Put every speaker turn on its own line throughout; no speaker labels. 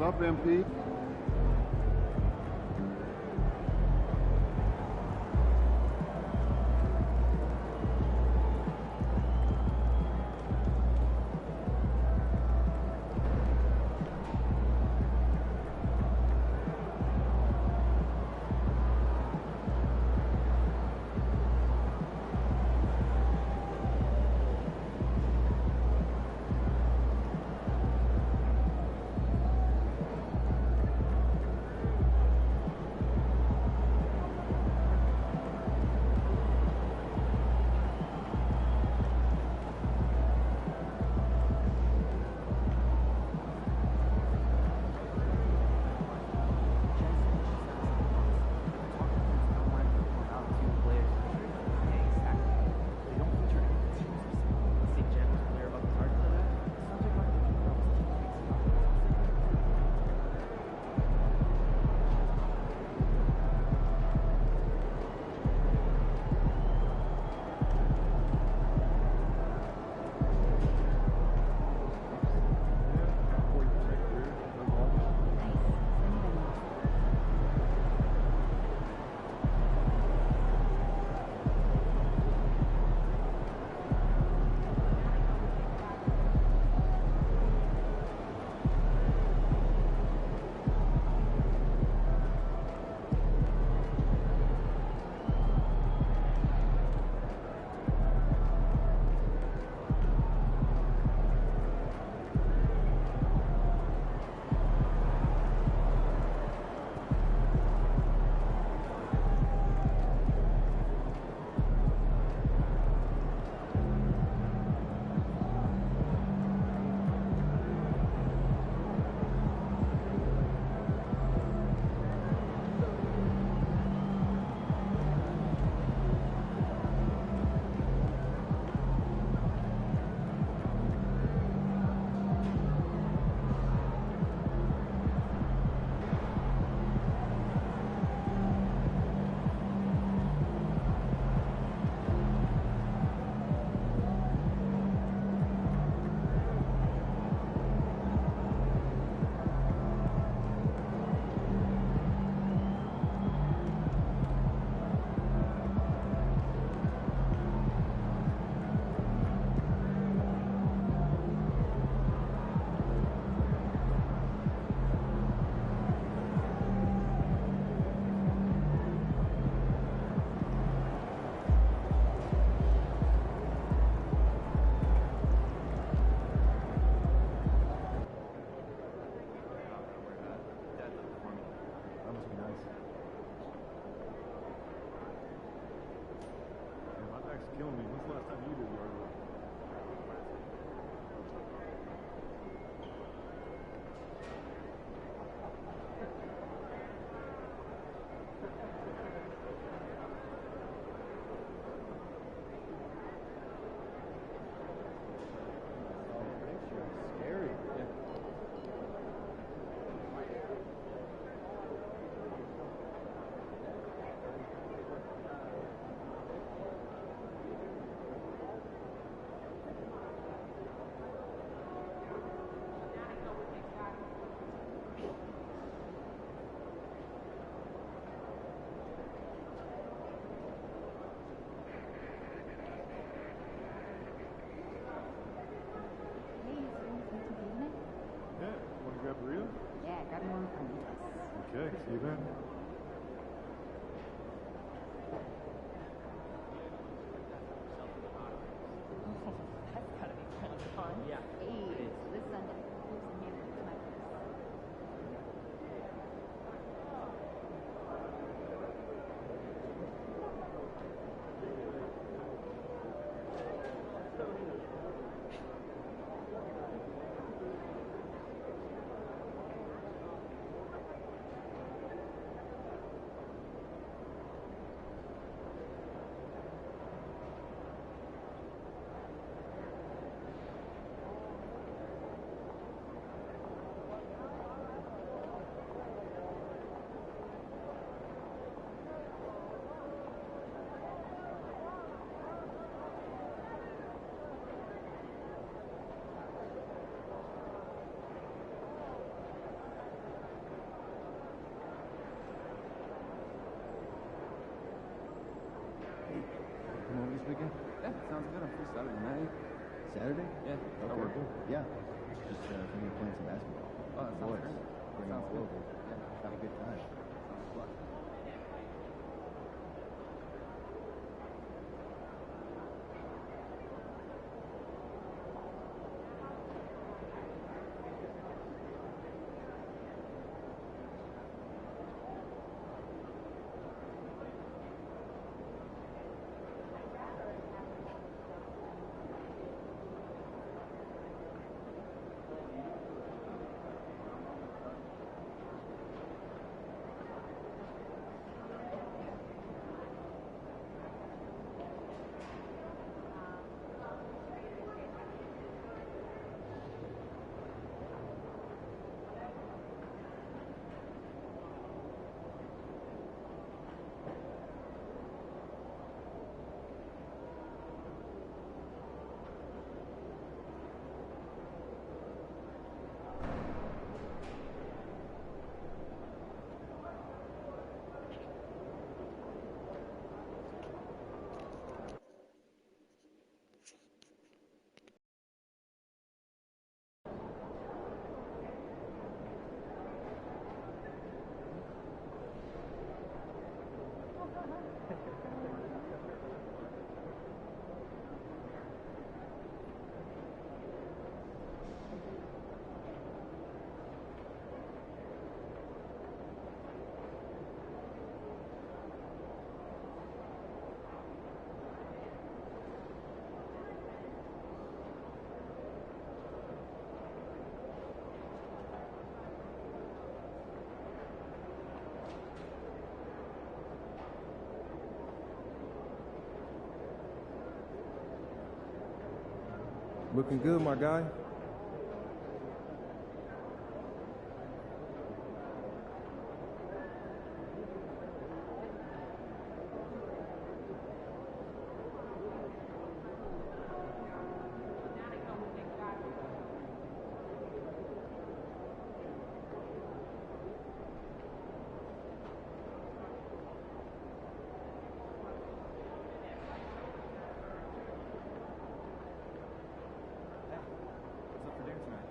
up, MP? Killing me. When's the last time you did yard work? Scary. Yeah. Grab burrito?
Yeah, grab one for me.
Okay, see you then.
That's gotta be kind of fun. Yeah. Hey, this Sunday, here's some hamburgers to my place.
Saturday night.
Saturday?
Yeah.
Okay.
working?
Yeah. Just thinking of playing some basketball.
Oh, that sounds
Boys.
great.
Bring
Sounds
all
good.
over.
Yeah.
Have a good time.
Sounds fun.
Looking good, my guy.
What's up for dinner tonight?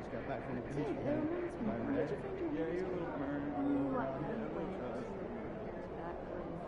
Just got back from the beach,
It
man.
reminds me.
Remember
Where
that?
did you find your
Yeah, you're a little burnt.
Ooh, I
Yeah,
hate
a little
when
trust.
backwards.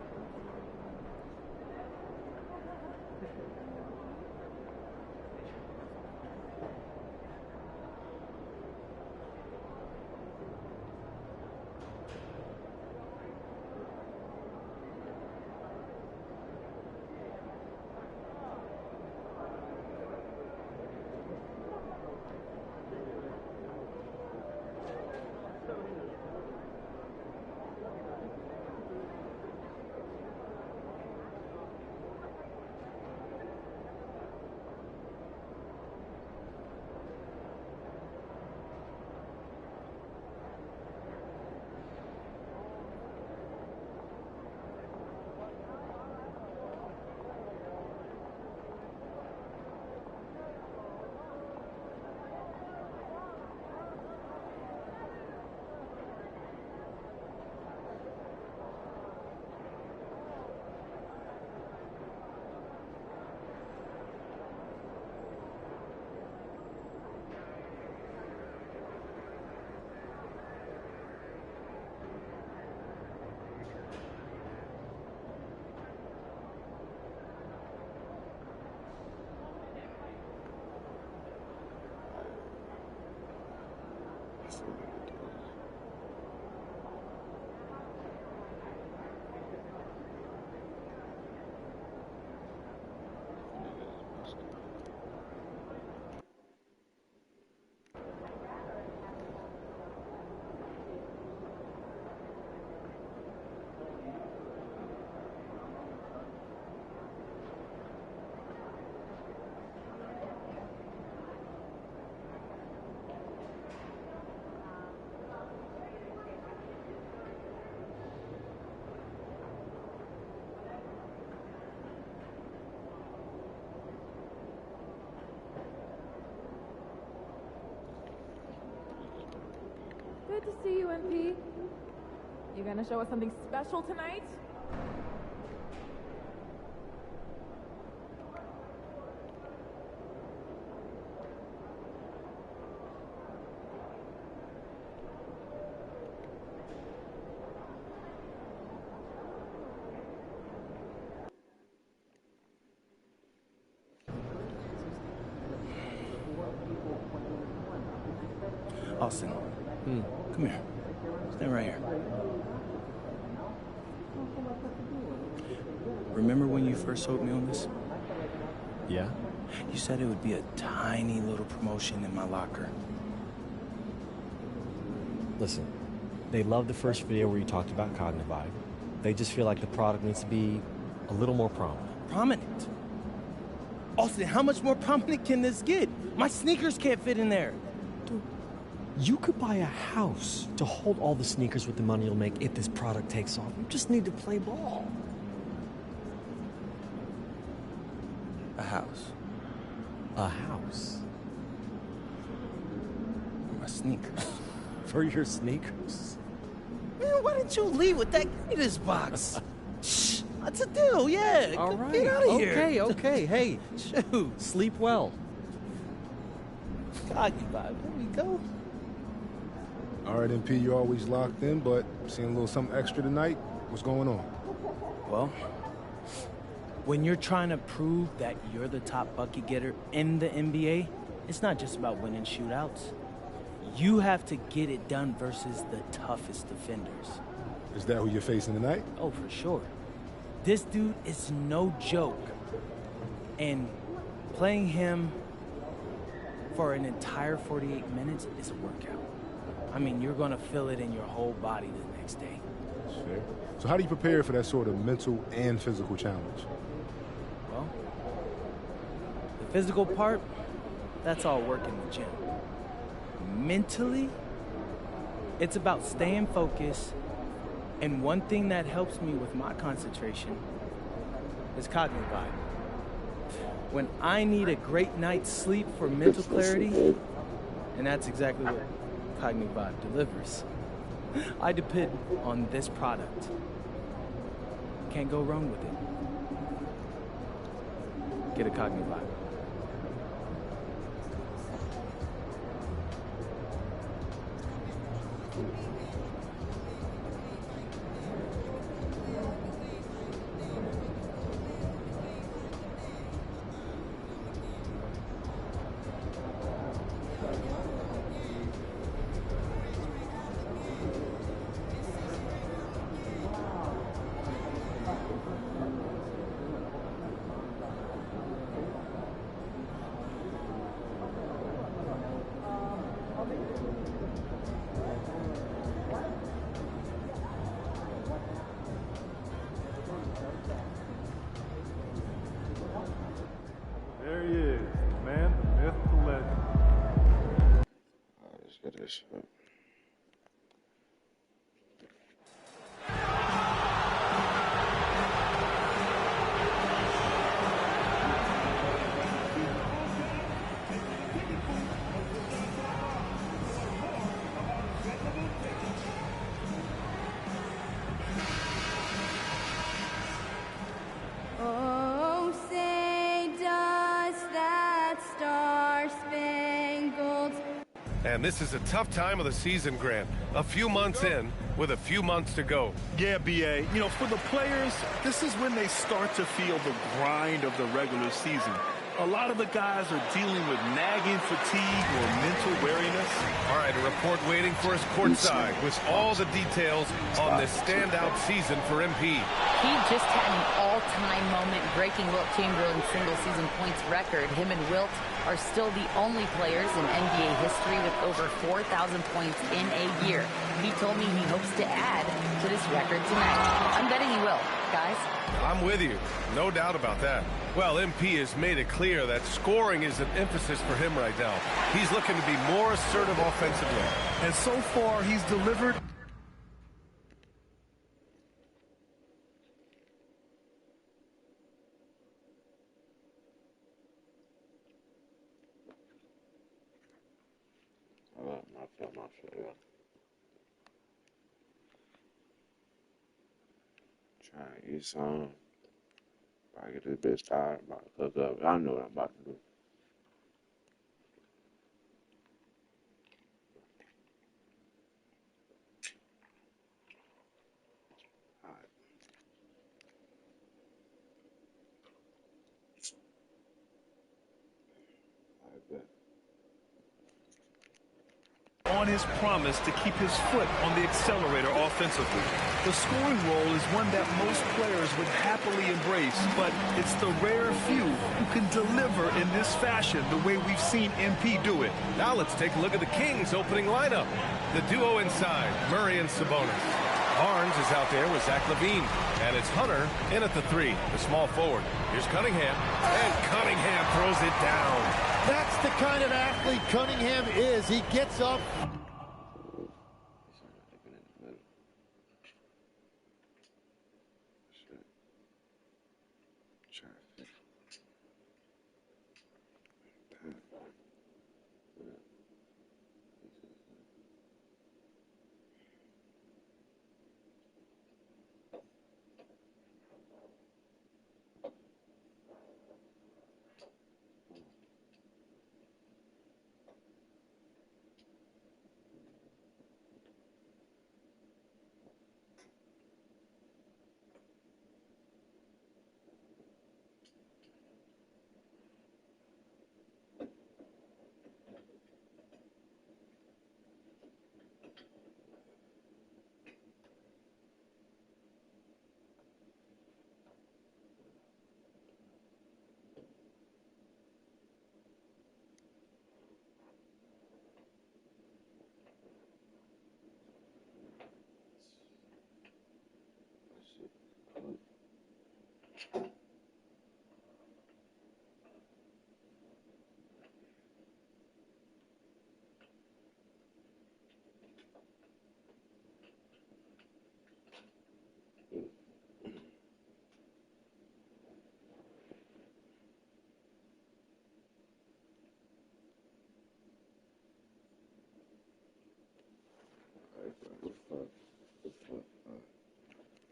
Good to see you, MP. You gonna show us something special tonight?
Austin, come here. Stand right here. Remember when you first sold me on this?
Yeah?
You said it would be a tiny little promotion in my locker.
Listen, they loved the first video where you talked about Xodwvonn. They just feel like the product needs to be a little more prominent.
Prominent? Austin, how much more prominent can this get? My sneakers can't fit in there.
Dude, you could buy a house to hold all the sneakers with the money you'll make if this product takes off. You just need to play ball.
A house.
A house?
My sneakers.
For your sneakers?
Man, why didn't you leave with that greatest box? Shh, that's a deal, yeah.
All right.
Get out of here.
Okay. Hey,
Shoot.
sleep well.
God, there we go.
All right, MP, you're always locked in, but seeing a little something extra tonight. What's going on?
Well, when you're trying to prove that you're the top bucket getter in the NBA, it's not just about winning shootouts. You have to get it done versus the toughest defenders.
Is that who you're facing tonight?
Oh, for sure. This dude is no joke. And playing him for an entire 48 minutes is a workout. I mean, you're going to feel it in your whole body the next day.
That's fair. So how do you prepare for that sort of mental and physical challenge?
Well, the physical part, that's all work in the gym. Mentally, it's about staying focused, and one thing that helps me with my concentration is Xodwvonn. When I need a great night's sleep for mental clarity, and that's exactly what Xodwvonn delivers, I depend on this product. Can't go wrong with it. Get a Xodwvonn.
There he is, the man, the myth, the legend.
Let's get this shit.
Oh, say does that star-spangled...
And this is a tough time of the season, Grant. A few months in, with a few months to go.
Yeah, BA. You know, for the players, this is when they start to feel the grind of the regular season.
a lot of the guys are dealing with nagging fatigue or mental weariness.
All right, a report waiting for us courtside with all the details on this standout season for MP.
He just had an all-time moment breaking Wilt Chamberlain's single-season points record. Him and Wilt are still the only players in NBA history with over 4,000 points in a year. He told me he hopes to add to this record tonight. I'm betting he will, guys.
I'm with you. No doubt about that. Well, MP has made it clear that scoring is an emphasis for him right now. He's looking to be more assertive offensively.
And so far, he's delivered.
Trying to eat some. If I get this bitch tired, I'm about to cook up. I know what I'm about to do.
On his promise to keep his foot on the accelerator offensively. The scoring role is one that most players would happily embrace, but it's the rare few who can deliver in this fashion the way we've seen MP do it.
Now let's take a look at the Kings' opening lineup. The duo inside, Murray and Sabonis. Barnes is out there with Zach LaVine, and it's Hunter in at the 3, the small forward. Here's Cunningham, and Cunningham throws it down.
That's the kind of athlete Cunningham is. He gets up.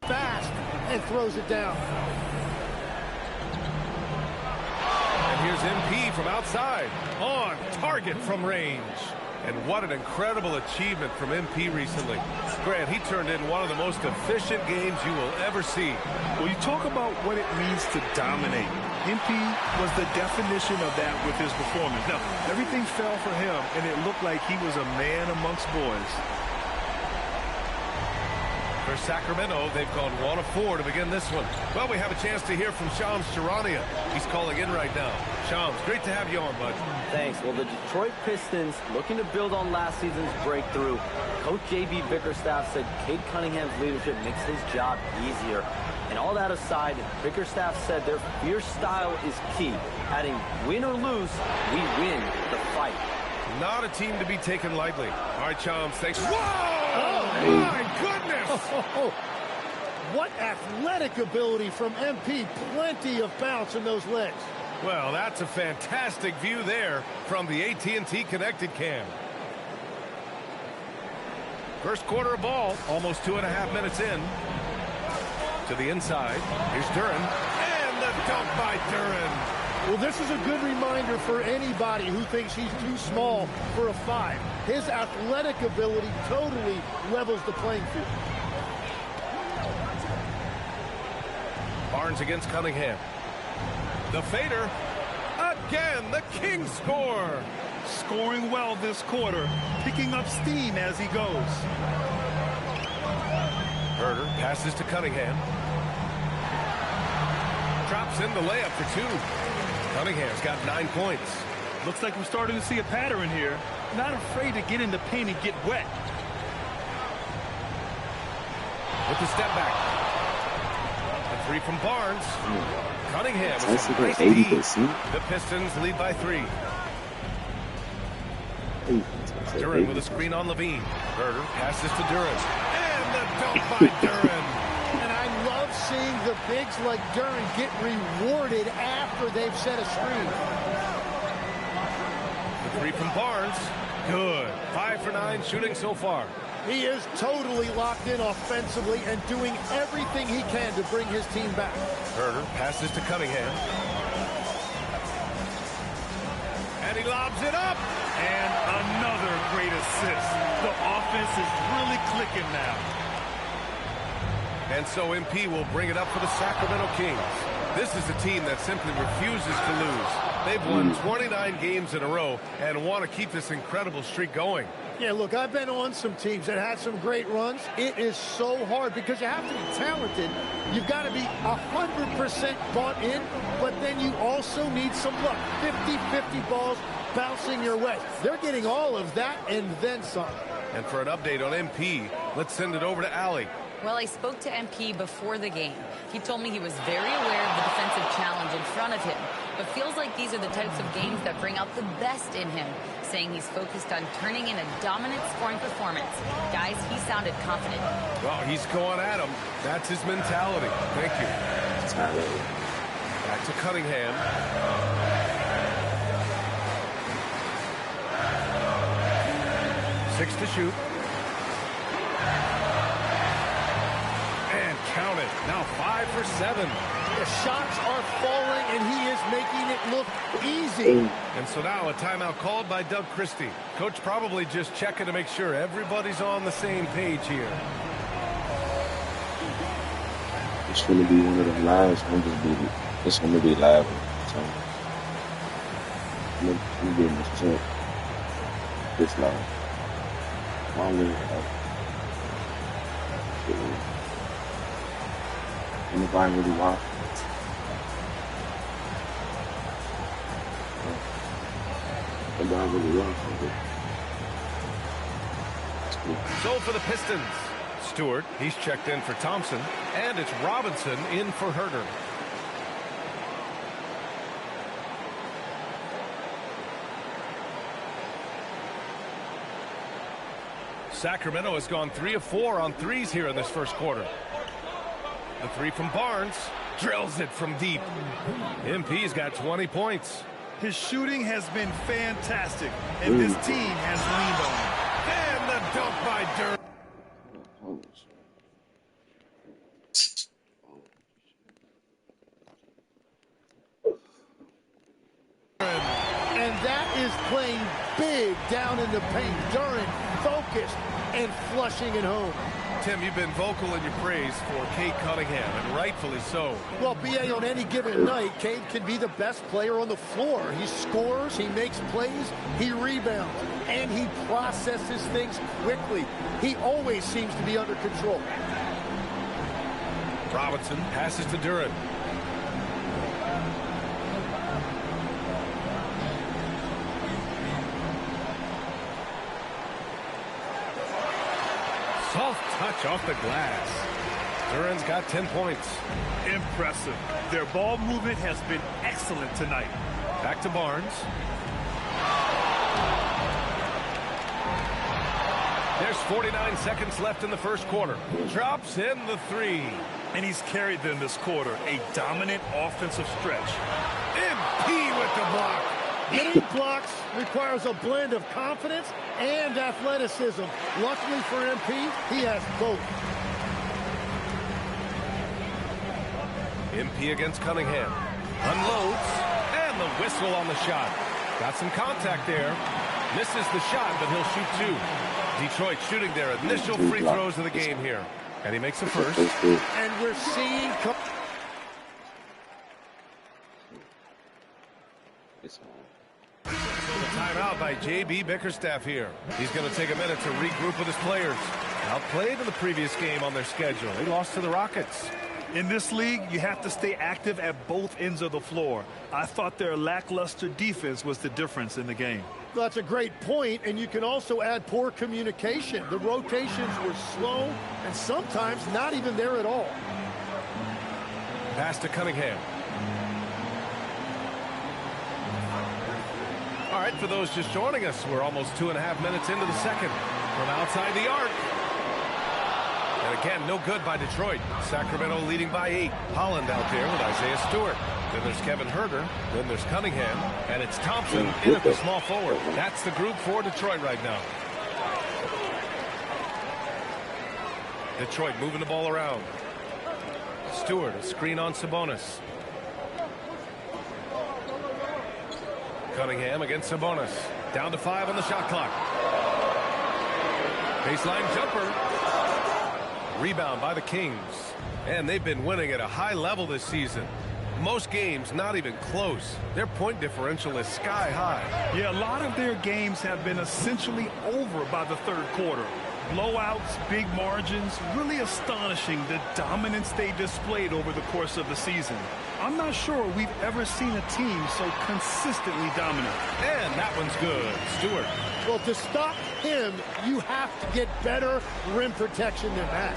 Fast and throws it down.
And here's MP from outside, on target from range. And what an incredible achievement from MP recently. Grant, he turned in one of the most efficient games you will ever see.
Well, you talk about what it means to dominate. MP was the definition of that with his performance. Now, everything fell for him, and it looked like he was a man amongst boys.
For Sacramento, they've gone 1 of 4 to begin this one. Well, we have a chance to hear from Shams Charania. He's calling in right now. Shams, great to have you on, bud.
Thanks. Well, the Detroit Pistons, looking to build on last season's breakthrough. Coach J.B. Bickerstaff said Cade Cunningham's leadership makes his job easier. And all that aside, Bickerstaff said their fierce style is key. Adding, win or lose, we win the fight.
Not a team to be taken lightly. All right, Shams, thanks. Whoa! Oh, my goodness!
What athletic ability from MP. Plenty of bounce in those legs.
Well, that's a fantastic view there from the AT&T Connected Cam. First quarter of ball, almost 2.5 minutes in. To the inside. Here's Duren. And the dunk by Duren.
Well, this is a good reminder for anybody who thinks he's too small for a 5. His athletic ability totally levels the playing field.
Barnes against Cunningham. The fader. A again. The Kings score.
Scoring well this quarter, picking up steam as he goes.
Herder passes to Cunningham. Drops in the layup for 2. Cunningham's got 9 points.
Looks like we're starting to see a pattern here. Not afraid to get in the paint and get wet.
With the step back. A 3 from Barnes. Cunningham is a nice lead. The Pistons lead by 3. Duran with a screen on Levine. Herder passes to Duran. And the dunk by Duran.
And I love seeing the bigs like Duran get rewarded after they've set a screen.
The 3 from Barnes. Good. 5 for 9 shooting so far.
He is totally locked in offensively and doing everything he can to bring his team back.
Herder passes to Cunningham. And he lobs it up.
And another great assist. The offense is really clicking now.
And so MP will bring it up for the Sacramento Kings. This is a team that simply refuses to lose. They've won 29 games in a row and want to keep this incredible streak going.
Yeah, look, I've been on some teams that had some great runs. It is so hard because you have to be talented. You've got to be 100% bought in, but then you also need some luck. 50-50 balls bouncing your way. They're getting all of that and then some.
And for an update on MP, let's send it over to Allie.
Well, I spoke to MP before the game. He told me he was very aware of the defensive challenge in front of him, but feels like these are the types of games that bring out the best in him, saying he's focused on turning in a dominant scoring performance. Guys, he sounded confident.
Well, he's going at him. That's his mentality. Thank you. Back to Cunningham. Six to shoot. And count it. Now 5 for 7.
The shots are falling, and he is making it look easy.
And so now a timeout called by Doug Christie. Coach probably just checking to make sure everybody's on the same page here.
It's going to be one of them lives. It's going to be live. So, I'm being this live. I'm going to anybody really watch? Anybody really watch?
So for the Pistons, Stewart, he's checked in for Thompson, and it's Robinson in for Herder. Sacramento has gone 3 of 4 on threes here in this first quarter. The 3 from Barnes drills it from deep. MP's got 20 points.
His shooting has been fantastic, and this team has leaned on him.
And the dunk by Durant.
And that is playing big down in the paint. Durant focused and flushing it home.
Tim, you've been vocal in your praise for Cade Cunningham, and rightfully so.
Well, B.A., on any given night, Cade can be the best player on the floor. He scores, he makes plays, he rebounds, and he processes things quickly. He always seems to be under control.
Robinson passes to Duran. Soft touch off the glass. Duran's got 10 points.
Impressive. Their ball movement has been excellent tonight.
Back to Barnes. There's 49 seconds left in the first quarter. Drops in the 3.
And he's carried them this quarter. A dominant offensive stretch.
MP with the block.
Getting blocks requires a blend of confidence and athleticism. Luckily for MP, he has both.
MP against Cunningham. Unloads. And the whistle on the shot. Got some contact there. Misses the shot, but he'll shoot 2. Detroit shooting their initial free throws of the game here. And he makes the first.
And we're seeing...
It's on.
Timeout by J.B. Bickerstaff here. He's going to take a minute to regroup with his players. Outplayed in the previous game on their schedule. They lost to the Rockets.
In this league, you have to stay active at both ends of the floor. I thought their lackluster defense was the difference in the game.
That's a great point, and you can also add poor communication. The rotations were slow and sometimes not even there at all.
Pass to Cunningham. All right, for those just joining us, we're almost 2.5 minutes into the second. From outside the arc. And again, no good by Detroit. Sacramento leading by 8. Holland out there with Isaiah Stewart. Then there's Kevin Herter. Then there's Cunningham. And it's Thompson in at the small forward. That's the group for Detroit right now. Detroit moving the ball around. Stewart, a screen on Sabonis. Cunningham against Sabonis. Down to 5 on the shot clock. Baseline jumper. Rebound by the Kings. And they've been winning at a high level this season. Most games not even close. Their point differential is sky high.
Yeah, a lot of their games have been essentially over by the third quarter. Blowouts, big margins, really astonishing the dominance they displayed over the course of the season. I'm not sure we've ever seen a team so consistently dominant.
And that one's good. Stewart.
Well, to stop him, you have to get better rim protection than that.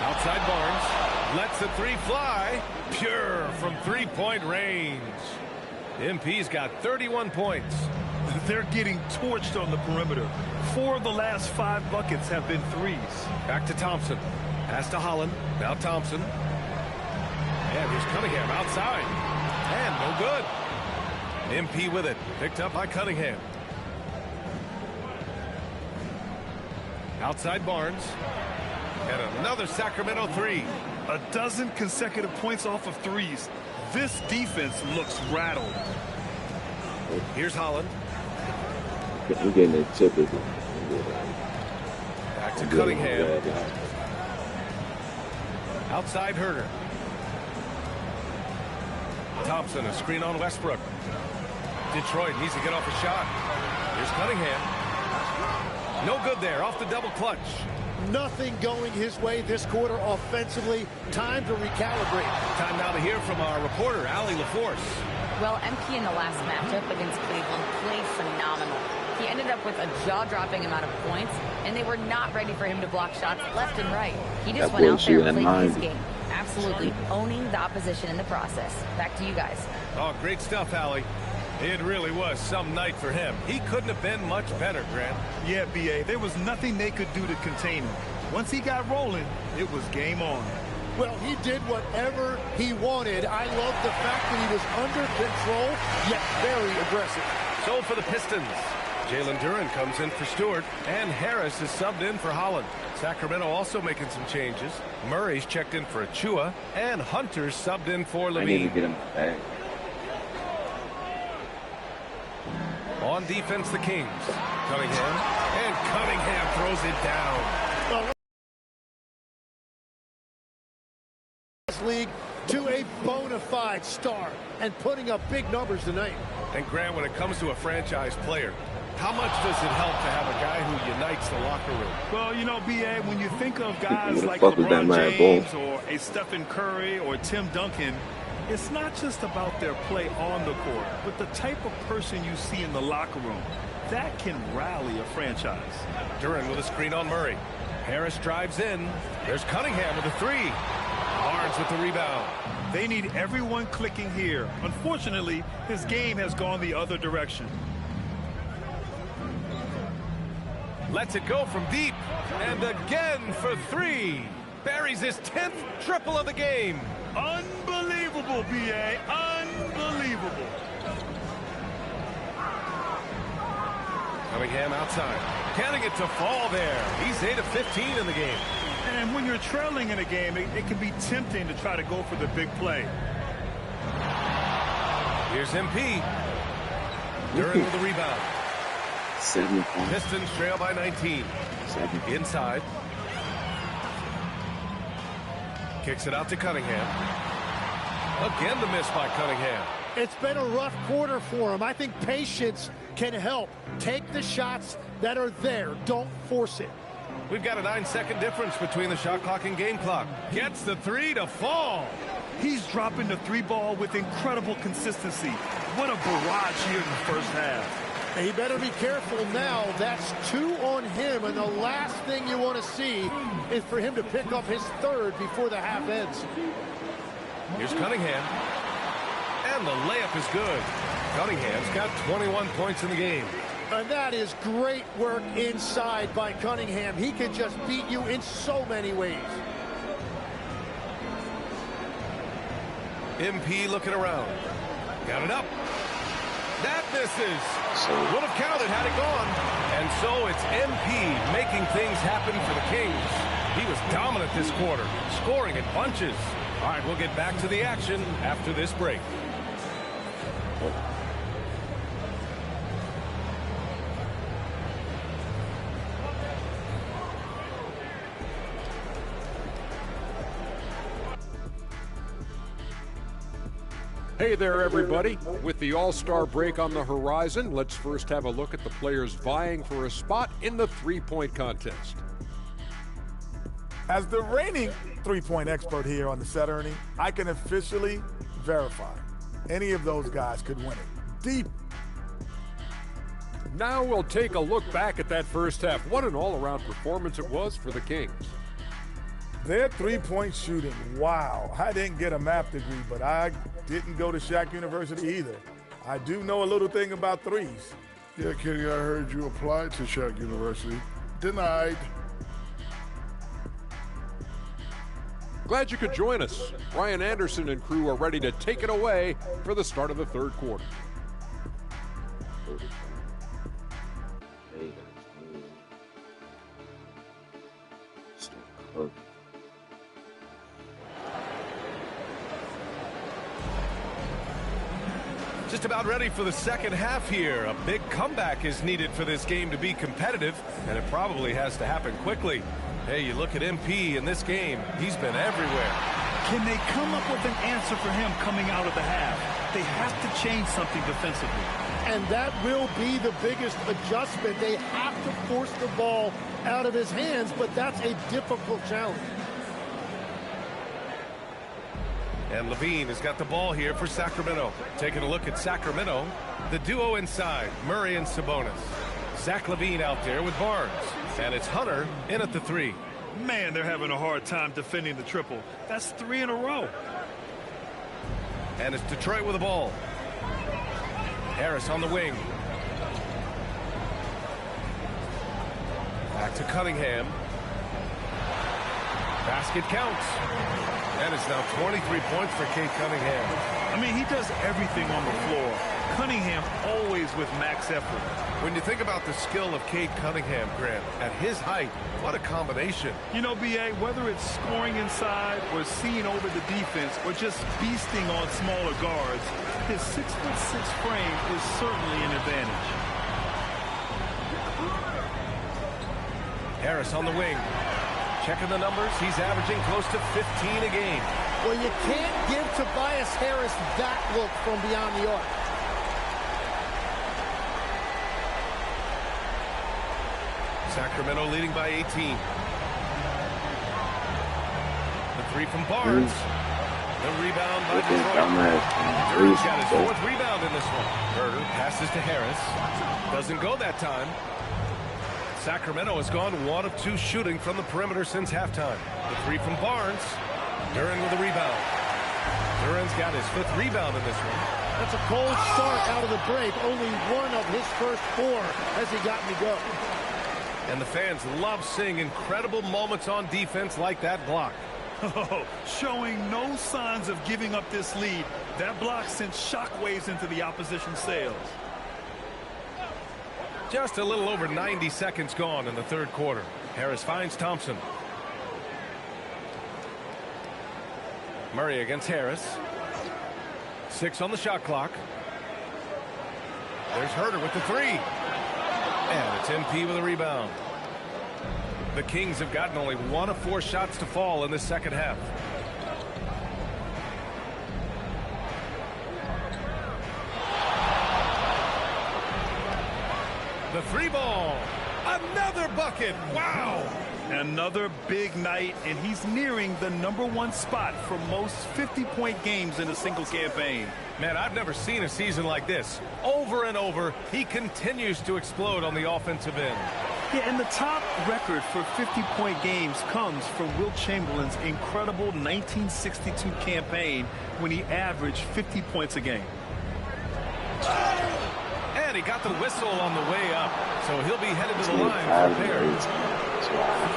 Outside Barnes. Lets the three fly. Pure from three-point range. MP's got 31 points.
They're getting torched on the perimeter. 4 of the last 5 buckets have been threes.
Back to Thompson. Pass to Holland. Now Thompson. And here's Cunningham outside. And no good. MP with it. Picked up by Cunningham. Outside Barnes. And another Sacramento three.
A dozen consecutive points off of threes. This defense looks rattled.
Here's Holland.
I'm getting a typical.
Back to Cunningham. Outside Herter. Thompson, a screen on Westbrook. Detroit needs to get off a shot. Here's Cunningham. No good there, off the double clutch.
Nothing going his way this quarter offensively. Time to recalibrate.
Time now to hear from our reporter, Allie LaForce.
Well, MP in the last matchup against Cleveland played phenomenal. He ended up with a jaw-dropping amount of points, and they were not ready for him to block shots left and right. He just went out there and played his game, absolutely owning the opposition in the process. Back to you guys.
Oh, great stuff, Allie. It really was some night for him. He couldn't have been much better, Grant.
Yeah, B.A., there was nothing they could do to contain him. Once he got rolling, it was game on.
Well, he did whatever he wanted. I love the fact that he was under control, yet very aggressive.
So for the Pistons, Jalen Duren comes in for Stewart, and Harris is subbed in for Holland. Sacramento also making some changes. Murray's checked in for Achua, and Hunter's subbed in for Levine.
I need to get him back.
On defense, the Kings. Cunningham, and Cunningham throws it down.
League to a bona fide star and putting up big numbers tonight.
And Grant, when it comes to a franchise player, how much does it help to have a guy who unites the locker room?
Well, you know, B.A., when you think of guys like LeBron James or a Stephen Curry or Tim Duncan, it's not just about their play on the court, but the type of person you see in the locker room. That can rally a franchise.
Duren with a screen on Murray. Harris drives in. There's Cunningham with a three. Barnes with the rebound.
They need everyone clicking here. Unfortunately, his game has gone the other direction.
Lets it go from deep. And again for three. Buries his 10th triple of the game.
Unbelievable, B.A. Unbelievable.
Cunningham outside. Getting it to fall there. He's 8 of 15 in the game.
And when you're trailing in a game, it can be tempting to try to go for the big play.
Here's MP. Duren with the rebound.
7 points.
Pistons trail by 19.
7.
Inside. Kicks it out to Cunningham. Again, the miss by Cunningham.
It's been a rough quarter for him. I think patience can help. Take the shots that are there. Don't force it.
We've got a 9-second difference between the shot clock and game clock. Gets the three to fall.
He's dropping the three ball with incredible consistency. What a barrage here in the first half.
He better be careful now. That's 2 on him, and the last thing you want to see is for him to pick up his third before the half ends.
Here's Cunningham. And the layup is good. Cunningham's got 21 points in the game.
And that is great work inside by Cunningham. He can just beat you in so many ways.
MP looking around. Got it up. That misses. Would have counted had it gone. And so it's MP making things happen for the Kings. He was dominant this quarter, scoring in bunches. All right, we'll get back to the action after this break.
Hey there, everybody. With the All-Star break on the horizon, let's first have a look at the players vying for a spot in the three-point contest.
As the reigning three-point expert here on the Set Ernie, I can officially verify any of those guys could win it. Deep.
Now we'll take a look back at that first half. What an all-around performance it was for the Kings.
Their three-point shooting, wow. I didn't get a math degree, but I didn't go to Shaq University either. I do know a little thing about threes.
Yeah, Kenny, I heard you applied to Shaq University. Denied.
Glad you could join us. Brian Anderson and crew are ready to take it away for the start of the third quarter.
Just about ready for the second half here. A big comeback is needed for this game to be competitive, and it probably has to happen quickly. Hey, you look at MP in this game, he's been everywhere.
Can they come up with an answer for him coming out of the half? They have to change something defensively.
And that will be the biggest adjustment. They have to force the ball out of his hands, but that's a difficult challenge.
And Levine has got the ball here for Sacramento. Taking a look at Sacramento, the duo inside, Murray and Sabonis. Zach Levine out there with Barnes. And it's Hunter in at the three.
Man, they're having a hard time defending the triple. That's 3 in a row.
And it's Detroit with the ball. Harris on the wing. Back to Cunningham. Basket counts. And it's now 23 points for Cade Cunningham.
I mean, he does everything on the floor. Cunningham always with max effort.
When you think about the skill of Cade Cunningham, Grant, at his height, what a combination.
You know, B.A., whether it's scoring inside or seeing over the defense or just feasting on smaller guards, his 6'6" frame is certainly an advantage.
Harris on the wing. Checking the numbers, he's averaging close to 15 a game.
Well, you can't give Tobias Harris that look from beyond the arc.
Sacramento leading by 18. The three from Barnes. The rebound by Detroit. Durden's got his 4th rebound in this one. Herder passes to Harris. Doesn't go that time. Sacramento has gone 1 of 2 shooting from the perimeter since halftime. The three from Barnes. Duren with a rebound. Duren's got his 5th rebound in this one.
That's a cold start out of the break. Only 1 of his first 4 has he gotten to go.
And the fans love seeing incredible moments on defense like that block.
Oh, showing no signs of giving up this lead. That block sent shockwaves into the opposition sails.
Just a little over 90 seconds gone in the third quarter. Harris finds Thompson. Murray against Harris. 6 on the shot clock. There's Herder with the 3. And it's MP with a rebound. The Kings have gotten only 1 of 4 shots to fall in this second half. The three ball. Another bucket. Wow.
Another big night, and he's nearing the #1 spot for most 50-point games in a single campaign.
Man, I've never seen a season like this. Over and over, he continues to explode on the offensive end.
Yeah, and the top record for 50-point games comes from Wilt Chamberlain's incredible 1962 campaign when he averaged 50 points a game.
And he got the whistle on the way up, so he'll be headed to the line for a pair.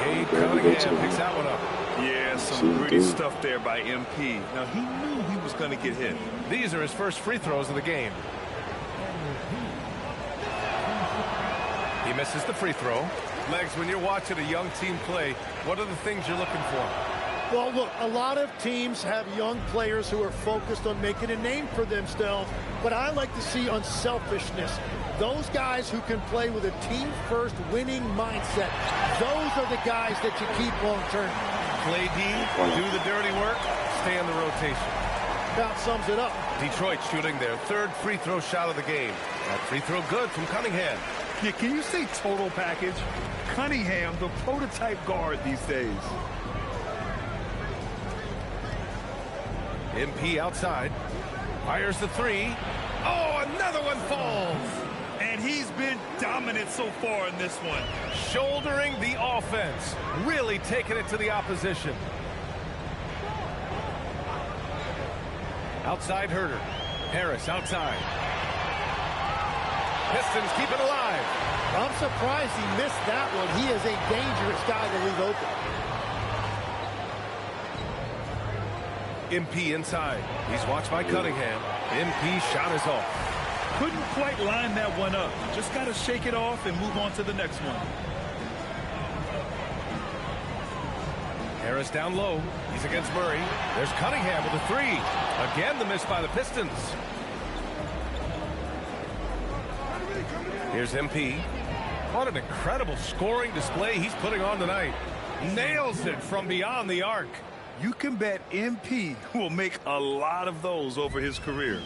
Cade Cunningham picks that one up.
Yeah, some pretty stuff there by MP. Now, he knew he was going to get hit.
These are his first free throws of the game. He misses the free throw. Legs, when you're watching a young team play, what are the things you're looking for?
Well, look, a lot of teams have young players who are focused on making a name for themselves, but I like to see unselfishness. Those guys who can play with a team-first winning mindset, those are the guys that you keep long-term.
Play D, do the dirty work, stay in the rotation.
About sums it up.
Detroit shooting their third free throw shot of the game. That free throw good from Cunningham.
Yeah, can you say total package? Cunningham, the prototype guard these days.
MP outside. Fires the three. Oh, another one falls.
And he's been dominant so far in this one.
Shouldering the offense. Really taking it to the opposition. Outside Herter. Harris outside. Pistons keep it alive.
I'm surprised he missed that one. He is a dangerous guy to leave open.
MP inside. He's watched by Cunningham. MP shot is off.
Couldn't quite line that one up. Just got to shake it off and move on to the next one.
Harris down low. He's against Murray. There's Cunningham with a three. Again, the miss by the Pistons. Here's MP. What an incredible scoring display he's putting on tonight. Nails it from beyond the arc.
You can bet MP will make a lot of those over his career.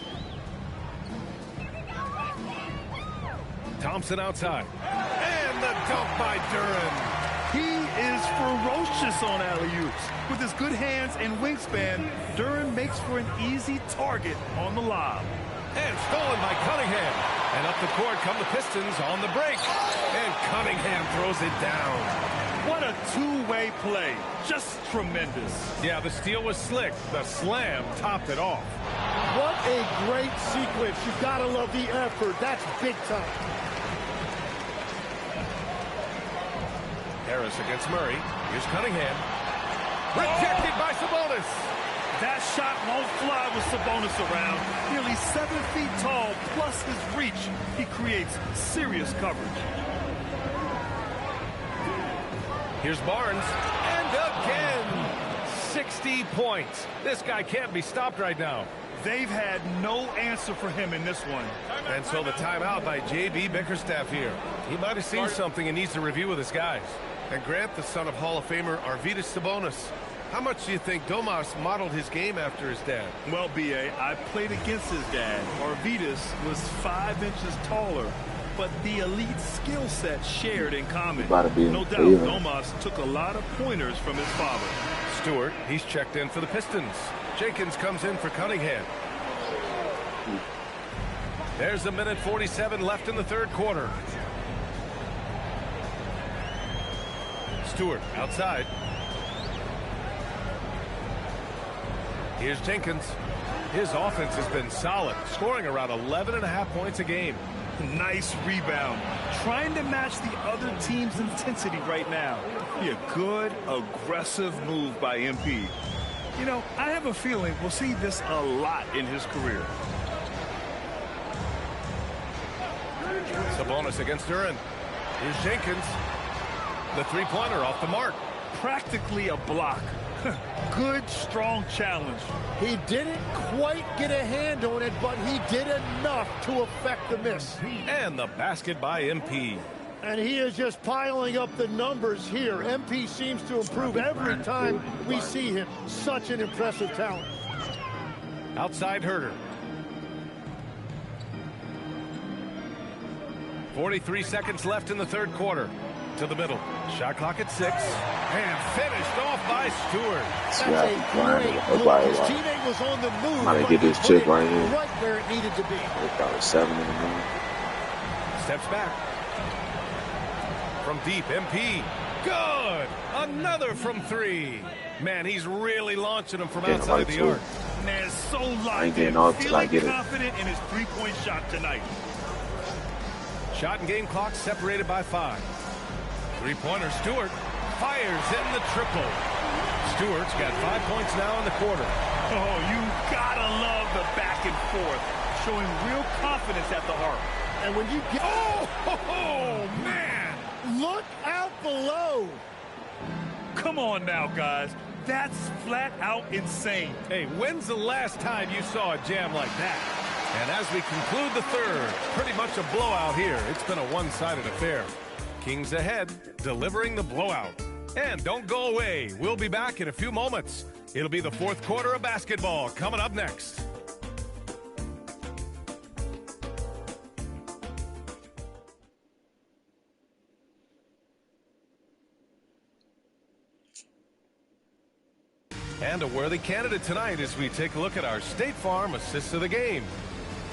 Thompson outside. And the dunk by Duren.
He is ferocious on alley-oops. With his good hands and wingspan, Duren makes for an easy target on the lob.
And stolen by Cunningham. And up the court come the Pistons on the break. And Cunningham throws it down.
What a two-way play. Just tremendous.
Yeah, the steal was slick. The slam topped it off.
What a great sequence. You've got to love the effort. That's big time.
Harris against Murray. Here's Cunningham. Rejected by Sabonis.
That shot won't fly with Sabonis around. Nearly 7 feet tall, plus his reach. He creates serious coverage.
Here's Barnes. And again, 60 points. This guy can't be stopped right now.
They've had no answer for him in this one.
And so the timeout by J.B. Bickerstaff here. He might have seen something and needs to review with his guys. And Grant, the son of Hall of Famer Arvydas Sabonis. How much do you think Domas modeled his game after his dad?
Well, B.A., I played against his dad. Arvydas was 5 inches taller, but the elite skill set shared in common. No doubt, Domas took a lot of pointers from his father.
Stewart, he's checked in for the Pistons. Jenkins comes in for Cunningham. There's 1:47 left in the third quarter. Stewart outside. Here's Jenkins. His offense has been solid, scoring around 11.5 points a game.
Nice rebound. Trying to match the other team's intensity right now. A good, aggressive move by MP. You know, I have a feeling we'll see this a lot in his career.
Sabonis against Duren. Here's Jenkins. The three-pointer off the mark.
Practically a block. Good, strong challenge.
He didn't quite get a hand on it, but he did enough to affect the miss.
And the basket by MP.
And he is just piling up the numbers here. MP seems to improve every time we see him. Such an impressive talent.
Outside Herter. 43 seconds left in the third quarter. To the middle. Shot clock at 6. And finished off by Stewart.
That's a great look. His teammate was on the move. I'm going to get this chip right here.
Right where it needed to be.
About 7 in the morning.
Steps back. From deep, MP. Good. Another from 3. Man, he's really launching them from outside the arc.
Man, so
I ain't getting off till I get it.
Confident in his three-point shot tonight.
Shot and game clock separated by 5. Three-pointer, Stewart fires in the triple. Stewart's got 5 points now in the quarter.
Oh, you gotta love the back and forth, showing real confidence at the arc.
And when you get...
Oh, man!
Look out below!
Come on now, guys. That's flat out insane.
Hey, when's the last time you saw a jam like that? And as we conclude the third, pretty much a blowout here. It's been a one-sided affair. Kings ahead, delivering the blowout. And don't go away. We'll be back in a few moments. It'll be the fourth quarter of basketball coming up next. And a worthy candidate tonight as we take a look at our State Farm assists of the game.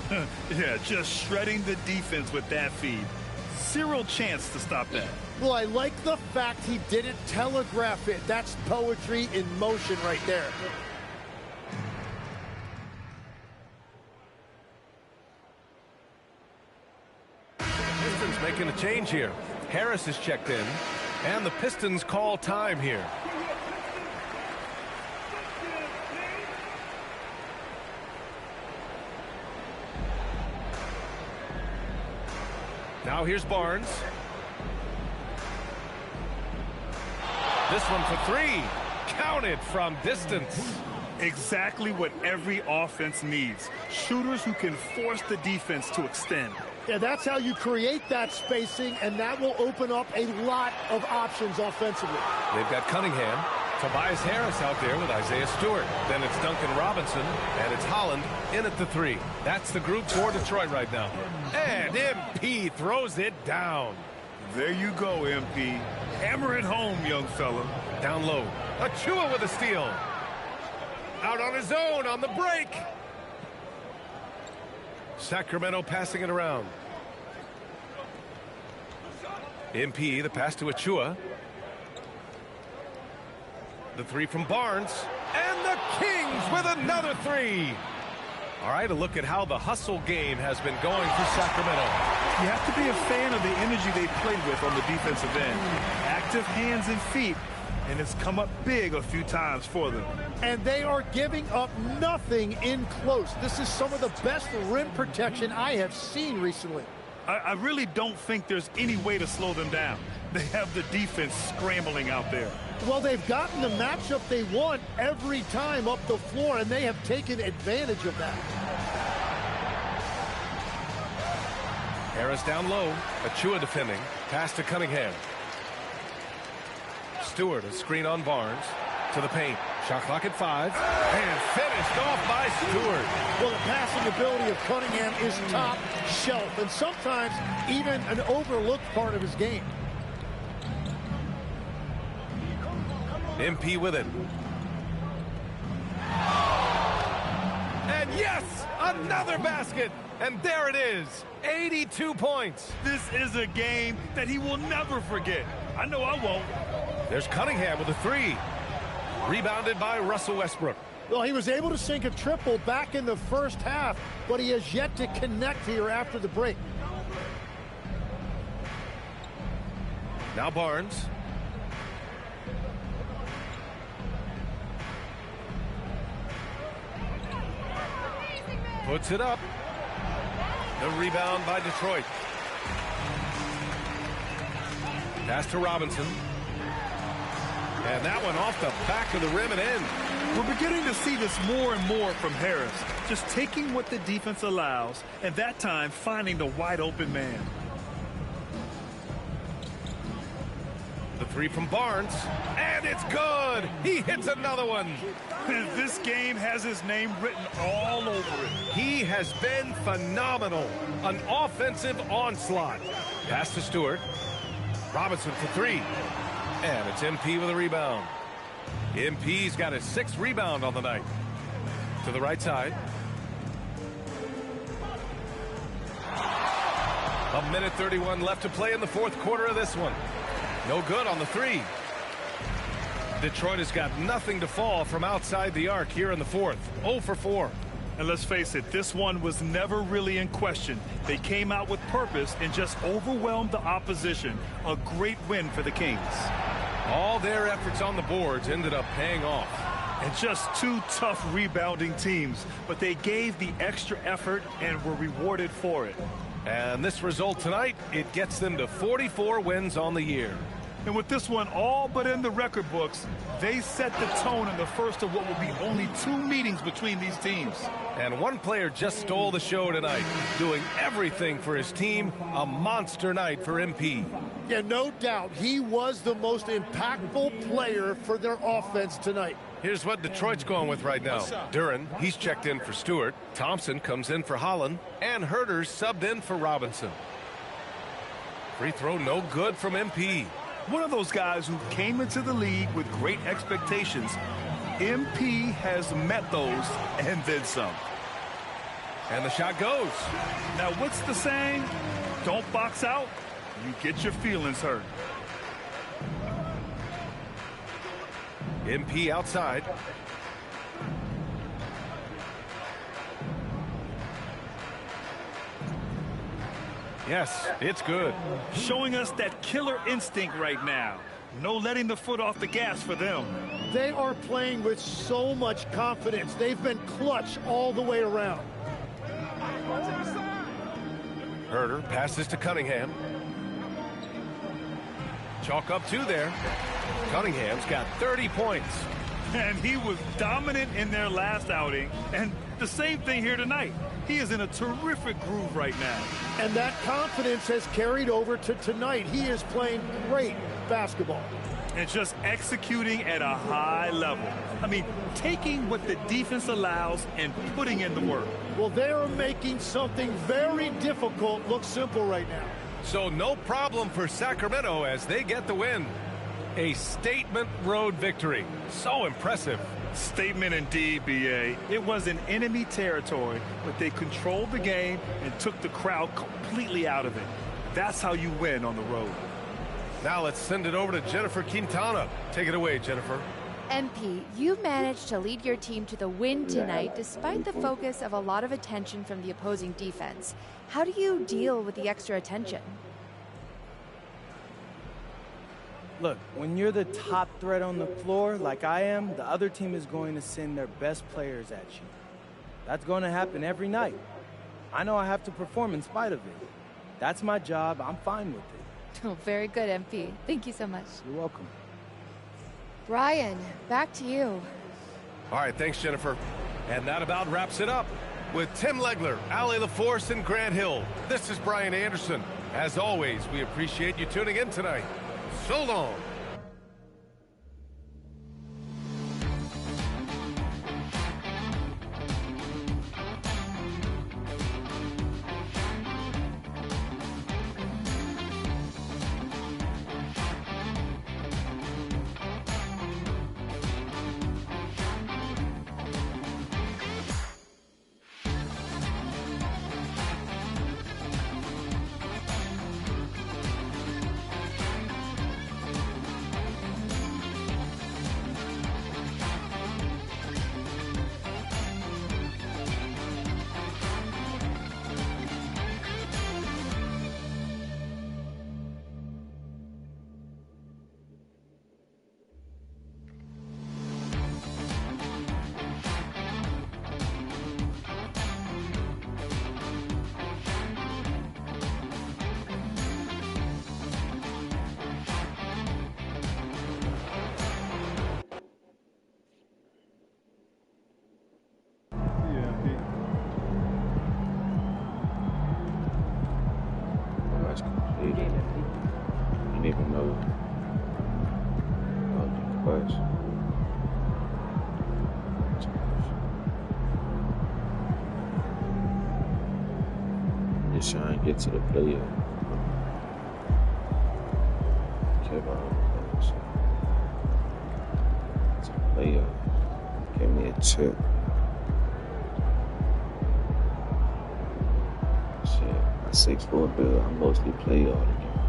Yeah, just shredding the defense with that feed. Zero chance to stop that.
Well, I like the fact he didn't telegraph it. That's poetry in motion right there.
Pistons making a change here. Harris is checked in, and the Pistons call time here. Now here's Barnes. This one for 3. Counted from distance.
Exactly what every offense needs. Shooters who can force the defense to extend.
Yeah, that's how you create that spacing, and that will open up a lot of options offensively.
They've got Cunningham. Tobias Harris out there with Isaiah Stewart. Then it's Duncan Robinson, and it's Holland in at the 3. That's the group for Detroit right now. And MP throws it down.
There you go, MP. Hammer it home, young fella.
Down low. Achua with a steal. Out on his own on the break. Sacramento passing it around. MP, the pass to Achua. The 3 from Barnes. And the Kings with another 3. All right, a look at how the hustle game has been going for Sacramento.
You have to be a fan of the energy they played with on the defensive end. Active hands and feet, and it's come up big a few times for them.
And they are giving up nothing in close. This is some of the best rim protection I have seen recently.
I really don't think there's any way to slow them down. They have the defense scrambling out there.
Well, they've gotten the matchup they want every time up the floor, and they have taken advantage of that.
Harris down low. Achua defending. Pass to Cunningham. Stewart, a screen on Barnes. To the paint. Shot clock at 5. And finished off by Stewart.
Well, the passing ability of Cunningham is top shelf, and sometimes even an overlooked part of his game.
MP with it. And yes, another basket. And there it is, 82 points.
This is a game that he will never forget. I know I won't.
There's Cunningham with a 3. Rebounded by Russell Westbrook.
Well, he was able to sink a triple back in the first half, but he has yet to connect here after the break.
Now Barnes. Puts it up. The rebound by Detroit. Pass to Robinson. And that one off the back of the rim and in.
We're beginning to see this more and more from Harris. Just taking what the defense allows, and that time finding the wide open man.
The 3 from Barnes. And it's good. He hits another one.
This game has his name written all over it.
He has been phenomenal. An offensive onslaught. Pass to Stewart. Robinson for three. And it's MP with a rebound. MP's got his 6th rebound on the night. To the right side. A minute 31 left to play in the 4th quarter of this one. No good on the 3. Detroit has got nothing to fall from outside the arc here in the 4th. 0 for 4.
And let's face it, this one was never really in question. They came out with purpose and just overwhelmed the opposition. A great win for the Kings.
All their efforts on the boards ended up paying off.
And just 2 tough rebounding teams, but they gave the extra effort and were rewarded for it.
And this result tonight, it gets them to 44 wins on the year.
And with this one all but in the record books, they set the tone in the first of what will be only 2 meetings between these teams.
And one player just stole the show tonight, doing everything for his team. A monster night for MP.
Yeah, no doubt. He was the most impactful player for their offense tonight.
Here's what Detroit's going with right now. Duren, he's checked in for Stewart. Thompson comes in for Holland. And Herter's subbed in for Robinson. Free throw no good from MP.
One of those guys who came into the league with great expectations. MP has met those and then some.
And the shot goes.
Now, what's the saying? Don't box out, you get your feelings hurt.
MP outside. Yes, it's good.
Showing us that killer instinct right now. No letting the foot off the gas for them.
They are playing with so much confidence. They've been clutch all the way around.
Herter passes to Cunningham. Chalk up 2 there. Cunningham's got 30 points.
And he was dominant in their last outing. And the same thing here tonight. He is in a terrific groove right now.
And that confidence has carried over to tonight. He is playing great basketball.
And just executing at a high level. I mean, taking what the defense allows and putting in the work.
Well, they are making something very difficult look simple right now.
So no problem for Sacramento as they get the win. A statement road victory. So impressive.
Statement indeed, BA. It was in enemy territory, but they controlled the game and took the crowd completely out of it. That's how you win on the road.
Now let's send it over to Jennifer Quintana. Take it away, Jennifer.
MP, you managed to lead your team to the win tonight despite the focus of a lot of attention from the opposing defense. How do you deal with the extra attention?
Look, when you're the top threat on the floor, like I am, the other team is going to send their best players at you. That's going to happen every night. I know I have to perform in spite of it. That's my job. I'm fine with it.
Oh, very good, MP. Thank you so much.
You're welcome.
Brian, back to you.
All right, thanks, Jennifer. And that about wraps it up. With Tim Legler, Allie LaForce, and Grant Hill, this is Brian Anderson. As always, we appreciate you tuning in tonight. So long.
That's completed. I didn't even know. Oh, the get to the playoff. Kept on to the playoff. Gave me a chip. Shit, my 6'4" build, I mostly play all the game.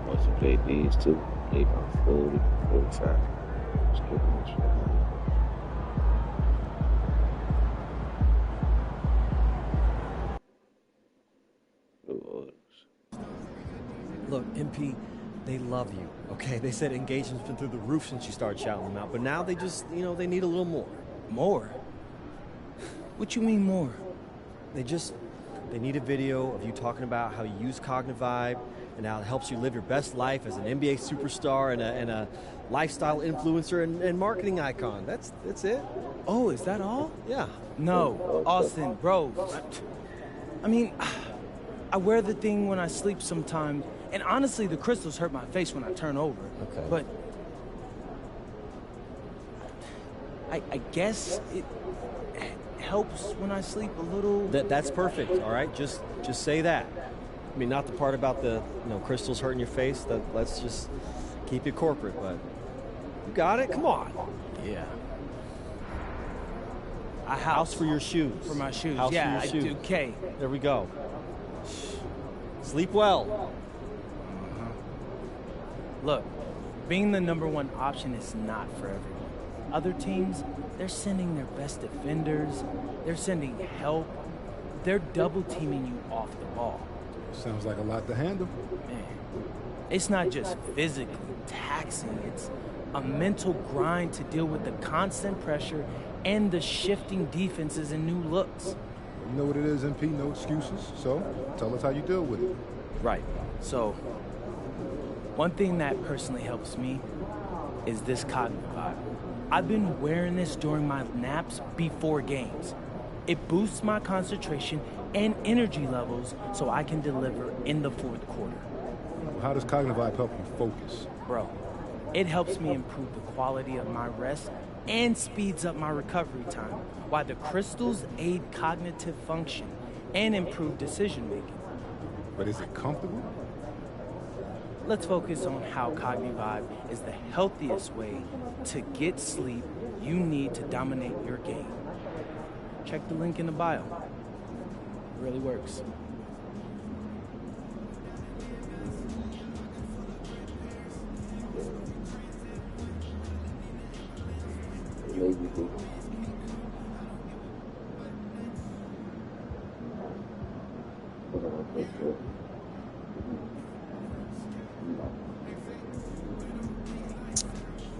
Mostly play these too. Play about 40, 45. Just give them a shot.
Look, MP, they love you, okay? They said engagement's been through the roof since you started shouting them out, but now they just, they need a little more.
More? What you mean more?
They need a video of you talking about how you use Xodwvonn and how it helps you live your best life as an NBA superstar and a lifestyle influencer and marketing icon. That's it.
Oh, is that all?
Yeah.
No, Austin, bro. I mean, I wear the thing when I sleep sometimes, and honestly, the crystals hurt my face when I turn over.
Okay.
But I guess it helps when I sleep a little.
That's perfect, all right? Just say that. I mean, not the part about the crystals hurting your face. Let's just keep it corporate, but you got it? Come on.
Yeah.
A house for your shoes.
For my shoes.
House
yeah,
for your shoes.
Okay.
There we go. Sleep well.
Look, being the #1 option is not for everyone. Other teams, they're sending their best defenders, they're sending help, they're double teaming you off the ball.
Sounds like a lot to handle.
Man, it's not just physically taxing, it's a mental grind to deal with the constant pressure and the shifting defenses and new looks.
You know what it is, MP, no excuses. So tell us how you deal with it.
Right. So, one thing that personally helps me is this Xodwvonn. I've been wearing this during my naps before games. It boosts my concentration and energy levels so I can deliver in the fourth quarter.
How does Xodwvonn help you focus?
Bro, it helps me improve the quality of my rest and speeds up my recovery time, while the crystals aid cognitive function and improve decision making.
But is it comfortable?
Let's focus on how Xodwvonn is the healthiest way to get sleep you need to dominate your game. Check the link in the bio. It really works.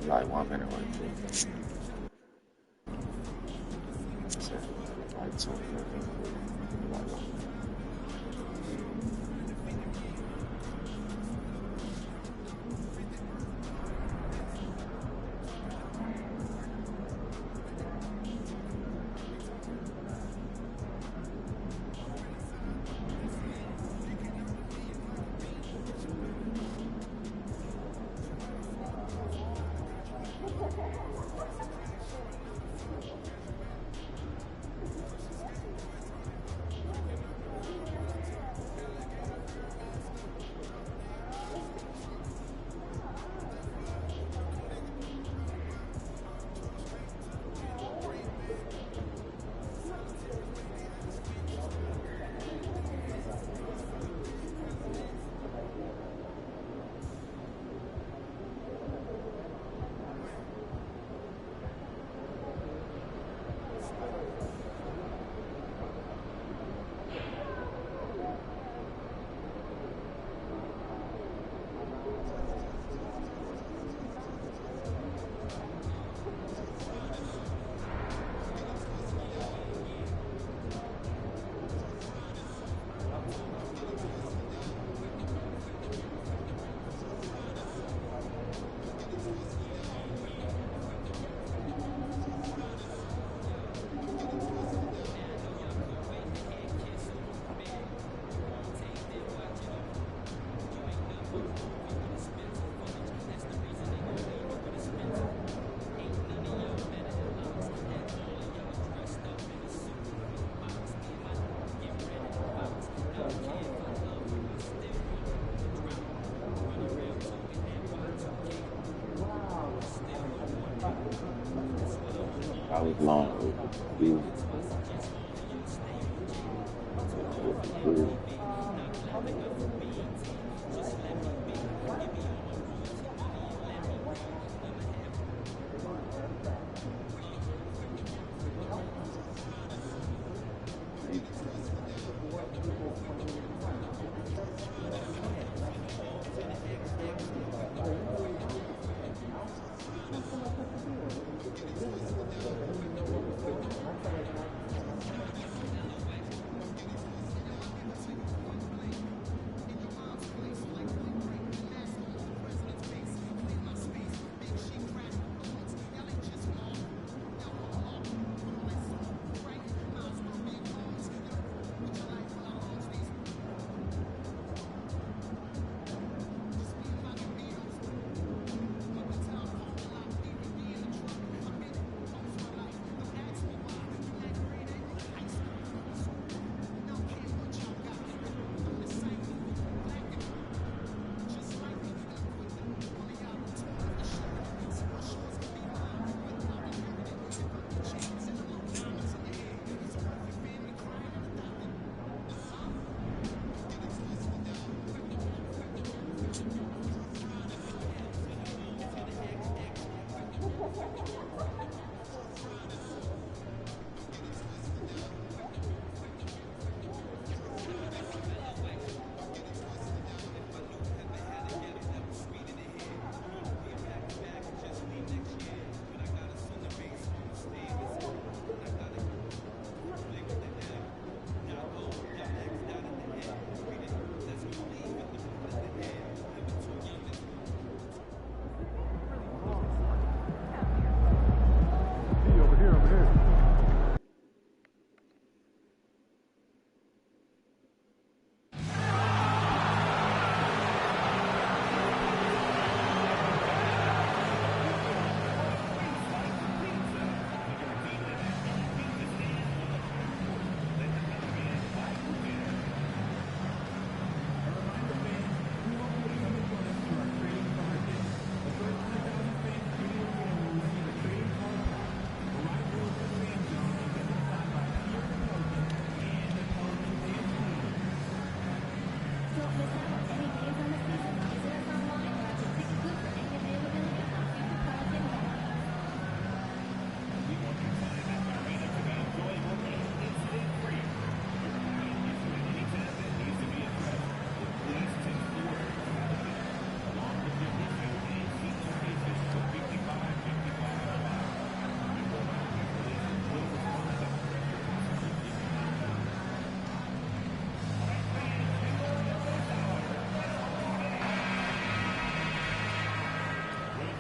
Like 1 minute right there. Like 2 minutes. Like 1 minute. I was long.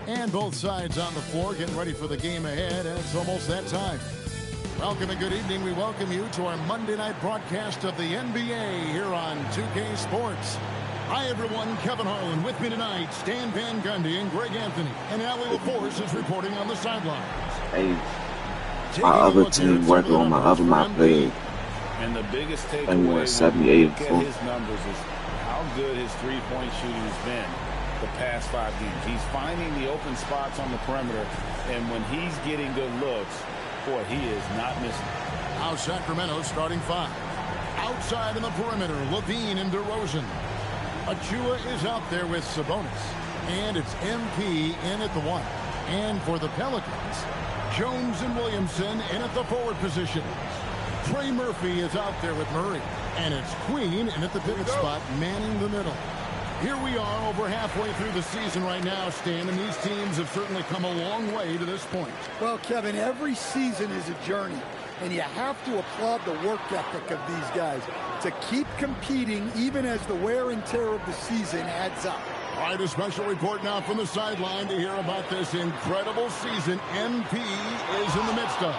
And both sides on the floor getting ready for the game ahead, and it's almost that time. Welcome and good evening. We welcome you to our Monday night broadcast of the NBA here on 2K Sports. Hi, everyone. Kevin Harlan with me tonight. Stan Van Gundy and Greg Anthony. And Allie LaForce is reporting on the sidelines.
Hey, my other team working on my other played.
And the biggest takeaway
And we
when
went
you
78
look at
and
his numbers is how good his three-point shooting has been the past 5 games. He's finding the open spots on the perimeter, and when he's getting good looks, boy, he is not missing.
Now Sacramento starting 5. Outside in the perimeter, Levine and DeRozan. Achua is out there with Sabonis. And it's MP in at the 1. And for the Pelicans, Jones and Williamson in at the forward positions. Trey Murphy is out there with Murray. And it's Queen in at the pivot spot, manning the middle. Here we are over halfway through the season right now, Stan, and these teams have certainly come a long way to this point.
Well, Kevin, every season is a journey, and you have to applaud the work ethic of these guys to keep competing even as the wear and tear of the season adds up.
All right, a special report now from the sideline to hear about this incredible season MP is in the midst of.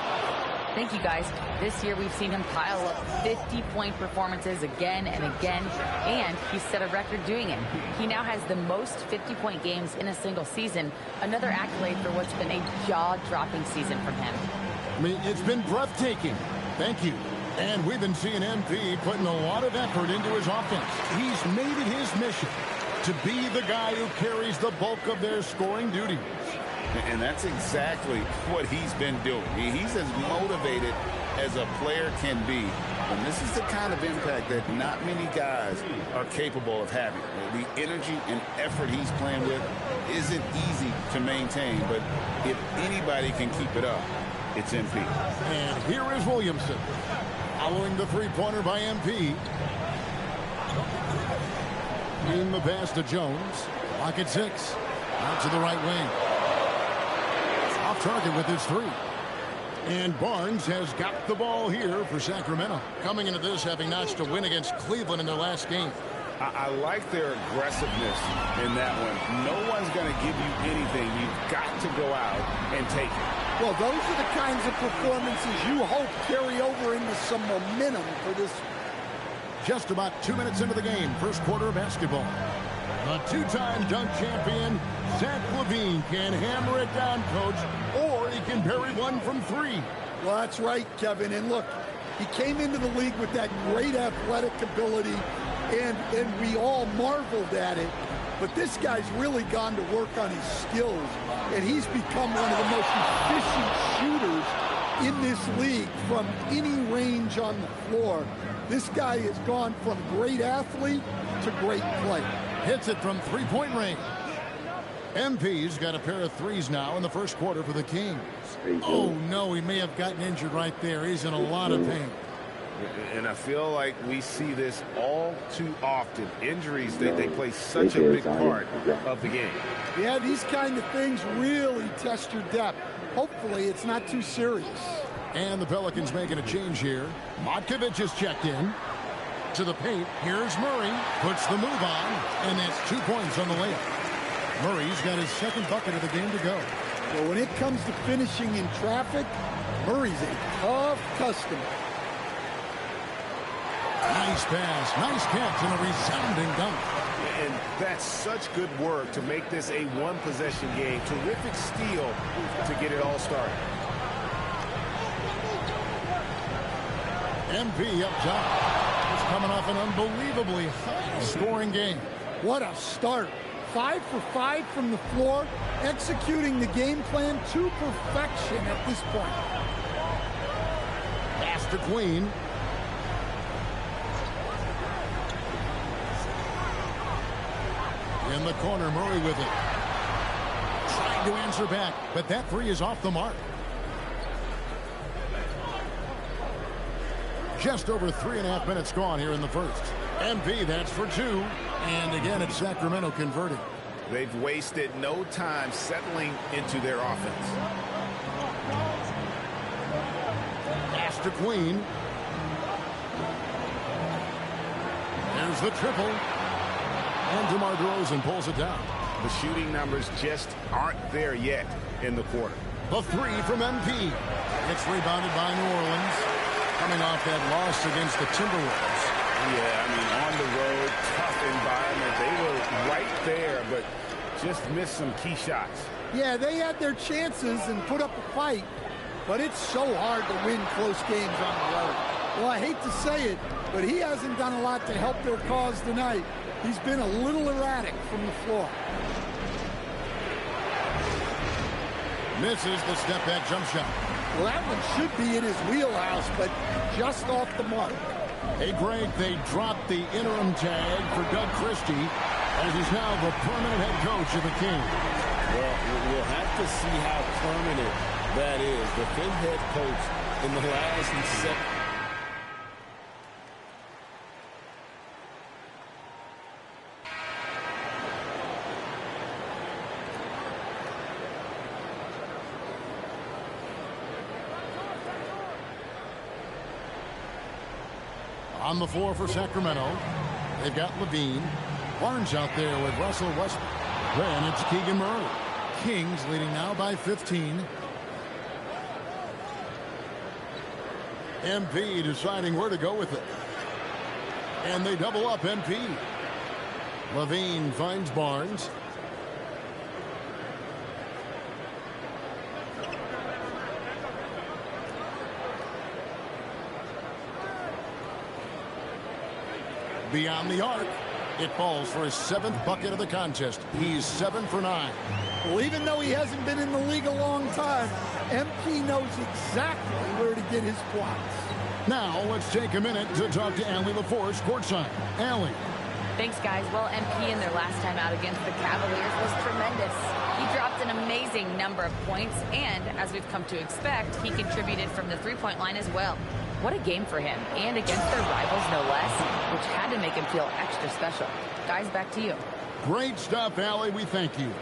Thank you, guys. This year, we've seen him pile up 50-point performances again and again, and he set a record doing it. He now has the most 50-point games in a single season, another accolade for what's been a jaw-dropping season from him.
I mean, it's been breathtaking. Thank you. And we've been seeing MP putting a lot of effort into his offense. He's made it his mission to be the guy who carries the bulk of their scoring duties.
And that's exactly what he's been doing. He's as motivated as a player can be. And this is the kind of impact that not many guys are capable of having. The energy and effort he's playing with isn't easy to maintain, but if anybody can keep it up, it's MP.
And here is Williamson. Following the three-pointer by MP. In the pass to Jones. Lock at 6. Out to the right wing. Off target with his 3. And Barnes has got the ball here for Sacramento. Coming into this, having notched a win against Cleveland in their last game.
I like their aggressiveness in that one. No one's going to give you anything. You've got to go out and take it.
Well, those are the kinds of performances you hope carry over into some momentum for this.
Just about 2 minutes into the game, first quarter of basketball. The two-time dunk champion, Zach LaVine, can hammer it down, Coach, or he can bury one from 3.
Well, that's right, Kevin. And look, he came into the league with that great athletic ability, and we all marveled at it. But this guy's really gone to work on his skills, and he's become one of the most efficient shooters in this league from any range on the floor. This guy has gone from great athlete to great player.
Hits it from three-point range. MP's got a pair of 3s now in the first quarter for the Kings. Oh, no, he may have gotten injured right there. He's in a lot of pain.
And I feel like we see this all too often. Injuries, they play such a big part of the game.
Yeah, these kind of things really test your depth. Hopefully it's not too serious.
And the Pelicans making a change here. Matkovic is checked in. To the paint. Here's Murray. Puts the move on. And that's 2 points on the layup. Murray's got his second bucket of the game to go.
Well, when it comes to finishing in traffic, Murray's a tough customer.
Nice pass. Nice catch and a resounding dunk.
And that's such good work to make this a one-possession game. Terrific steal to get it all started.
MP up top. It's coming off an unbelievably high-scoring game.
What a start. 5 for 5 from the floor, executing the game plan to perfection at this point.
Pass to Queen. In the corner, Murray with it. Trying to answer back, but that 3 is off the mark. Just over 3.5 minutes gone here in the first. MP, that's for 2. And again, it's Sacramento converting.
They've wasted no time settling into their offense.
Pass to Queen. There's the triple. And DeMar DeRozan pulls it down.
The shooting numbers just aren't there yet in the quarter.
The 3 from MP. It's rebounded by New Orleans. Coming off that loss against the Timberwolves.
Yeah, I mean, on the road, tough environment. They were right there, but just missed some key shots.
Yeah, they had their chances and put up a fight, but it's so hard to win close games on the road. Well, I hate to say it, but he hasn't done a lot to help their cause tonight. He's been a little erratic from the floor.
Misses the step-back jump shot.
Well, that one should be in his wheelhouse, but just off the mark.
Hey, Greg, they dropped the interim tag for Doug Christie, as he's now the permanent head coach of the Kings.
Well, we'll have to see how permanent that is. The fifth head coach in the last 7.
On the floor for Sacramento, they've got LaVine. Barnes out there with Russell Westbrook. Then it's Keegan Murray. Kings leading now by 15. MP deciding where to go with it. And they double up MP. LaVine finds Barnes. Beyond the arc. It falls for his 7th bucket of the contest. He's 7 for 9.
Well, even though he hasn't been in the league a long time, MP knows exactly where to get his blocks.
Now, let's take a minute to talk to Allie LaForce courtside. Allie.
Thanks, guys. Well, MP in their last time out against the Cavaliers was tremendous. He dropped an amazing number of points, and as we've come to expect, he contributed from the three-point line as well. What a game for him, and against their rivals, no less, which had to make him feel extra special. Guys, back to you.
Great stuff, Allie. We thank you.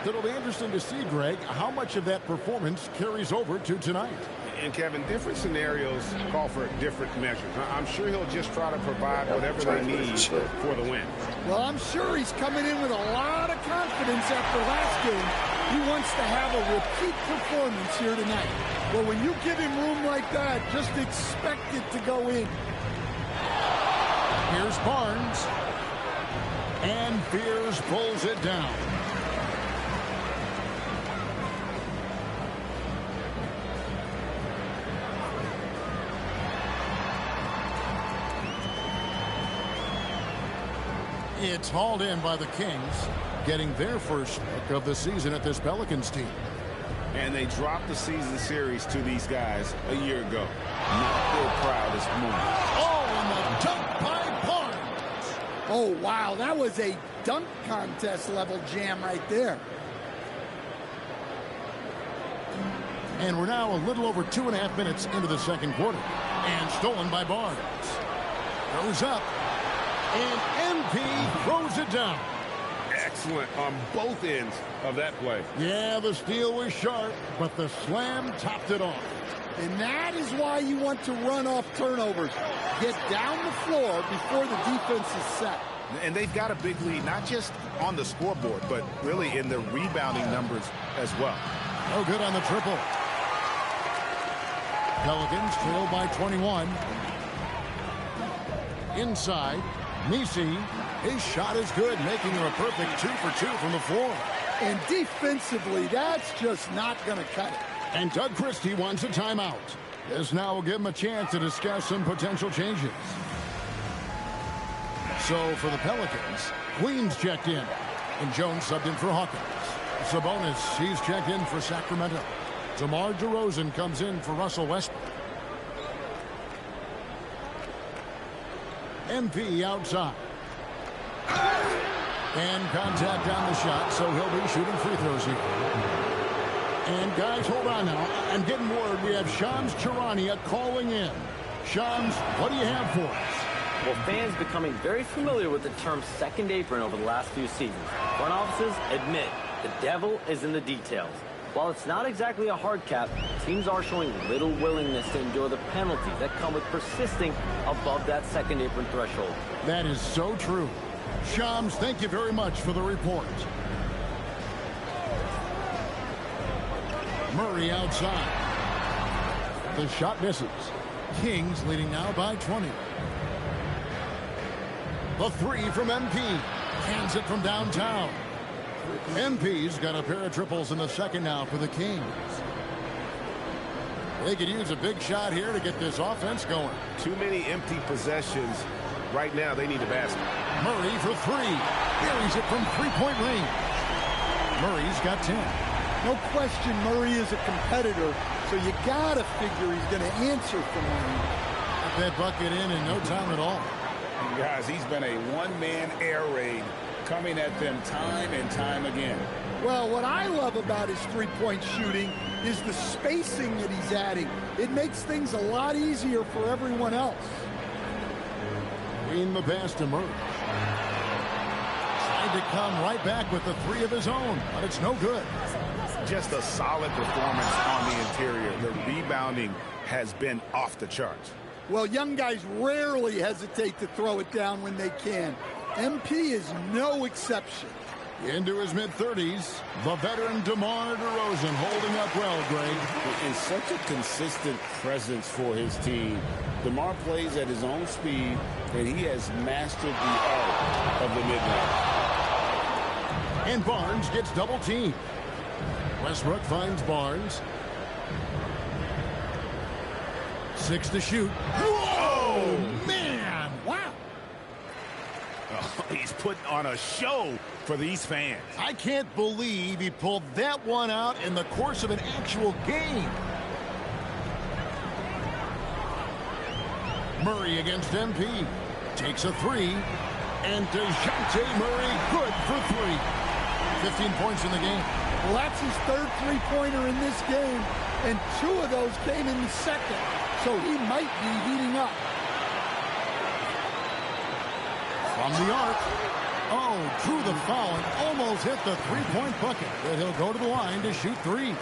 It'll be interesting to see, Greg, how much of that performance carries over to tonight.
And, Kevin, different scenarios call for different measures. I'm sure he'll just try to provide whatever they need for the win.
Well, I'm sure he's coming in with a lot of confidence after last game. He wants to have a repeat performance here tonight. Well, when you give him room like that, just expect it to go in.
Here's Barnes. And Fears pulls it down. It's hauled in by the Kings, getting their first look of the season at this Pelicans team.
And they dropped the season series to these guys a year ago. Not their proudest moment.
Oh, and the dunk by Barnes. Oh, wow, that was a dunk contest level jam right there.
And we're now a little over 2.5 minutes into the second quarter. And stolen by Barnes. Goes up. And MP throws it down.
Excellent on both ends of that play.
Yeah, the steal was sharp, but the slam topped it off.
And that is why you want to run off turnovers. Get down the floor before the defense is set.
And they've got a big lead, not just on the scoreboard, but really in the rebounding numbers as well.
No good on the triple. Pelicans trail by 21. Inside. Nisi, his shot is good, making him a perfect 2 for 2 from the floor.
And defensively, that's just not going to cut it.
And Doug Christie wants a timeout. This now will give him a chance to discuss some potential changes. So for the Pelicans, Queens checked in, and Jones subbed in for Hawkins. Sabonis, he's checked in for Sacramento. DeMar DeRozan comes in for Russell Westbrook. MP outside. And contact on the shot, so he'll be shooting free throws here. And guys, hold on now. I'm getting word we have Shams Charania calling in. Shams, what do you have for us?
Well, fans becoming very familiar with the term second apron over the last few seasons. Front offices admit the devil is in the details. While it's not exactly a hard cap, teams are showing little willingness to endure the penalties that come with persisting above that second apron threshold.
That is so true. Shams, thank you very much for the report. Murray outside. The shot misses. Kings leading now by 20. The three from MP. Cans it from downtown. MP's got a pair of triples in the second now for the Kings. They could use a big shot here to get this offense going.
Too many empty possessions. Right now, they need a basket.
Murray for three. Buries it from three-point range. Murray's got 10.
No question Murray is a competitor, so you got to figure he's going to answer for Murray.
Got that bucket in no time at all.
Guys, he's been a one-man air raid coming at them time and time again.
Well, what I love about his three-point shooting is the spacing that he's adding. It makes things a lot easier for everyone else.
Green the pass to Murray. Tried to come right back with the three of his own, but it's no good.
Just a solid performance on the interior. The rebounding has been off the charts.
Well, young guys rarely hesitate to throw it down when they can. MP is no exception.
Into his mid-30s, the veteran DeMar DeRozan holding up well, Greg.
And such a consistent presence for his team. DeMar plays at his own speed, and he has mastered the art of the mid-range.
And Barnes gets double-teamed. Westbrook finds Barnes. 6 to shoot. Whoa, man! Wow.
Oh, he's putting on a show for these fans.
I can't believe he pulled that one out in the course of an actual game. Murray against MP. Takes a three. And DeJounte Murray good for three. 15 points in the game.
Well, that's his third three-pointer in this game, and 2 of those came in the second, so he might be heating up.
From the arc. Oh, drew the foul and almost hit the three-point bucket, but he'll go to the line to shoot three.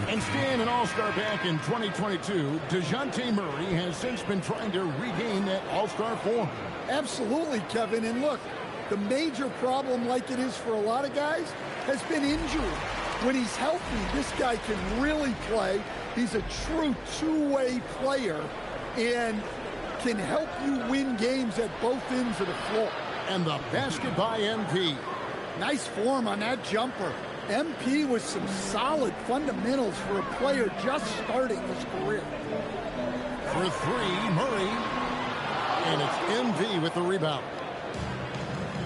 And staying an All-Star back in 2022, DeJounte Murray has since been trying to regain that All-Star form.
Absolutely, Kevin, and look, the major problem, like it is for a lot of guys, has been injury. When he's healthy, this guy can really play. He's a true two-way player and can help you win games at both ends of the floor.
And the basket by MP.
Nice form on that jumper. MP with some solid fundamentals for a player just starting his career.
For three, Murray. And it's MP with the rebound.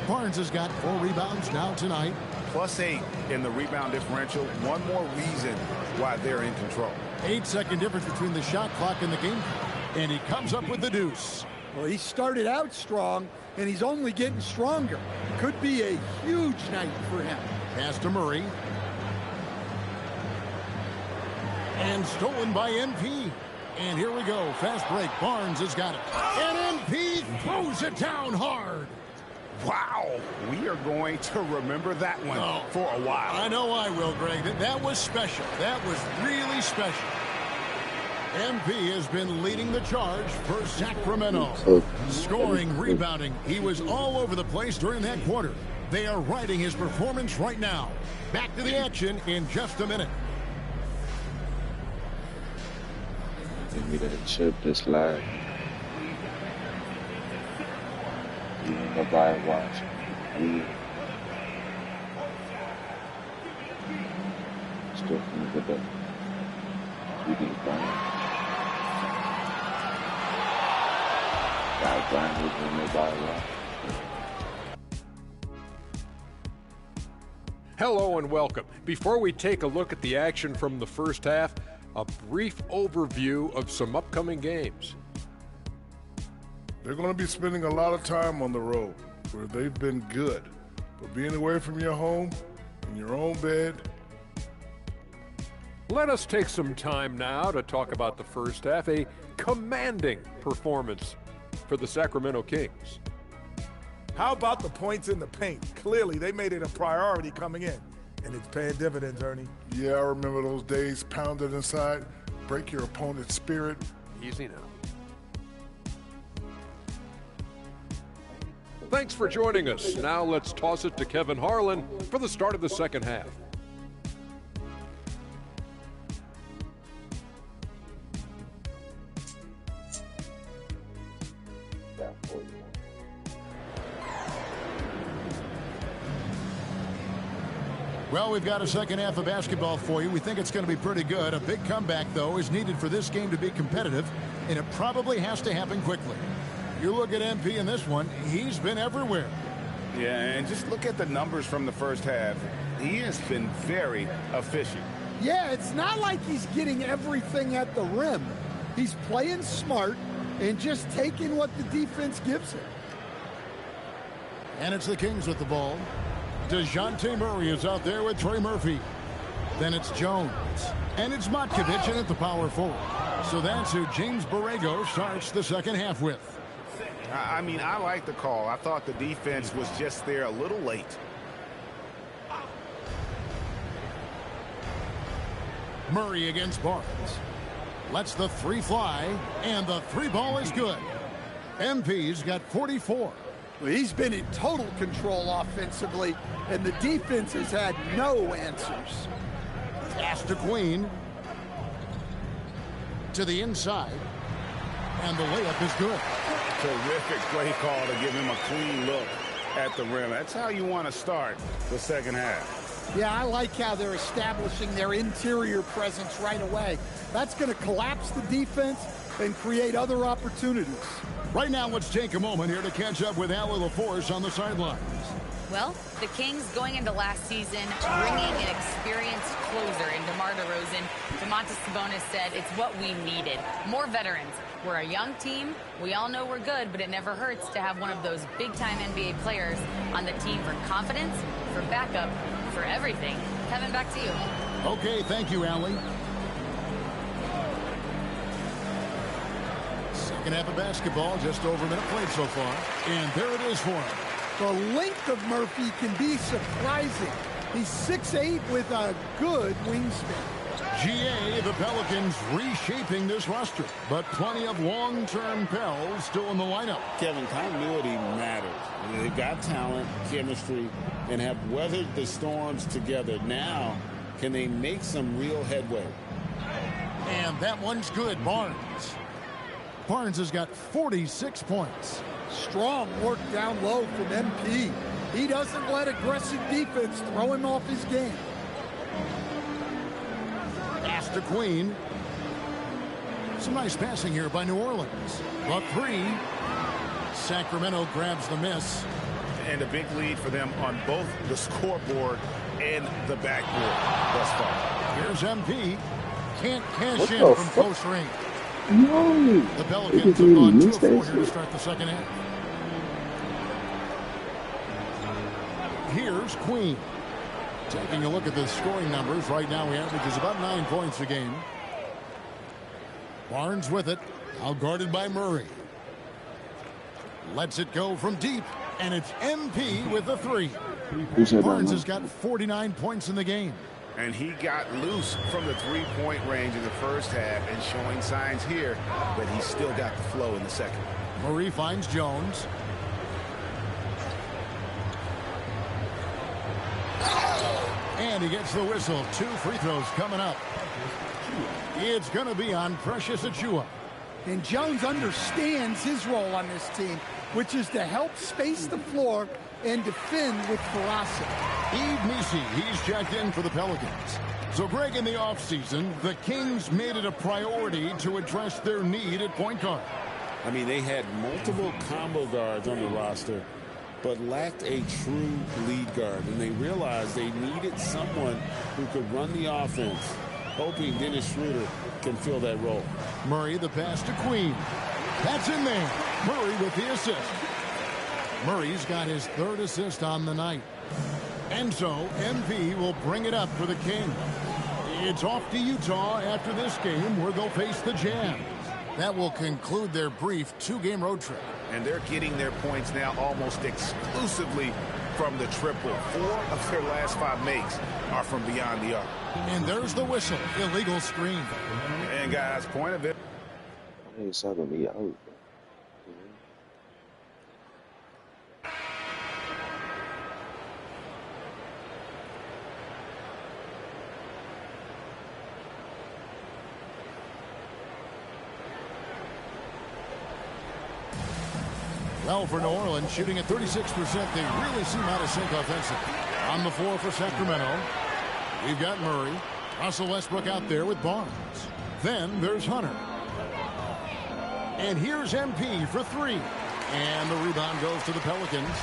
Barnes has got 4 rebounds now tonight.
+8 in the rebound differential. One more reason why they're in control.
8-second difference between the shot clock and the game. And he comes up with the deuce.
Well, he started out strong, and he's only getting stronger. Could be a huge night for him.
Pass to Murray. And stolen by MP. And here we go. Fast break. Barnes has got it. And MP throws it down hard.
Wow. We are going to remember that one for a while.
I know I will, Greg. That was special. That was really special. MP has been leading the charge for Sacramento. Scoring, rebounding. He was all over the place during that quarter. They are riding his performance right now. Back to the action in just a minute.
Give me that chip that's live. Ain't nobody watching. Yeah. Still from the good. We can find it. Got Grindn with nobody watching.
Hello and welcome. Before we take a look at the action from the first half, a brief overview of some upcoming games.
They're going to be spending a lot of time on the road, where they've been good. But being away from your home, in your own bed.
Let us take some time now to talk about the first half, a commanding performance for the Sacramento Kings.
How about the points in the paint? Clearly, they made it a priority coming in, and it's paying dividends, Ernie.
Yeah, I remember those days pounded inside. Break your opponent's spirit.
Easy now. Thanks for joining us. Now let's toss it to Kevin Harlan for the start of the second half.
Well, we've got a second half of basketball for you. We think it's going to be pretty good. A big comeback, though, is needed for this game to be competitive, and it probably has to happen quickly. You look at MP in this one, he's been everywhere.
Yeah, and just look at the numbers from the first half. He has been very efficient.
Yeah, it's not like he's getting everything at the rim. He's playing smart and just taking what the defense gives him.
And it's the Kings with the ball. DeJounte Murray is out there with Trey Murphy. Then it's Jones. And it's Matkovic in at the power forward. So that's who James Borrego starts the second half with.
I mean, I like the call. I thought the defense was just there a little late.
Murray against Barnes. Lets the three fly, and the three ball is good. MP's got 44.
Well, he's been in total control offensively, and the defense has had no answers.
Pass to Queen. To the inside. And the layup is good.
Terrific play call to give him a clean look at the rim. That's how you want to start the second half.
Yeah, I like how they're establishing their interior presence right away. That's going to collapse the defense, and create other opportunities.
Right now, let's take a moment here to catch up with Allie LaForce on the sidelines.
Well, the Kings going into last season, bringing an experienced closer in DeMar DeRozan. Domantas Sabonis said it's what we needed. More veterans. We're a young team. We all know we're good, but it never hurts to have one of those big-time NBA players on the team for confidence, for backup, for everything. Kevin, back to you.
Okay, thank you, Allie. Second half of basketball, just over a minute played so far. And there it is for him.
The length of Murphy can be surprising. He's 6'8" with a good wingspan.
GA, the Pelicans reshaping this roster, but plenty of long-term Pels still in the lineup.
Kevin, continuity matters. They've got talent, chemistry, and have weathered the storms together. Now, can they make some real headway?
And that one's good, Barnes. Barnes has got 46 points.
Strong work down low from MP. He doesn't let aggressive defense throw him off his game.
Pass to Queen. Some nice passing here by New Orleans. The three. Sacramento grabs the miss.
And a big lead for them on both the scoreboard and the backboard thus far.
Here's MP. Can't cash in from close range.
No.
The Pelicans have gone 2 of 4 here to start the second half. Here's Queen. Taking a look at the scoring numbers. Right now, he averages about 9 points a game. Barnes with it. Out guarded by Murray. Lets it go from deep. And it's MP with the three. Barnes has got 49 points in the game.
And he got loose from the three-point range in the first half and showing signs here, but he's still got the flow in the second.
Murray finds Jones. And he gets the whistle. 2 free throws coming up. It's going to be on Precious Achiuwa.
And Jones understands his role on this team, which is to help space the floor and defend with ferocity.
Yves Missi, he's checked in for the Pelicans. So, Greg, in the offseason, the Kings made it a priority to address their need at point guard.
I mean, they had multiple combo guards on the roster, but lacked a true lead guard. And they realized they needed someone who could run the offense, hoping Dennis Schroeder can fill that role.
Murray, the pass to Queen. That's in there. Murray with the assist. Murray's got his 3rd assist on the night. And so, MP will bring it up for the Kings. It's off to Utah after this game, where they'll face the Jazz. That will conclude their brief 2-game road trip.
And they're getting their points now almost exclusively from the triple. 4 of their last 5 makes are from beyond the arc.
And there's the whistle. Illegal screen.
And guys, point of it.
I ain't sucking me out.
Well, for New Orleans, shooting at 36%, they really seem out of sync offensively. On the floor for Sacramento, we've got Murray. Russell Westbrook out there with Barnes. Then there's Hunter. And here's MP for 3. And the rebound goes to the Pelicans.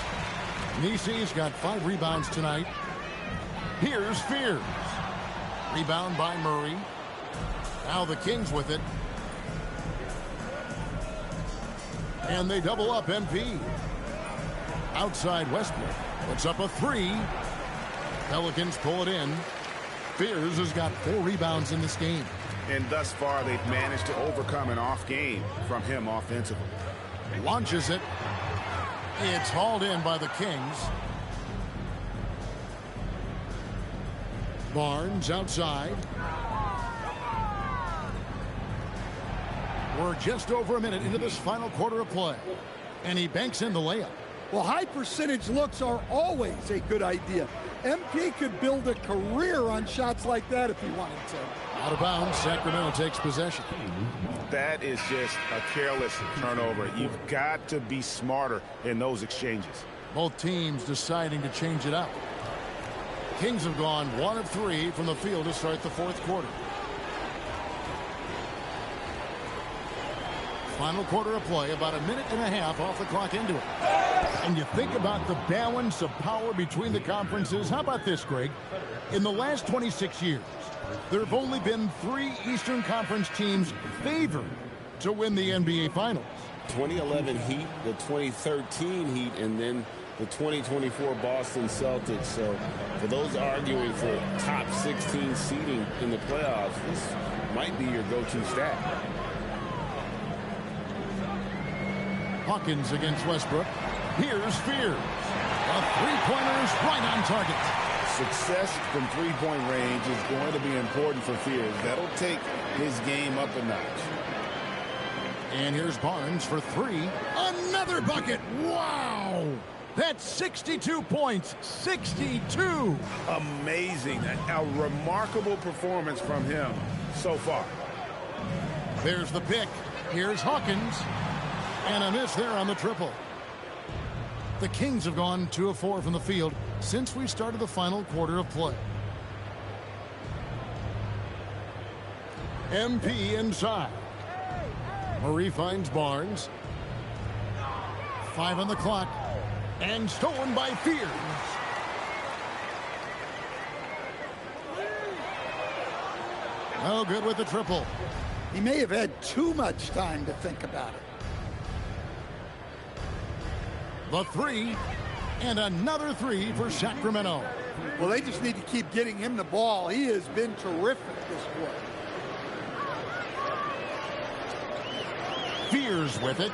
Nisi's got 5 rebounds tonight. Here's Fears. Rebound by Murray. Now the Kings with it. And they double up MP. Outside Westbrook. Puts up a 3. Pelicans pull it in. Fears has got 4 rebounds in this game.
And thus far, they've managed to overcome an off game from him offensively.
Launches it. It's hauled in by the Kings. Barnes outside. We're just over a minute into this final quarter of play. And he banks in the layup.
Well, high percentage looks are always a good idea. MP could build a career on shots like that if he wanted to.
Out of bounds, Sacramento takes possession.
That is just a careless turnover. You've got to be smarter in those exchanges.
Both teams deciding to change it up. Kings have gone 1 of 3 from the field to start the 4th quarter. Final quarter of play, about a minute and a half off the clock into it. And you think about the balance of power between the conferences. How about this, Greg? In the last 26 years, there have only been 3 Eastern Conference teams favored to win the NBA Finals.
2011 Heat, the 2013 Heat, and then the 2024 Boston Celtics. So for those arguing for top 16 seeding in the playoffs, this might be your go-to stat.
Hawkins against Westbrook. Here's Fears. A three-pointer is right on target.
Success from three-point range is going to be important for Fears. That'll take his game up a notch.
And here's Barnes for 3. Another bucket. Wow! That's 62 points. 62.
Amazing. A remarkable performance from him so far.
There's the pick. Here's Hawkins. And a miss there on the triple. The Kings have gone 2 of 4 from the field since we started the final quarter of play. MP inside. Murray finds Barnes. 5 on the clock. And stolen by Fears. No good with the triple.
He may have had too much time to think about it.
The 3, and another 3 for Sacramento.
Well, they just need to keep getting him the ball. He has been terrific this quarter.
Fears with it.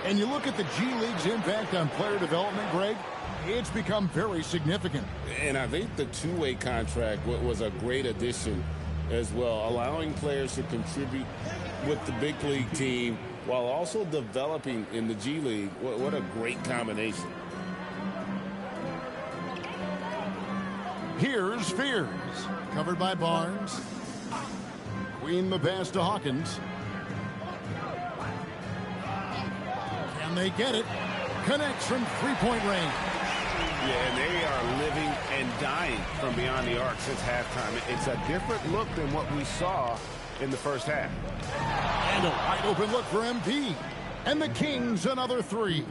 And you look at the G League's impact on player development, Greg, it's become very significant.
And I think the two-way contract was a great addition as well, allowing players to contribute with the big league team while also developing in the G League. What a great combination.
Here's Fears. Covered by Barnes. Queen the pass to Hawkins. Can they get it? Connects from three-point range.
Yeah, and they are living and dying from beyond the arc since halftime. It's a different look than what we saw in the first half.
And a wide open look for MP. And the Kings another 3.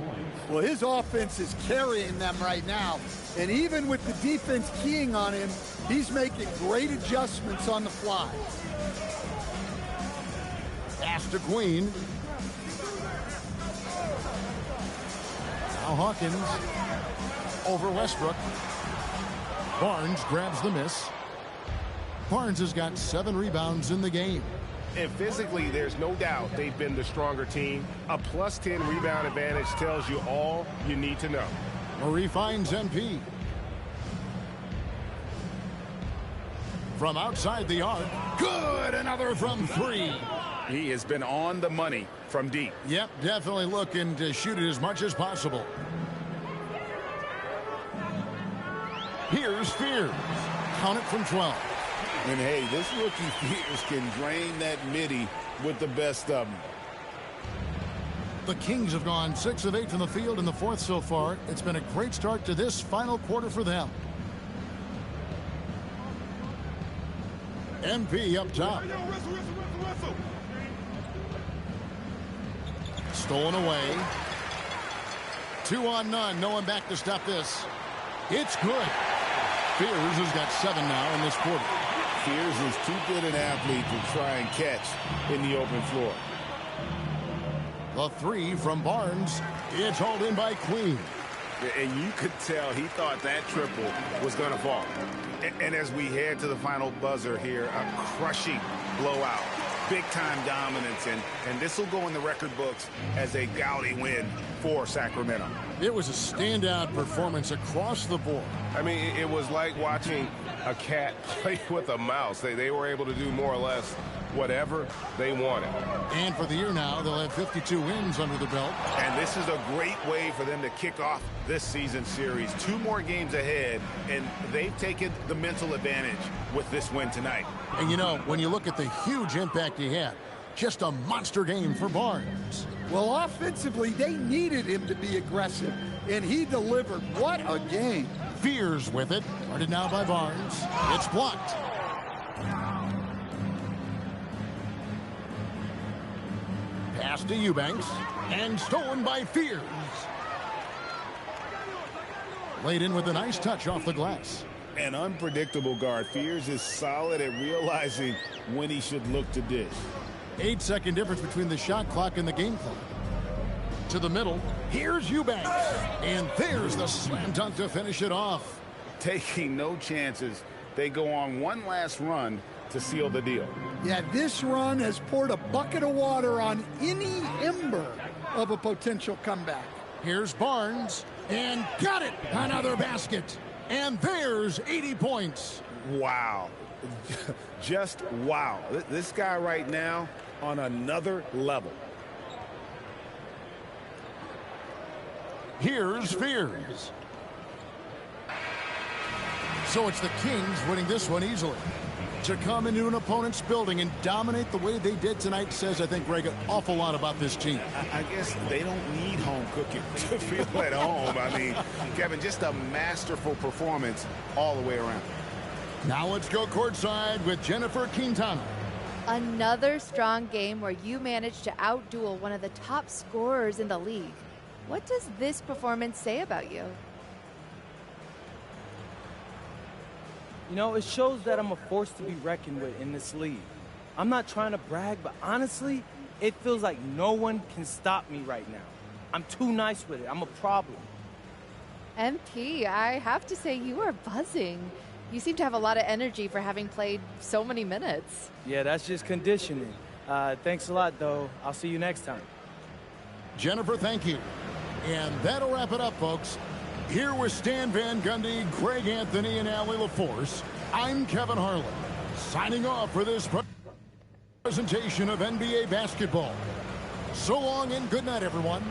Well, his offense is carrying them right now. And even with the defense keying on him, he's making great adjustments on the fly.
Pass to Queen. Now Hawkins over Westbrook. Barnes grabs the miss. Barnes has got 7 rebounds in the game.
And physically, there's no doubt they've been the stronger team. A plus 10 rebound advantage tells you all you need to know.
Murray finds MP. From outside the arc. Good! Another from 3.
He has been on the money from deep.
Yep, definitely looking to shoot it as much as possible. Here's Fears. Count it from 12.
And hey, this rookie Fears can drain that midi with the best of them.
The Kings have gone 6 of 8 from the field in the fourth so far. It's been a great start to this final quarter for them. MP up top. Stolen away. 2 on none. No one back to stop this. It's good. Fears has got 7 now in this quarter.
Fears is too good an athlete to try and catch in the open floor.
The 3 from Barnes. It's hauled in by Queen.
And you could tell he thought that triple was going to fall. And as we head to the final buzzer here, a crushing blowout. Big-time dominance, and this will go in the record books as a gaudy win for Sacramento.
It was a standout performance across the board.
I mean, it was like watching a cat play with a mouse. They were able to do more or less whatever they wanted.
And for the year now, they'll have 52 wins under the belt.
And this is a great way for them to kick off this season series. 2 more games ahead, and they've taken the mental advantage with this win tonight.
And you know, when you look at the huge impact he had, just a monster game for Barnes.
Well, offensively, they needed him to be aggressive, and he delivered. What a game.
Fears with it. Guarded now by Barnes. It's blocked. Pass to Eubanks. And stolen by Fears. Laid in with a nice touch off the glass.
An unpredictable guard. Fears is solid at realizing when he should look to dish.
8-second difference between the shot clock and the game clock. To the middle. Here's Eubanks. And there's the slam dunk to finish it off.
Taking no chances. They go on one last run to seal the deal.
Yeah, this run has poured a bucket of water on any ember of a potential comeback.
Here's Barnes. And got it. Another basket. And there's 80 points.
Wow. Just wow. This guy right now on another level.
Here's Fears. So it's the Kings winning this one easily. To come into an opponent's building and dominate the way they did tonight says, I think, Greg, an awful lot about this team.
I guess they don't need home cooking to feel at home. I mean, Kevin, just a masterful performance all the way around.
Now let's go courtside with Jennifer Quintana.
Another strong game where you managed to outduel one of the top scorers in the league. What does this performance say about you?
You know, it shows that I'm a force to be reckoned with in this league. I'm not trying to brag, but honestly, it feels like no one can stop me right now. I'm too nice with it. I'm a problem.
MP, I have to say you are buzzing. You seem to have a lot of energy for having played so many minutes.
Yeah, that's just conditioning. Thanks a lot, though. I'll see you next time.
Jennifer, thank you. And that'll wrap it up, folks. Here with Stan Van Gundy, Greg Anthony, and Allie LaForce, I'm Kevin Harlan, signing off for this presentation of NBA basketball. So long and good night, everyone.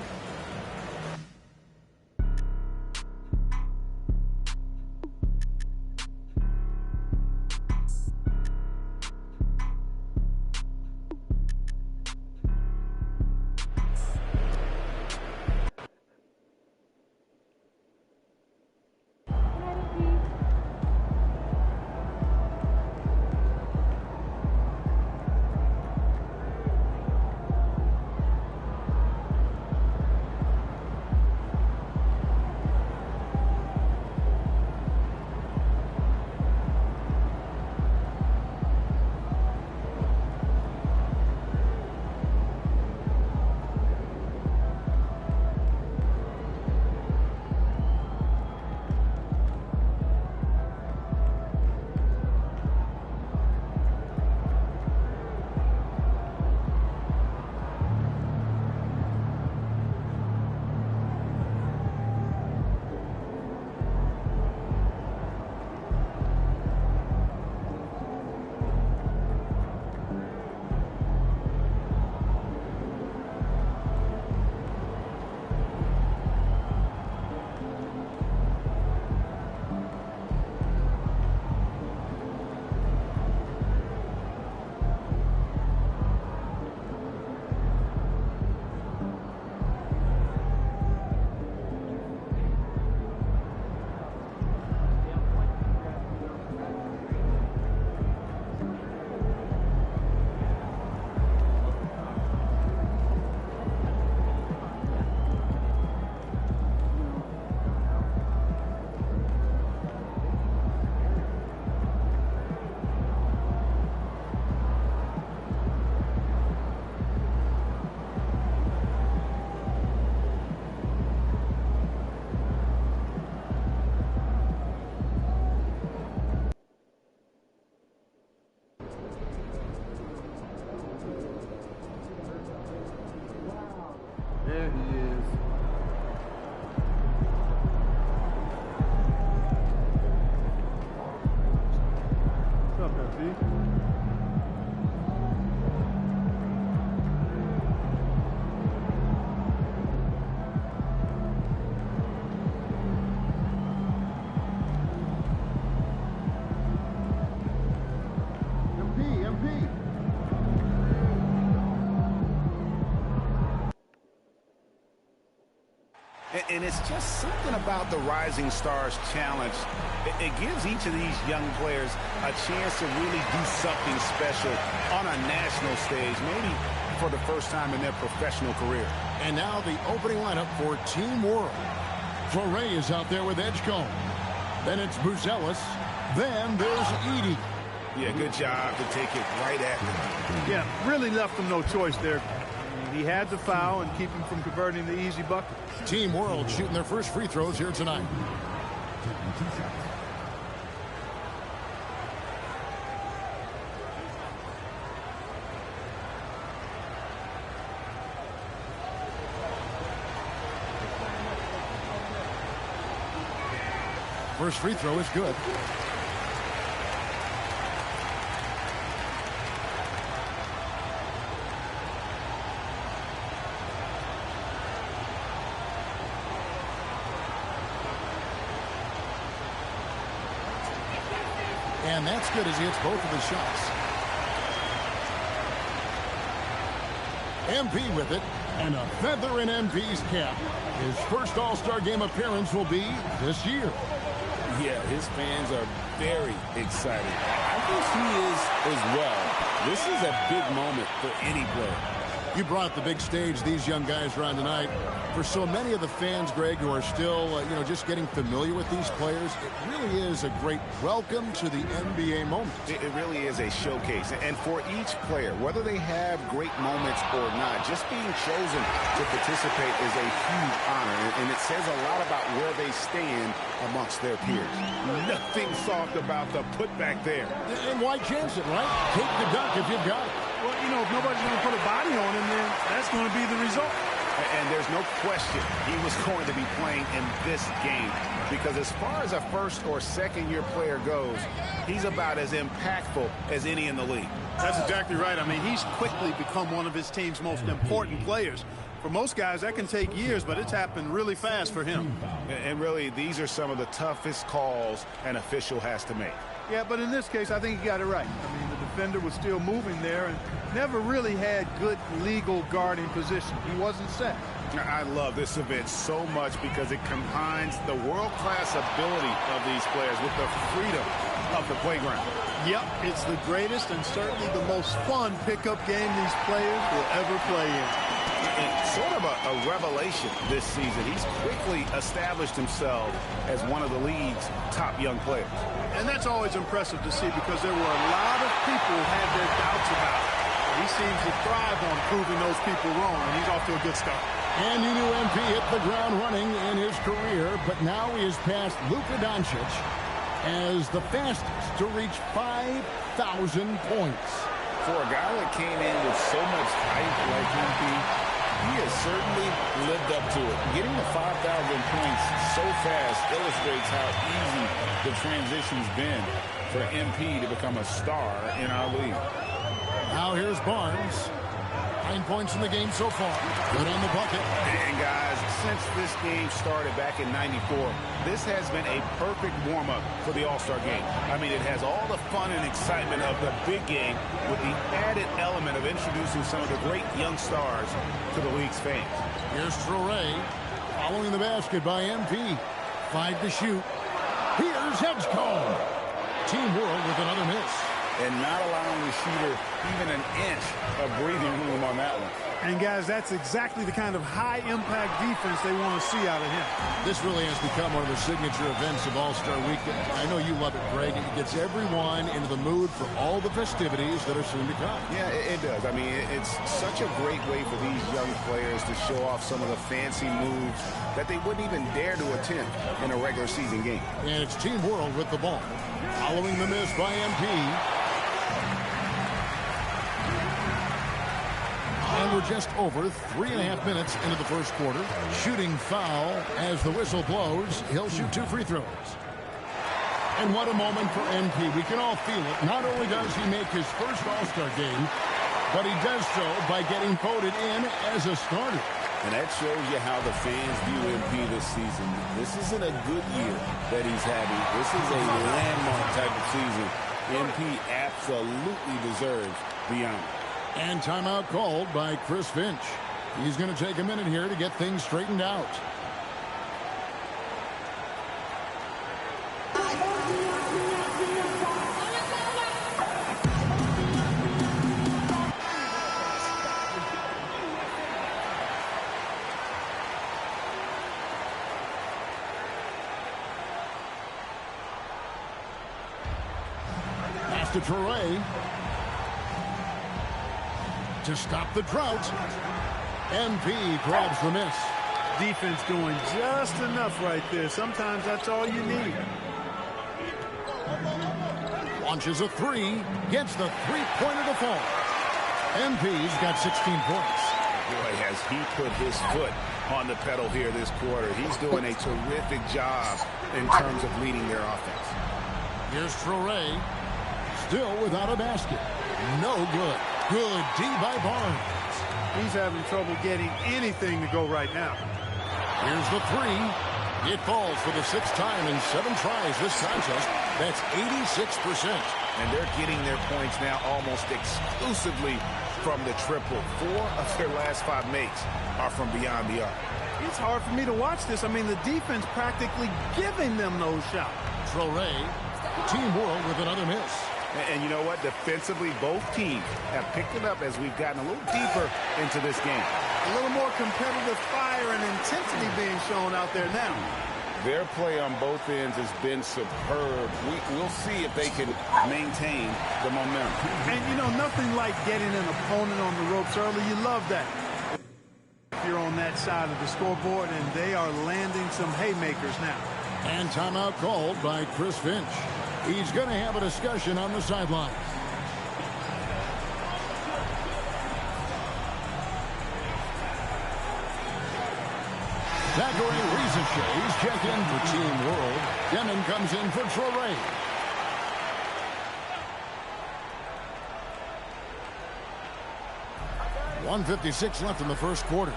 There he is. What's up, FB?
And it's just something about the Rising Stars Challenge. It gives each of these young players a chance to really do something special on a national stage, maybe for the first time in their professional career.
And now the opening lineup for Team World. Fleury is out there with Edgecombe. Then it's Buzelis. Then there's Edie.
Yeah, good job to take it right at him.
Yeah, really left him no choice there. He had to foul and keep him from converting the easy bucket.
Team World shooting their first free throws here tonight. First free throw is good. And that's good as he hits both of his shots. MP with it, and a feather in MP's cap. His first All-Star Game appearance will be this year.
Yeah, his fans are very excited. I think he is as well. This is a big moment for any player.
You brought the big stage these young guys are on tonight. For so many of the fans, Greg, who are still, just getting familiar with these players, it really is a great welcome to the NBA moment.
It really is a showcase. And for each player, whether they have great moments or not, just being chosen to participate is a huge honor. And it says a lot about where they stand amongst their peers. Nothing soft about the putback there.
And why chance it, right? Take the dunk if you've got it.
Well, if nobody's going to put a body on him, then that's going to be the result.
And there's no question he was going to be playing in this game, because as far as a first or second year player goes, he's about as impactful as any in the league.
That's exactly right. I mean, he's quickly become one of his team's most important players. For most guys, that can take years, but it's happened really fast for him.
And really, these are some of the toughest calls an official has to make.
Yeah, but in this case, I think he got it right. I mean, the defender was still moving there and never really had good legal guarding position. He wasn't set.
I love this event so much because it combines the world-class ability of these players with the freedom of the playground.
Yep, it's the greatest and certainly the most fun pickup game these players will ever play in.
And sort of a revelation this season. He's quickly established himself as one of the league's top young players.
And that's always impressive to see because there were a lot of people who had their doubts about it. He seems to thrive on proving those people wrong, and he's off to a good start.
And you knew MP hit the ground running in his career, but now he has passed Luka Doncic as the fastest to reach 5,000 points.
For a guy that came in with so much hype like MP, he has certainly lived up to it. Getting to 5,000 points so fast illustrates how easy the transition's been for MP to become a star in our league.
Now here's Barnes. 9 points in the game so far. Good on the bucket.
And guys, since this game started back in '94, this has been a perfect warm-up for the All-Star game. I mean, it has all the fun and excitement of the big game with the added element of introducing some of the great young stars to the league's fans.
Here's Fleury following the basket by MP. 5 to shoot. Here's Edgecombe. Team World with another miss.
And not allowing the shooter even an inch of breathing room on that one.
And, guys, that's exactly the kind of high-impact defense they want to see out of him.
This really has become one of the signature events of All-Star Weekend. I know you love it, Greg. It gets everyone into the mood for all the festivities that are soon to come.
Yeah, it does. I mean, it's such a great way for these young players to show off some of the fancy moves that they wouldn't even dare to attempt in a regular season game.
And it's Team World with the ball. Following the miss by MP. And we're just over 3.5 minutes into the first quarter. Shooting foul as the whistle blows. He'll shoot 2 free throws. And what a moment for MP. We can all feel it. Not only does he make his first All-Star game, but he does so by getting voted in as a starter.
And that shows you how the fans view MP this season. This isn't a good year that he's having. This is a landmark type of season. MP absolutely deserves the honor.
And timeout called by Chris Finch. He's going to take a minute here to get things straightened out. to Traore. To stop the drought. MP grabs the miss.
Defense doing just enough right there. Sometimes that's all you need.
Launches a three. Gets the three-pointer to fall. MP's got 16 points.
Boy, has he put his foot on the pedal here this quarter. He's doing a terrific job in terms of leading their offense.
Here's Traore. Still without a basket. No good. Good D by Barnes.
He's having trouble getting anything to go right now.
Here's the three. It falls for the sixth time in 7 tries this contest. That's 86%.
And they're getting their points now almost exclusively from the triple. 4 of their last 5 makes are from beyond the arc.
It's hard for me to watch this. I mean, the defense practically giving them those shots.
Traore, Team World with another miss.
And you know what? Defensively, both teams have picked it up as we've gotten a little deeper into this game.
A little more competitive fire and intensity being shown out there now.
Their play on both ends has been superb. We'll see if they can maintain the momentum.
And, you know, nothing like getting an opponent on the ropes early. You love that. You're on that side of the scoreboard, and they are landing some haymakers now.
And timeout called by Chris Finch. He's going to have a discussion on the sideline. Zachary Rizachet check in for Team World. Demon comes in for Traore. .156 left in the first quarter.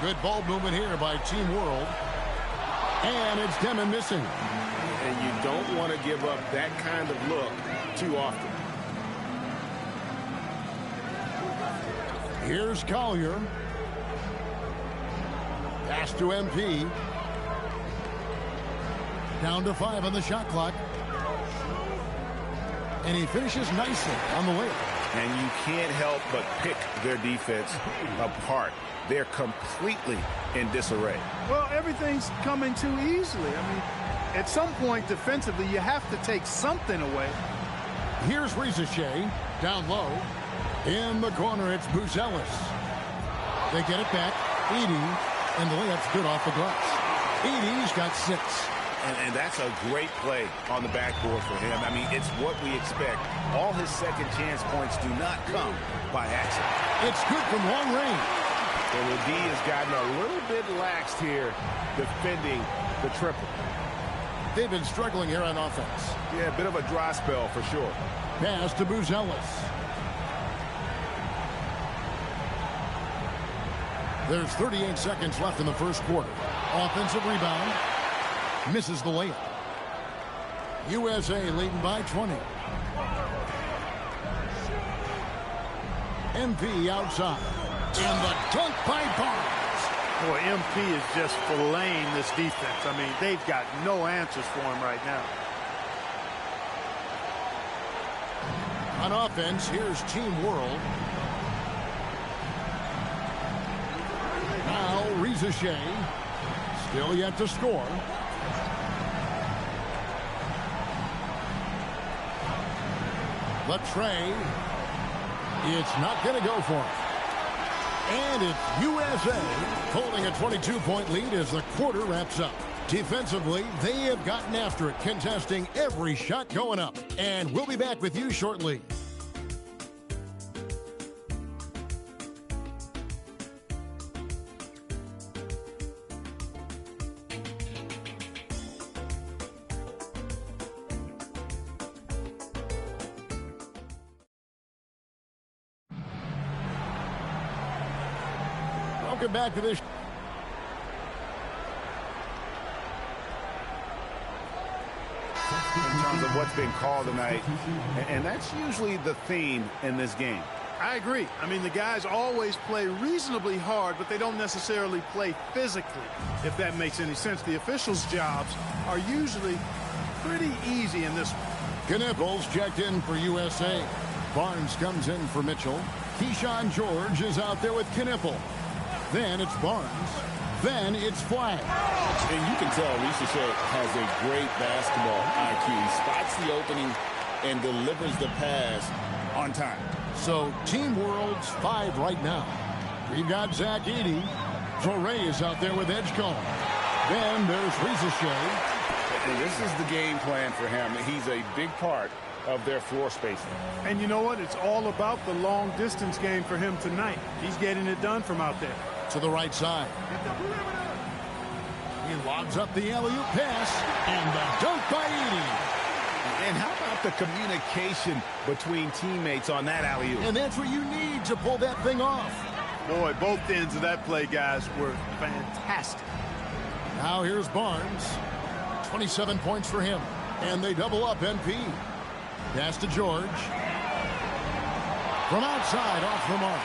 Good ball movement here by Team World. And it's Demon missing.
And you don't want to give up that kind of look too often.
Here's Collier. Pass to MP. Down to 5 on the shot clock. And he finishes nicely on the layup.
And you can't help but pick their defense apart. They're completely in disarray.
Well, everything's coming too easily. I mean, at some point defensively, you have to take something away.
Here's Rizachet down low. In the corner, it's Buzelis. They get it back. Edey, and the layup's good off the glass. Edey's got 6.
And that's a great play on the backboard for him. I mean, it's what we expect. All his second chance points do not come by accident.
It's good from long range.
And the D has gotten a little bit laxed here defending the triple.
They've been struggling here on offense.
Yeah, a bit of a dry spell for sure.
Pass to Buzelis. There's 38 seconds left in the first quarter. Offensive rebound. Misses the layup. USA leading by 20. MP outside. And the dunk by Barnes.
Boy, MP is just filleting this defense. I mean, they've got no answers for him right now.
On offense, here's Team World. Now, Rizachet. Still yet to score. The tray. It's not going to go for it. And it's USA holding a 22-point lead as the quarter wraps up. Defensively, they have gotten after it, contesting every shot going up. And we'll be back with you shortly. Welcome back to this.
In terms of what's been called tonight, and that's usually the theme in this game.
I agree. I mean, the guys always play reasonably hard, but they don't necessarily play physically, if that makes any sense. The officials' jobs are usually pretty easy in this one.
Knipples checked in for USA. Barnes comes in for Mitchell. Keyshawn George is out there with Knipple. Then it's Barnes. Then it's Flag.
And you can tell Rizachet has a great basketball IQ. He spots the opening
and delivers the pass on time.
So Team World's 5 right now. We've got Zach Edey. Torrey is out there with Edgecombe. Then there's Ricochet.
And this is the game plan for him. He's a big part of their floor spacing.
And you know what? It's all about the long distance game for him tonight. He's getting it done from out there.
To the right side. He lobs up the alley-oop pass, and the dunk by Edey.
And how about the communication between teammates on that alley-oop?
And that's what you need to pull that thing off.
Boy, both ends of that play, guys, were fantastic.
Now here's Barnes. 27 points for him. And they double up MP. Pass to George. From outside, off the mark.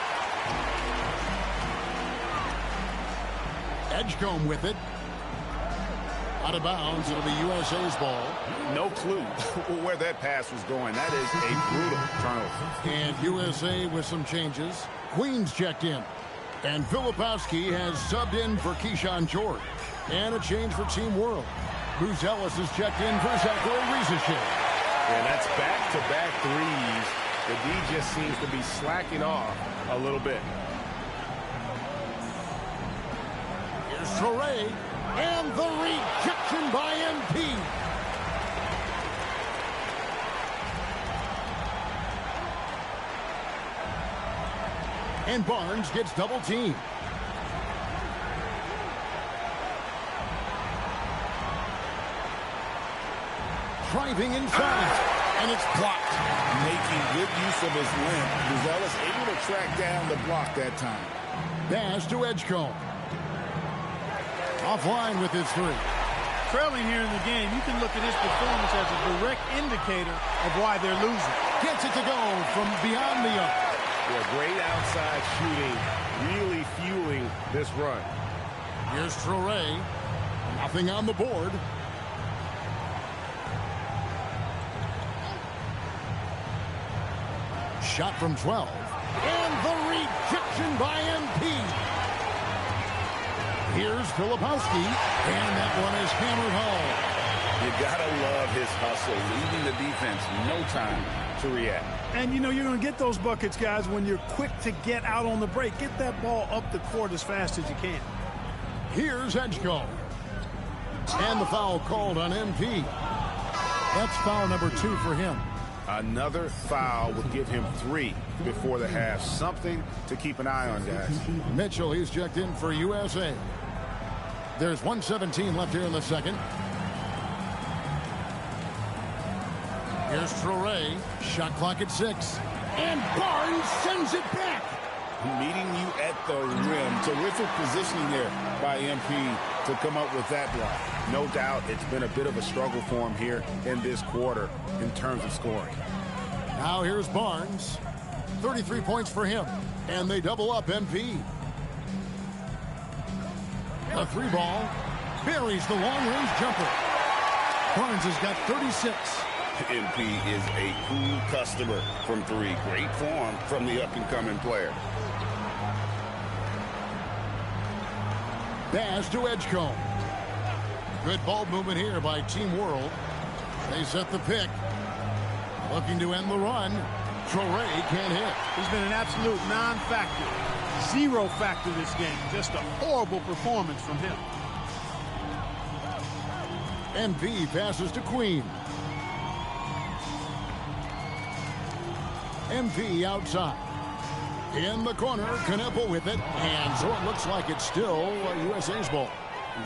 Edgecombe with it. Out of bounds, it'll be USA's ball.
No clue where that pass was going. That is a brutal turnover.
And USA with some changes. Queens checked in. And Filipowski has subbed in for Keyshawn George. And a change for Team World. Bruce Ellis is checked in for Zachary Ricochet.
And that's back-to-back threes. The D just seems to be slacking off a little bit.
Here's Torrey. And the rejection by MP. And Barnes gets double teamed. Driving inside, and it's blocked.
Making good use of his length. Buzelis able to track down the block that time.
Pass to Edgecombe. Offline with his three.
Trailing here in the game, you can look at his performance as a direct indicator of why they're losing.
Gets it to go from beyond the arc.
Yeah, great outside shooting, really fueling this run.
Here's Torrey. Nothing on the board. Shot from 12. And the rejection by MP. Here's Filipowski. And that one is hammered home.
You gotta love his hustle, leaving the defense no time to react.
And, you know, you're going to get those buckets, guys, when you're quick to get out on the break. Get that ball up the court as fast as you can.
Here's Edgecombe. And the foul called on MP. That's foul number 2 for him.
Another foul would give him 3 before the half. Something to keep an eye on, guys.
Mitchell, he's checked in for USA. There's 1:17 left here in the second. Here's Torrey. Shot clock at 6. And Barnes sends it back.
Meeting you at the rim. Terrific positioning there by MP to come up with that block.
No doubt it's been a bit of a struggle for him here in this quarter in terms of scoring.
Now here's Barnes. 33 points for him. And they double up MP. A 3-ball. Buries the long-range jumper. Barnes has got 36.
MP is a cool customer from 3. Great form from the up-and-coming player.
Pass to Edgecombe. Good ball movement here by Team World. They set the pick. Looking to end the run. Torrey can't hit.
He's been an absolute non-factor. 0 factor this game. Just a horrible performance from him.
MP passes to Queen. MP outside. In the corner, Kneppel with it. And so it looks like it's still USA's ball.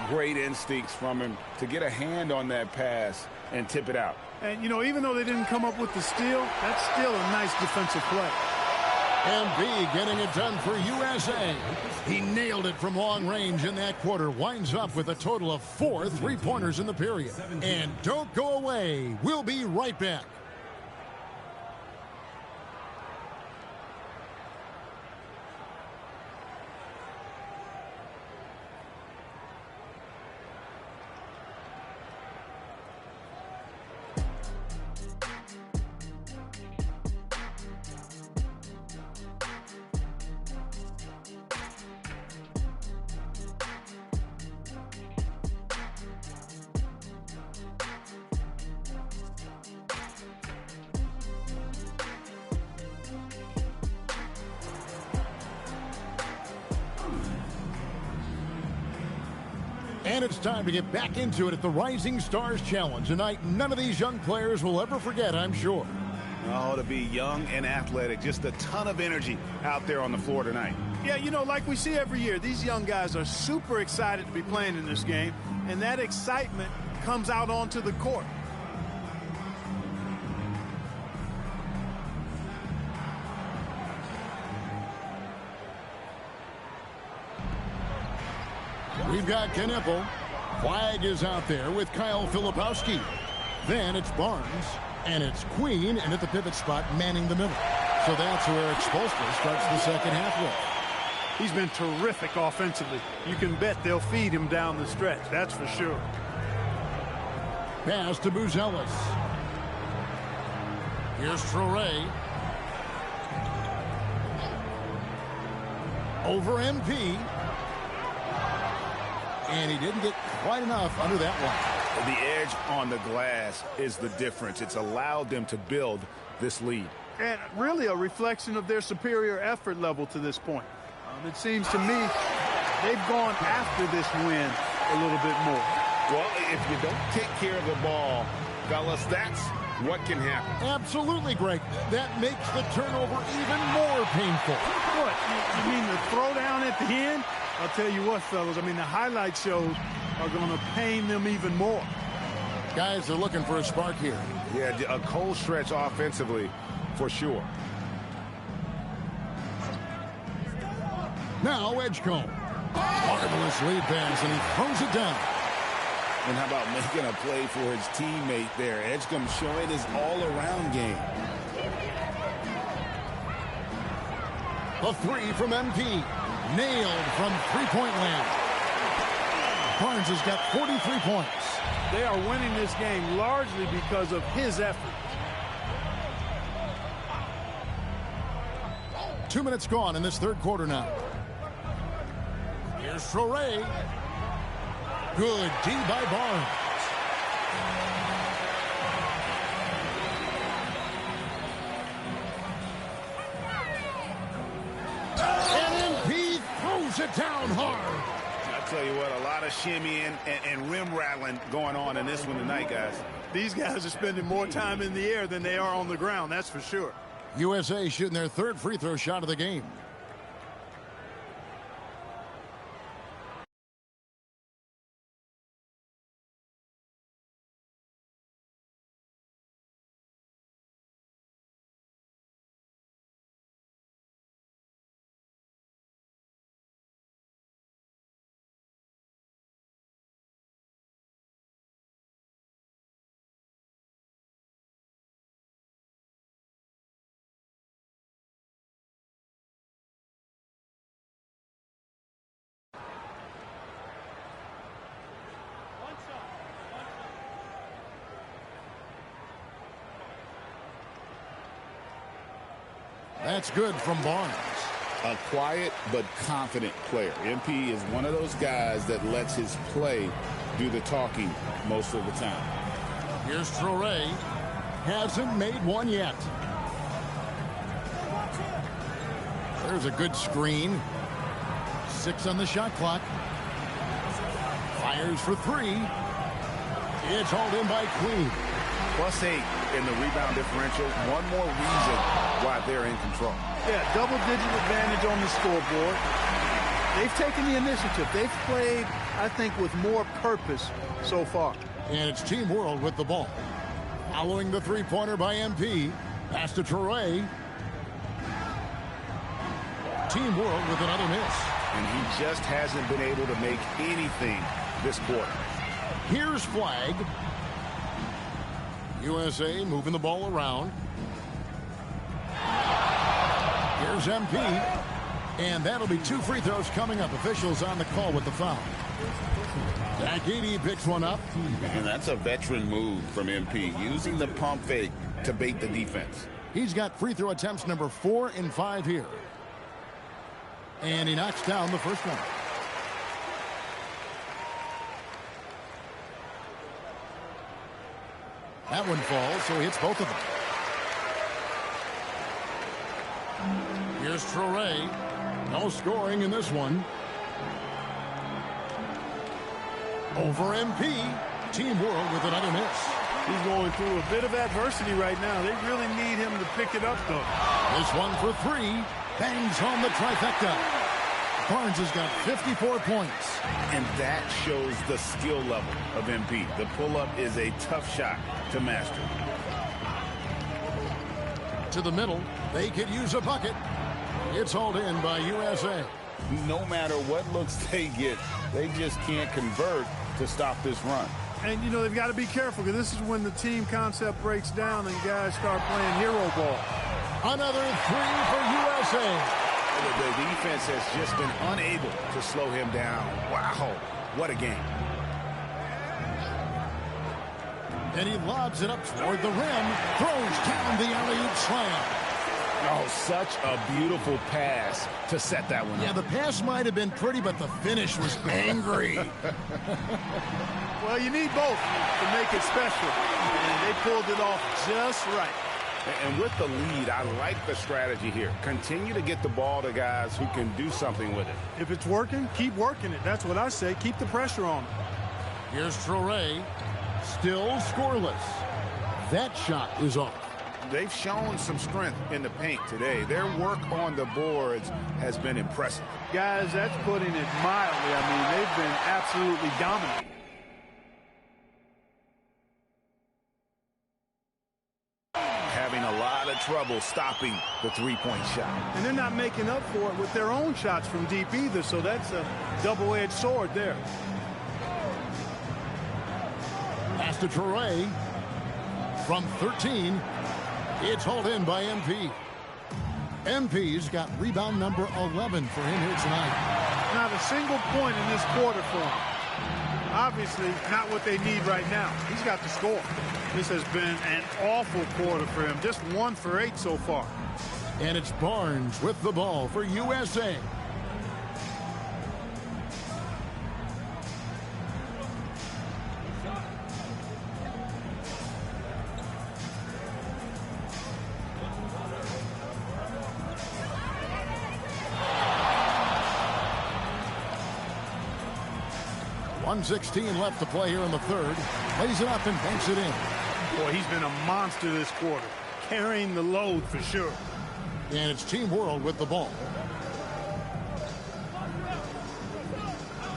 Great instincts from him to get a hand on that pass and tip it out.
And, you know, even though they didn't come up with the steal, that's still a nice defensive play.
MP getting it done for USA. He nailed it from long range in that quarter. Winds up with a total of 4 3-pointers in the period. And don't go away. We'll be right back. And it's time to get back into it at the Rising Stars Challenge. A night none of these young players will ever forget, I'm sure.
Oh, to be young and athletic, just a ton of energy out there on the floor tonight.
Yeah, you know, like we see every year, these young guys are super excited to be playing in this game, and that excitement comes out onto the court.
We've got Knipple. Flag is out there with Kyle Filipowski. Then it's Barnes, and it's Queen, and at the pivot spot, manning the middle. So that's where Eric Spoelstra starts the second half with.
He's been terrific offensively. You can bet they'll feed him down the stretch, that's for sure.
Pass to Buzelis. Here's Traore. Over MP. And he didn't get quite enough under that one.
The edge on the glass is the difference. It's allowed them to build this lead.
And really a reflection of their superior effort level to this point. It seems to me they've gone after this win a little bit more.
Well, if you don't take care of the ball, fellas, that's what can happen.
Absolutely, Greg. That makes the turnover even more painful.
What? You mean the throwdown at the end? I'll tell you what, fellas, I mean, the highlight shows are going to pain them even more.
Guys are looking for a spark here.
Yeah, a cold stretch offensively, for sure.
Now Edgecombe. Marvelous lead pass, and he throws it down.
And how about making a play for his teammate there? Edgecombe showing his all-around game.
A three from MP. Nailed from three-point land. Barnes has got 43 points.
They are winning this game largely because of his effort.
2 minutes gone in this third quarter now. Here's Traore. Good D by Barnes. And MP throws it down hard.
I'll tell you what, a lot of shimmying and rim rattling going on in this one tonight, guys.
These guys are spending more time in the air than they are on the ground, that's for sure.
USA shooting their third free throw shot of the game. That's good from Barnes.
A quiet but confident player. MP is one of those guys that lets his play do the talking most of the time.
Here's Traore. Hasn't made one yet. There's a good screen. 6 on the shot clock. Fires for 3. It's hauled in by Queen.
+8 in the rebound differential. One more reason why they're in control.
Yeah, double-digit advantage on the scoreboard. They've taken the initiative. They've played, I think, with more purpose so far.
And it's Team World with the ball. Following the three-pointer by MP. Pass to Traore. Team World with another miss.
And he just hasn't been able to make anything this quarter.
Here's Flag. USA moving the ball around. Here's MP. And that'll be 2 free throws coming up. Officials on the call with the foul. Agidi picks one up.
And that's a veteran move from MP, using the pump fake to bait the defense.
He's got free throw attempts number 4 and 5 here. And he knocks down the first one. That one falls, so he hits both of them. Here's Traore. No scoring in this one. Over MP. Team World with another miss.
He's going through a bit of adversity right now. They really need him to pick it up, though.
This one for 3. Bangs home the trifecta. Barnes has got 54 points.
And that shows the skill level of MP. The pull-up is a tough shot to master.
To the middle. They could use a bucket. It's hauled in by USA.
No matter what looks they get, they just can't convert to stop this run.
And, you know, they've got to be careful because this is when the team concept breaks down and guys start playing hero ball.
Another 3 for USA.
The defense has just been unable to slow him down. Wow, what a game.
And he lobs it up toward the rim. Throws down the alley-oop slam.
Oh, such a beautiful pass to set that one up.
Yeah, the pass might have been pretty, but the finish was angry.
Well, you need both to make it special. And they pulled it off just right.
And with the lead, I like the strategy here. Continue to get the ball to guys who can do something with it.
If it's working, keep working it. That's what I say. Keep the pressure on.
Here's Traore. Still scoreless. That shot is off.
They've shown some strength in the paint today. Their work on the boards has been impressive.
Guys, that's putting it mildly. I mean, they've been absolutely dominant.
Having a lot of trouble stopping the three-point shot.
And they're not making up for it with their own shots from deep either, so that's a double-edged sword there.
Pass to Traore. From 13, it's hauled in by MP. MP's got rebound number 11 for him here tonight.
Not a single point in this quarter for him. Obviously, not what they need right now. He's got to score. This has been an awful quarter for him. Just 1 for 8 so far.
And it's Barnes with the ball for USA. .116 left to play here in the third. Lays it up and banks it in.
Boy, he's been a monster this quarter. Carrying the load for sure.
And it's Team World with the ball.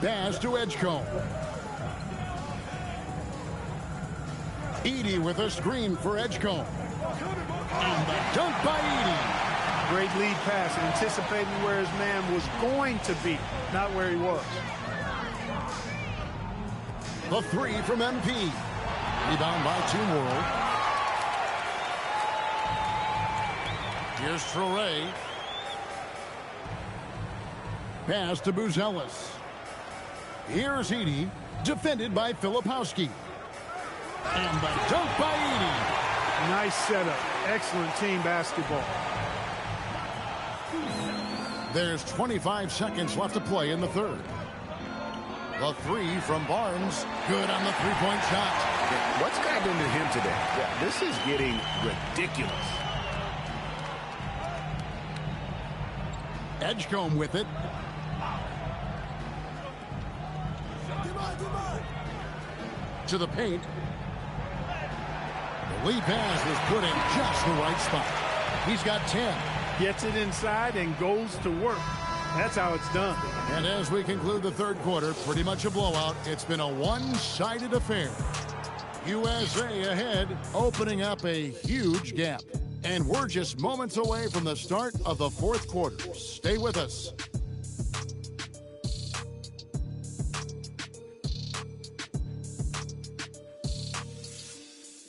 Pass to Edgecombe. Edey with a screen for Edgecombe. And the dunk by Edey.
Great lead pass, anticipating where his man was going to be, not where he was.
The 3 from MP. Rebound by Team World. Here's Traore. Pass to Buzelis. Here's Edey. Defended by Filipowski. And the dunk by Edey.
Nice setup. Excellent team basketball.
There's 25 seconds left to play in the third. The 3 from Barnes. Good on the three-point shot.
What's gotten into him today? Yeah, this is getting ridiculous.
Edgecombe with it. To the paint. The lead pass was put in just the right spot. He's got 10.
Gets it inside and goes to work. That's how it's done.
And as we conclude the third quarter, pretty much a blowout. It's been a one-sided affair. USA ahead, opening up a huge gap. And we're just moments away from the start of the fourth quarter. Stay with us.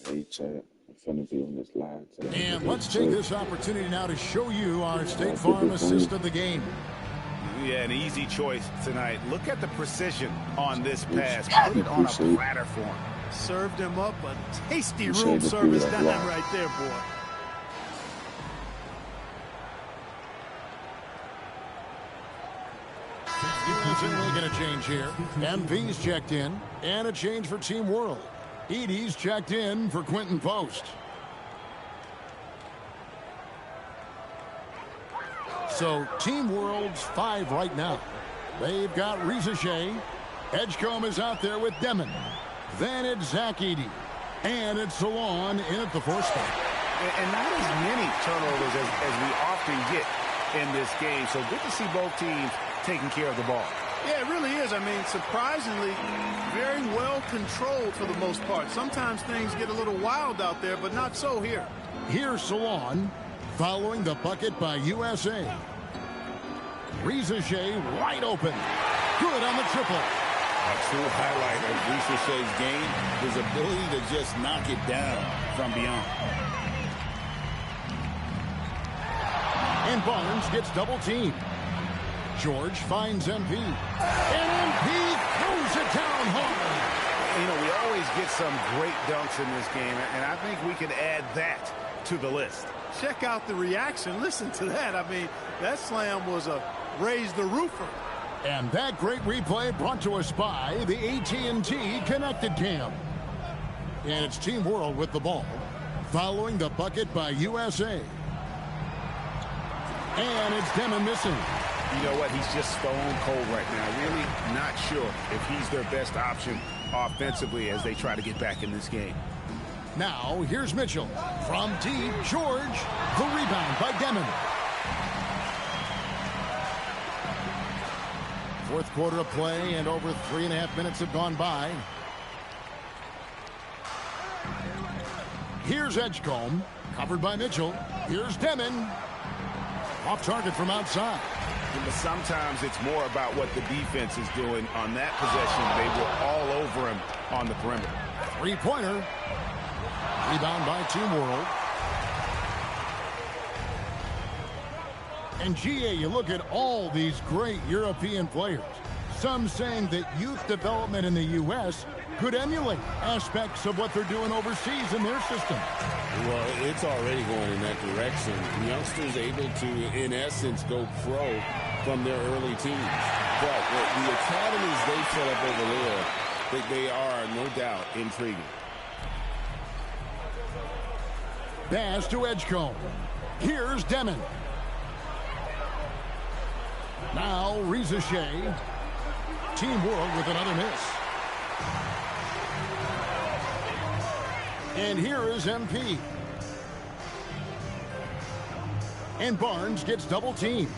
Hey, Chad. I'm finna be on this live today.
And let's take this opportunity now to show you our State Farm assist of the game.
Yeah, an easy choice tonight. Look at the precision on this pass. Put it on a platter for him.
Served him up a tasty room service dime right there, boy.
Making a change here. MP's checked in, and a change for Team World. Edey's checked in for Quentin Post. So Team World's 5 right now. They've got Rizachet, Edgecombe is out there with Demon. Then it's Zach Edey. And it's Xodwvonn in at the 4 spot.
And not as many turnovers as we often get in this game. So good to see both teams taking care of the ball.
Yeah, it really is. I mean, surprisingly, very well controlled for the most part. Sometimes things get a little wild out there, but not so here.
Here's Xodwvonn following the bucket by USA. Reza Shea wide open. Good on the triple.
A true highlight of Reza Shea's game, his ability to just knock it down from beyond.
And Barnes gets double teamed. George finds MP. And MP throws it down hard.
You know, we always get some great dunks in this game, and I think we can add that to the list.
Check out the reaction. Listen to that. I mean, that slam was a raise the roofer.
And that great replay brought to us by the AT&T Connected Cam. And it's Team World with the ball, following the bucket by USA. And it's Demon missing.
You know what? He's just stone cold right now. Really not sure if he's their best option offensively as they try to get back in this game.
Now, here's Mitchell. From deep, George. The rebound by Demon. Fourth quarter of play, and over 3.5 minutes have gone by. Here's Edgecombe, covered by Mitchell. Here's Demon. Off target from outside.
But sometimes it's more about what the defense is doing on that possession. They were all over him on the perimeter.
Three-pointer. Rebound by Team World. And GA, you look at all these great European players. Some saying that youth development in the U.S. could emulate aspects of what they're doing overseas in their system.
Well, it's already going in that direction. Youngsters able to, in essence, go pro from their early teens. But the academies they set up over there, they are, no doubt, intriguing.
Pass to Edgecombe. Here's Demon. Now, Reza Shea. Team World with another miss. And here is MP. And Barnes gets double teamed.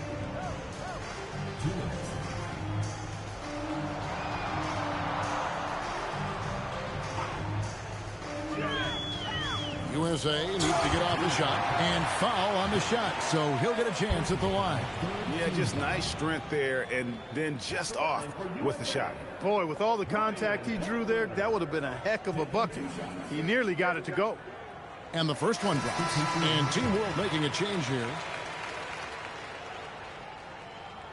USA needs to get off the shot and foul on the shot, so he'll get a chance at the line.
Yeah, just nice strength there, and then just off with the shot.
Boy, with all the contact he drew there, that would have been a heck of a bucket. He nearly got it to go.
And the first one drops. And Team World making a change here.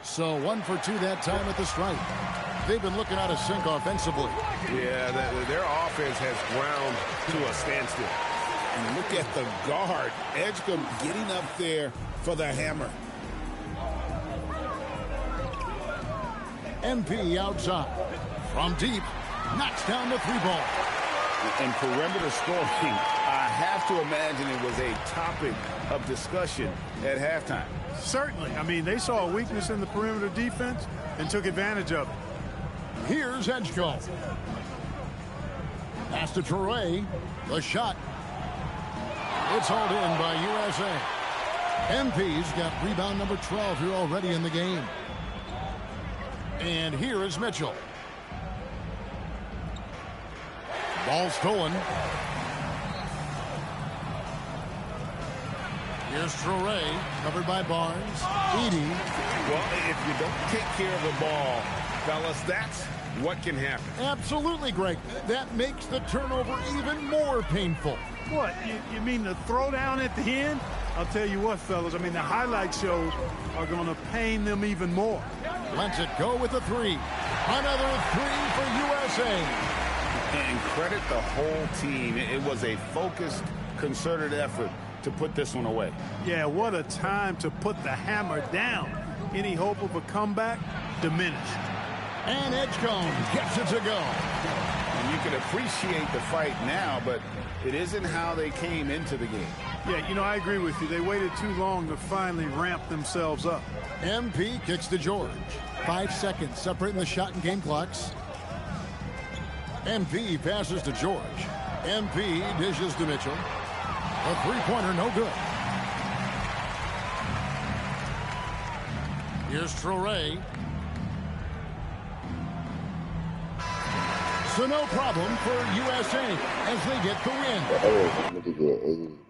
So 1 for 2 that time at the stripe. They've been looking out of sync offensively.
Yeah, their offense has ground to a standstill.
And look at the guard. Edgecombe getting up there for the hammer.
MP outside. From deep. Knocks down the 3-ball.
And perimeter scoring, I have to imagine it was a topic of discussion at halftime.
Certainly. I mean, they saw a weakness in the perimeter defense and took advantage of it.
Here's Edgecombe. Pass to Toure. The shot. It's hauled in by USA. MP's got rebound number 12 here already in the game. And here is Mitchell. Ball stolen. Here's Toure, covered by Barnes. Edey.
Well, if you don't take care of the ball, fellas, that's what can happen.
Absolutely, Greg. That makes the turnover even more painful.
What, you mean the throwdown at the end? I'll tell you what, fellas, I mean, the highlight shows are going to pain them even more.
Lets it go with a 3. Another 3 for USA.
And credit the whole team. It was a focused, concerted effort to put this one away.
Yeah, what a time to put the hammer down. Any hope of a comeback? Diminished.
And Edgecombe gets it to go.
And you can appreciate the fight now, but it isn't how they came into the game.
Yeah, you know, I agree with you. They waited too long to finally ramp themselves up.
MP kicks to George. 5 seconds separating the shot and game clocks. MP passes to George. MP dishes to Mitchell. A three-pointer, no good. Here's Traore. So no problem for USA as they get the win.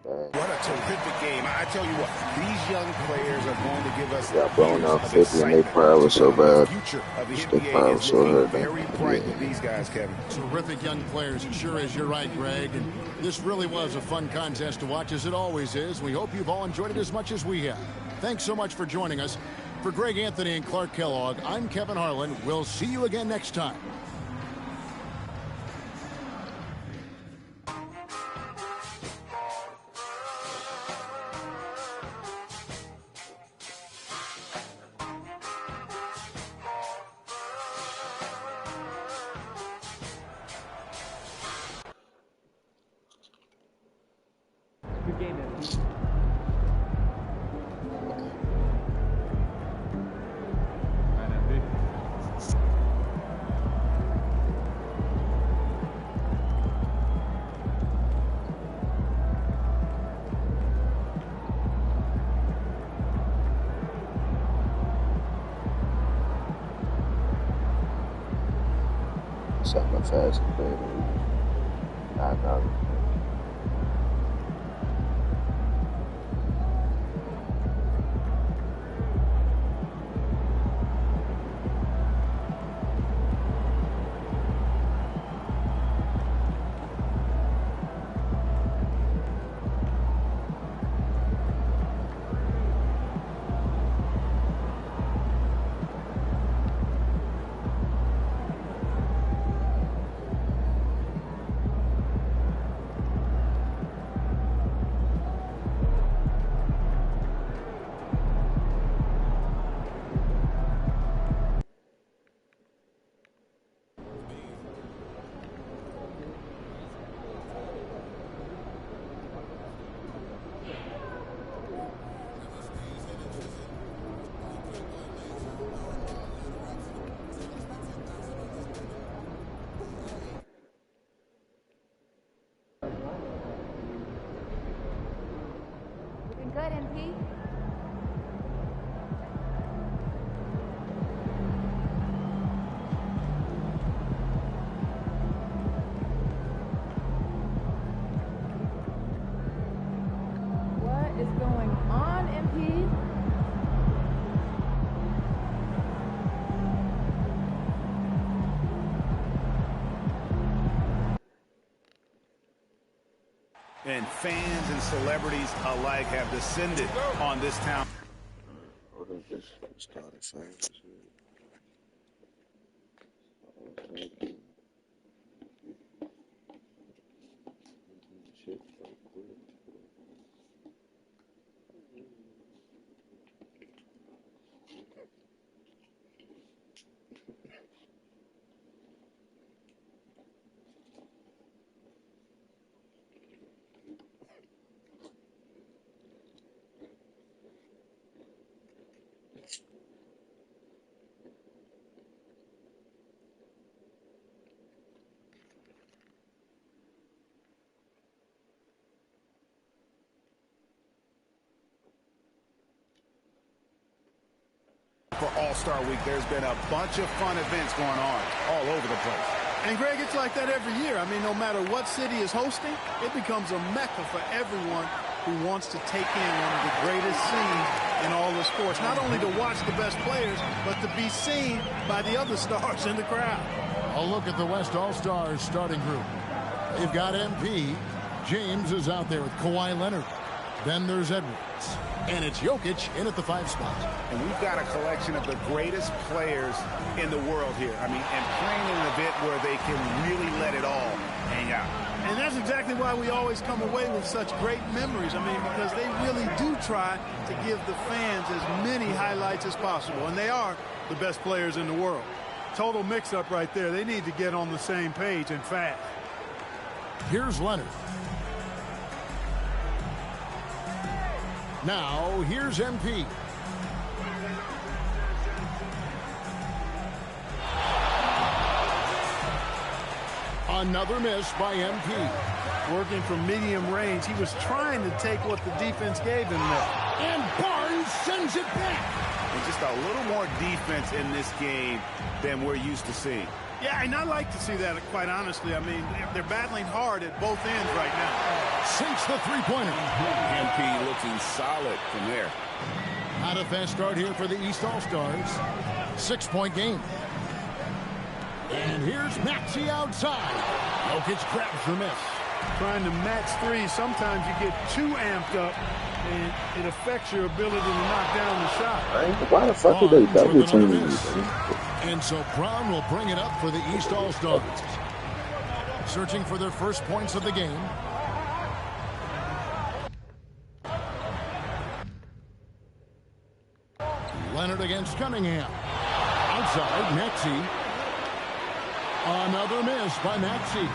What a terrific game. I tell you what, these young players are going to give us
got blown out 50 and they crowd was so bad. The crowd was so hurt.
Very bright with these guys, Kevin.
Terrific young players. It sure is. You're right, Greg. And this really was a fun contest to watch, as it always is. We hope you've all enjoyed it as much as we have. Thanks so much for joining us. For Greg Anthony and Clark Kellogg, I'm Kevin Harlan. We'll see you again next time.
Good game, man.
Something fast and play.
Looking good, MP. What is going on, MP?
And fans and celebrities alike have descended on this town. For All-Star Week, there's been a bunch of fun events going on all over the place.
And, Greg, it's like that every year. I mean, no matter what city is hosting, it becomes a mecca for everyone who wants to take in one of the greatest scenes in all the sports. Not only to watch the best players, but to be seen by the other stars in the crowd.
A look at the West All-Stars starting group. They've got MP. James is out there with Kawhi Leonard. Then there's Edwards. And it's Jokic in at the 5 spot.
And we've got a collection of the greatest players in the world here. I mean, and playing in an event where they can really let it all hang out.
And that's exactly why we always come away with such great memories. I mean, because they really do try to give the fans as many highlights as possible. And they are the best players in the world. Total mix-up right there. They need to get on the same page and fast.
Here's Leonard. Now, here's MP. Another miss by MP.
Working from medium range, he was trying to take what the defense gave him there.
And Barnes sends it back.
And just a little more defense in this game than we're used to seeing.
Yeah, and I like to see that, quite honestly. I mean, they're battling hard at both ends right now.
Sinks the three-pointer.
MP looking solid from there.
Not a fast start here for the East All-Stars. 6-point game. And here's Maxey outside. Jokic grabs the miss.
Trying to match threes, sometimes you get too amped up, and it affects your ability to knock down the shot.
Why the fuck did they double team me?
And so Brown will bring it up for the East All-Stars. Searching for their first points of the game. Leonard against Cunningham. Outside, Maxey. Another miss by Maxey.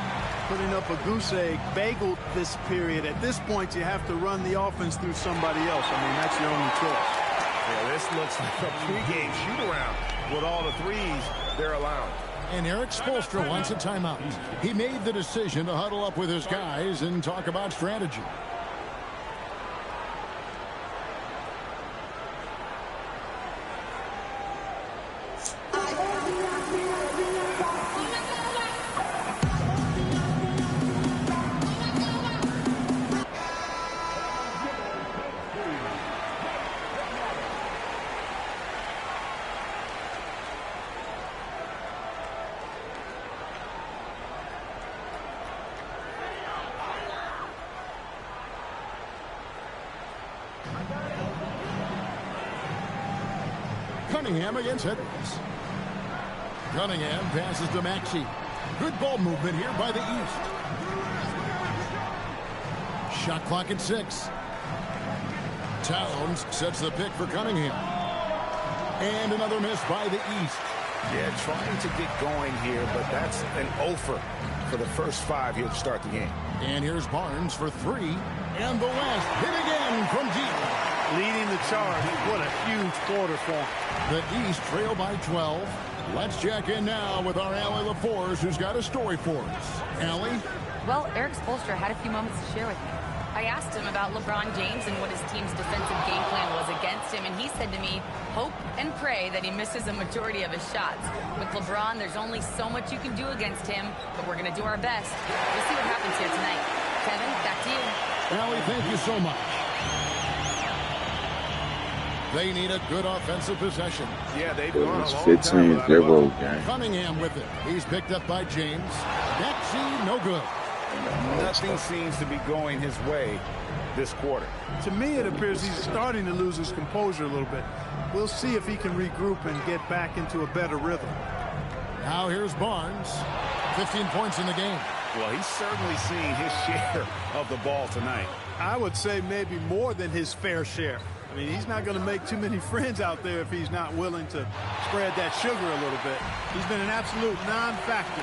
Putting up a goose egg, bageled this period. At this point, you have to run the offense through somebody else. I mean, that's your only choice.
Yeah, this looks like a pregame shoot-around with all the threes they're allowing.
And Eric Spoelstra wants a timeout. He made the decision to huddle up with his guys and talk about strategy. Cunningham against Edwards. Cunningham passes to Maxey. Good ball movement here by the East. Shot clock at 6. Towns sets the pick for Cunningham. And another miss by the East.
Yeah, trying to get going here, but that's an offer for the first 5 here to start the game.
And here's Barnes for 3. And the West hit again from deep.
Leading the charge. What a huge quarter for him.
The East trail by 12. Let's check in now with our Allie LaForce, who's got a story for us. Allie?
Well, Eric Spoelstra had a few moments to share with me. I asked him about LeBron James and what his team's defensive game plan was against him, and he said to me, hope and pray that he misses a majority of his shots. With LeBron, there's only so much you can do against him, but we're going to do our best. We'll see what happens here tonight. Kevin, back to you.
Allie, thank you so much. They need a good offensive possession.
Yeah, they've
It
gone
was
a long time
15-0 game.
Cunningham with it. He's picked up by James. Maxey, no good.
Nothing seems to be going his way this quarter.
To me, it appears he's starting to lose his composure a little bit. We'll see if he can regroup and get back into a better rhythm.
Now here's Barnes. 15 points in the game.
Well, he's certainly seen his share of the ball tonight.
I would say maybe more than his fair share. I mean, he's not going to make too many friends out there if he's not willing to spread that sugar a little bit. He's been an absolute non-factor.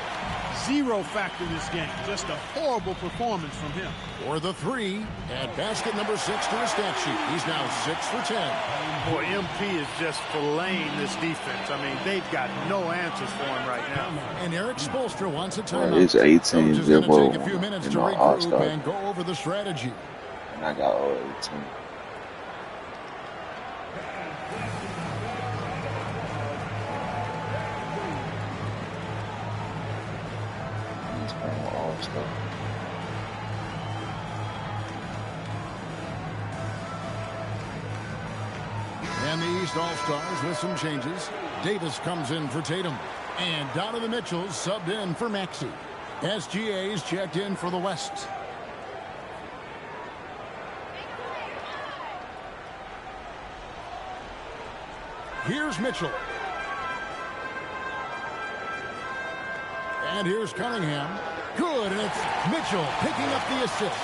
Zero factor in this game. Just a horrible performance from him.
For the 3, and basket number 6 to his stat sheet. He's now 6 for 10.
Boy, MP is just filleting this defense. I mean, they've got no answers for him right now.
And Eric Spoelstra wants a timeout.
It's 18-0
Coach is going to take a few minutes to regroup
All-Star.
and go over the strategy.
And I got all 18. All-Star.
And the East All-Stars with some changes. Davis comes in for Tatum. And Donovan Mitchell subbed in for Maxey. SGA's checked in for the West. Here's Mitchell. And here's Cunningham. Good, and it's Mitchell picking up the assist.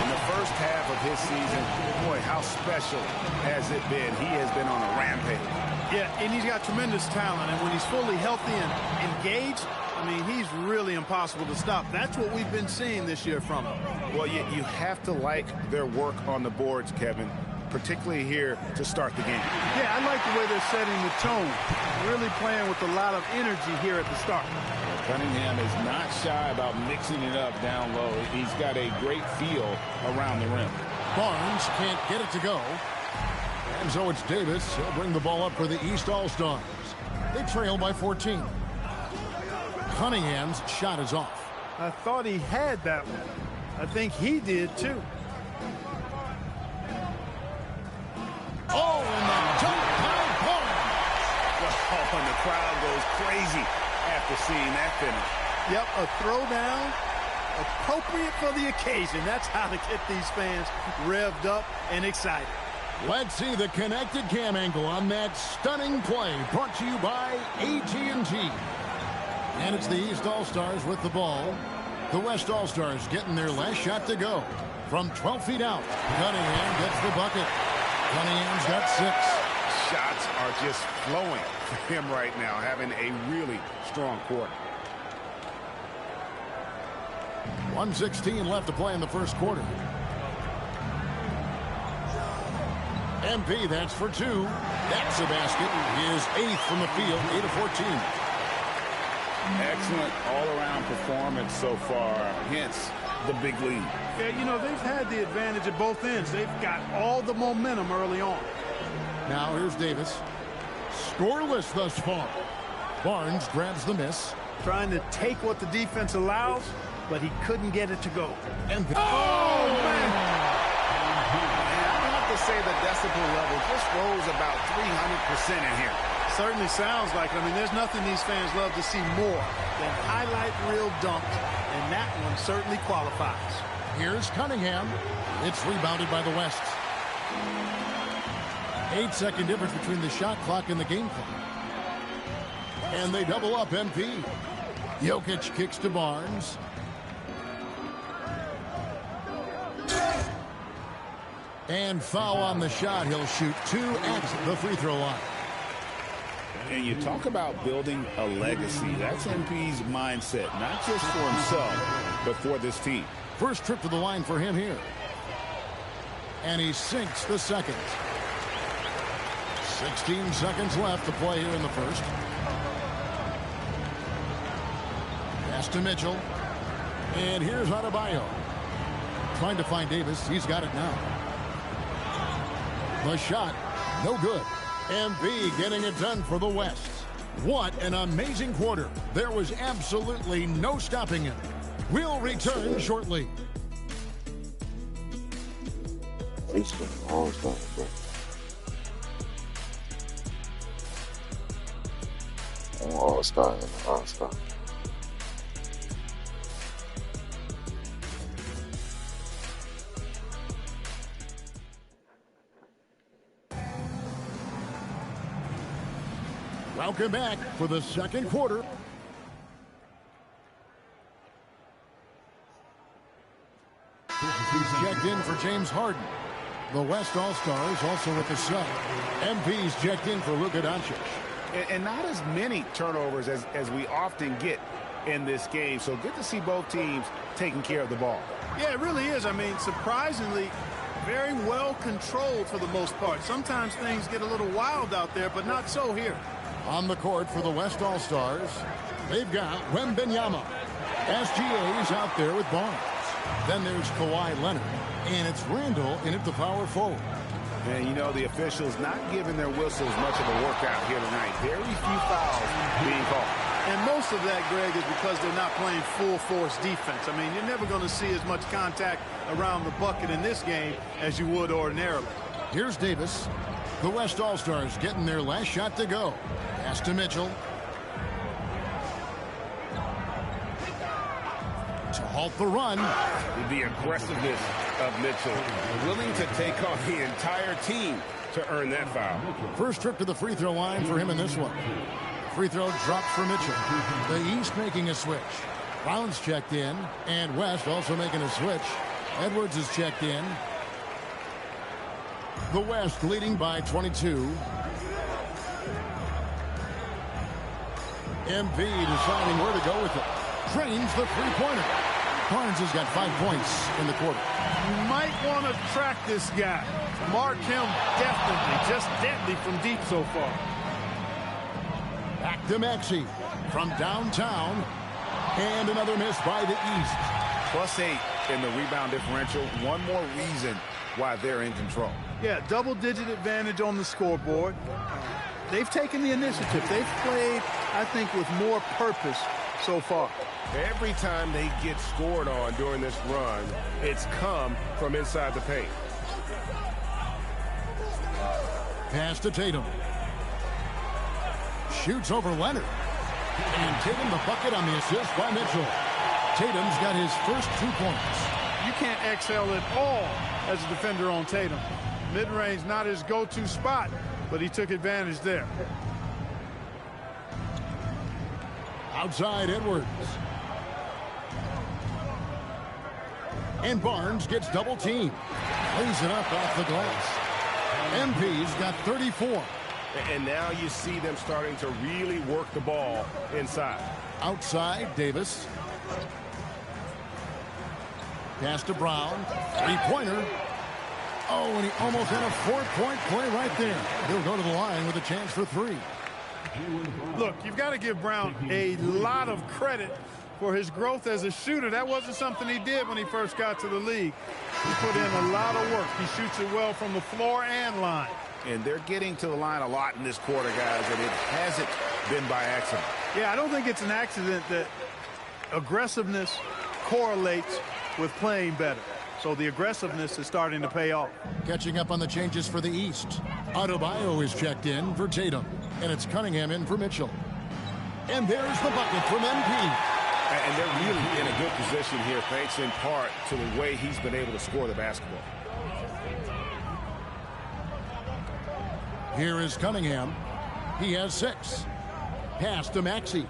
In the first half of his season, boy, how special has it been? He has been on a rampage.
Yeah, and he's got tremendous talent, and when he's fully healthy and engaged, I mean, he's really impossible to stop. That's what we've been seeing this year from him.
Well, you have to like their work on the boards, Kevin, particularly here to start the game.
Yeah, I like the way they're setting the tone. Really playing with a lot of energy here at the start.
Cunningham is not shy about mixing it up down low. He's got a great feel around the rim.
Barnes can't get it to go. And so it's Davis. He'll bring the ball up for the East All-Stars. They trail by 14. Cunningham's shot is off.
I thought he had that one. I think he did too.
Oh, and the dunk by Barnes.
Oh, and the crowd goes crazy after seeing that finish.
Yep, a throwdown, appropriate for the occasion. That's how to get these fans revved up and excited.
Let's see the connected cam angle on that stunning play, brought to you by AT&T. And it's the East All-Stars with the ball. The West All-Stars getting their last shot to go. From 12 feet out, Cunningham gets the bucket. Cunningham's got 6.
Shots are just flowing for him right now, having a really strong quarter.
1:16 left to play in the first quarter. MP, that's for 2. That's a basket. His 8th from the field, 8 of 14.
Excellent all-around performance so far, hence the big lead.
Yeah, you know, they've had the advantage at both ends. They've got all the momentum early on.
Now here's Davis. Scoreless thus far. Barnes grabs the miss.
Trying to take what the defense allows, but he couldn't get it to go.
And
oh, man!
I have to say the decibel level just rose about 300% in here.
Certainly sounds like it. I mean, there's nothing these fans love to see more than highlight reel dunks, and that one certainly qualifies.
Here's Cunningham. It's rebounded by the West. 8-second difference between the shot clock and the game clock. And they double up MP. Jokic kicks to Barnes. And foul on the shot. He'll shoot 2 at the free throw line.
And you talk about building a legacy. That's MP's mindset, not just for himself, but for this team.
First trip to the line for him here. And he sinks the second. 16 seconds left to play here in the first. Pass to Mitchell. And here's Adebayo. Trying to find Davis. He's got it now. The shot, no good. MP getting it done for the West. What an amazing quarter. There was absolutely no stopping him. We'll return shortly.
All-Star.
Welcome back for the second quarter. He's checked in for James Harden. The West All-Stars also with the sub. MP's checked in for Luka Doncic.
And not as many turnovers as we often get in this game. So good to see both teams taking care of the ball.
Yeah, it really is. I mean, surprisingly, very well controlled for the most part. Sometimes things get a little wild out there, but not so here.
On the court for the West All-Stars, they've got Wembanyama. SGA's out there with Barnes. Then there's Kawhi Leonard. And it's Randall in at the power forward.
And, you know, the officials not giving their whistles much of a workout here tonight. Very few fouls being called.
And most of that, Greg, is because they're not playing full-force defense. I mean, you're never going to see as much contact around the bucket in this game as you would ordinarily.
Here's Davis. The West All-Stars getting their last shot to go. Pass to Mitchell. To halt the run.
The aggressiveness of Mitchell. Willing to take on the entire team to earn that foul.
First trip to the free throw line for him in this one. Free throw dropped for Mitchell. The East making a switch. Brown's checked in. And West also making a switch. Edwards is checked in. The West leading by 22. MP deciding where to go with it. Drains the three-pointer. Barnes has got 5 points in the quarter.
You might want to track this guy. Mark him definitely. Just deadly from deep so far.
Back to Maxey. From downtown. And another miss by the East.
+8 in the rebound differential. One more reason why they're in control.
Yeah, double-digit advantage on the scoreboard. They've taken the initiative. They've played, I think, with more purpose so far.
Every time they get scored on during this run, it's come from inside the paint.
Pass to Tatum. Shoots over Leonard. And Tatum the bucket on the assist by Mitchell. Tatum's got his first 2 points.
You can't exhale at all as a defender on Tatum. Mid-range not his go-to spot, but he took advantage there.
Outside Edwards. And Barnes gets double teamed. Cleans it up off the glass. MP's got 34.
And now you see them starting to really work the ball inside.
Outside Davis. Pass to Brown. Three-pointer. Oh, and he almost had a 4-point play right there. He'll go to the line with a chance for 3.
Look, you've got to give Brown a lot of credit for his growth as a shooter. That wasn't something he did when he first got to the league. He put in a lot of work. He shoots it well from the floor and line.
And they're getting to the line a lot in this quarter, guys, and it hasn't been by accident.
Yeah, I don't think it's an accident that aggressiveness correlates with playing better. So the aggressiveness is starting to pay off.
Catching up on the changes for the East. Adebayo is checked in for Tatum. And it's Cunningham in for Mitchell. And there's the bucket from MP.
And they're really in a good position here, thanks in part to the way he's been able to score the basketball.
Here is Cunningham. He has 6. Pass to Maxey.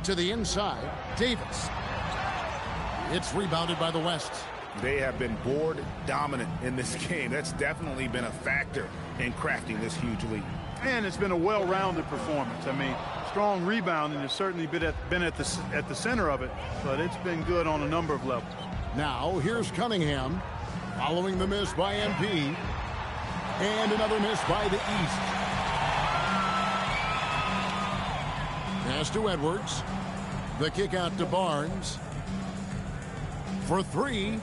To the inside, Davis. It's rebounded by the West.
They have been board dominant in this game. That's definitely been a factor in crafting this huge lead.
And it's been a well-rounded performance. I mean, strong rebounding has certainly been at the center of it, but it's been good on a number of levels.
Now, here's Cunningham, following the miss by MP, and another miss by the East. Pass to Edwards. The kick out to Barnes. For 3,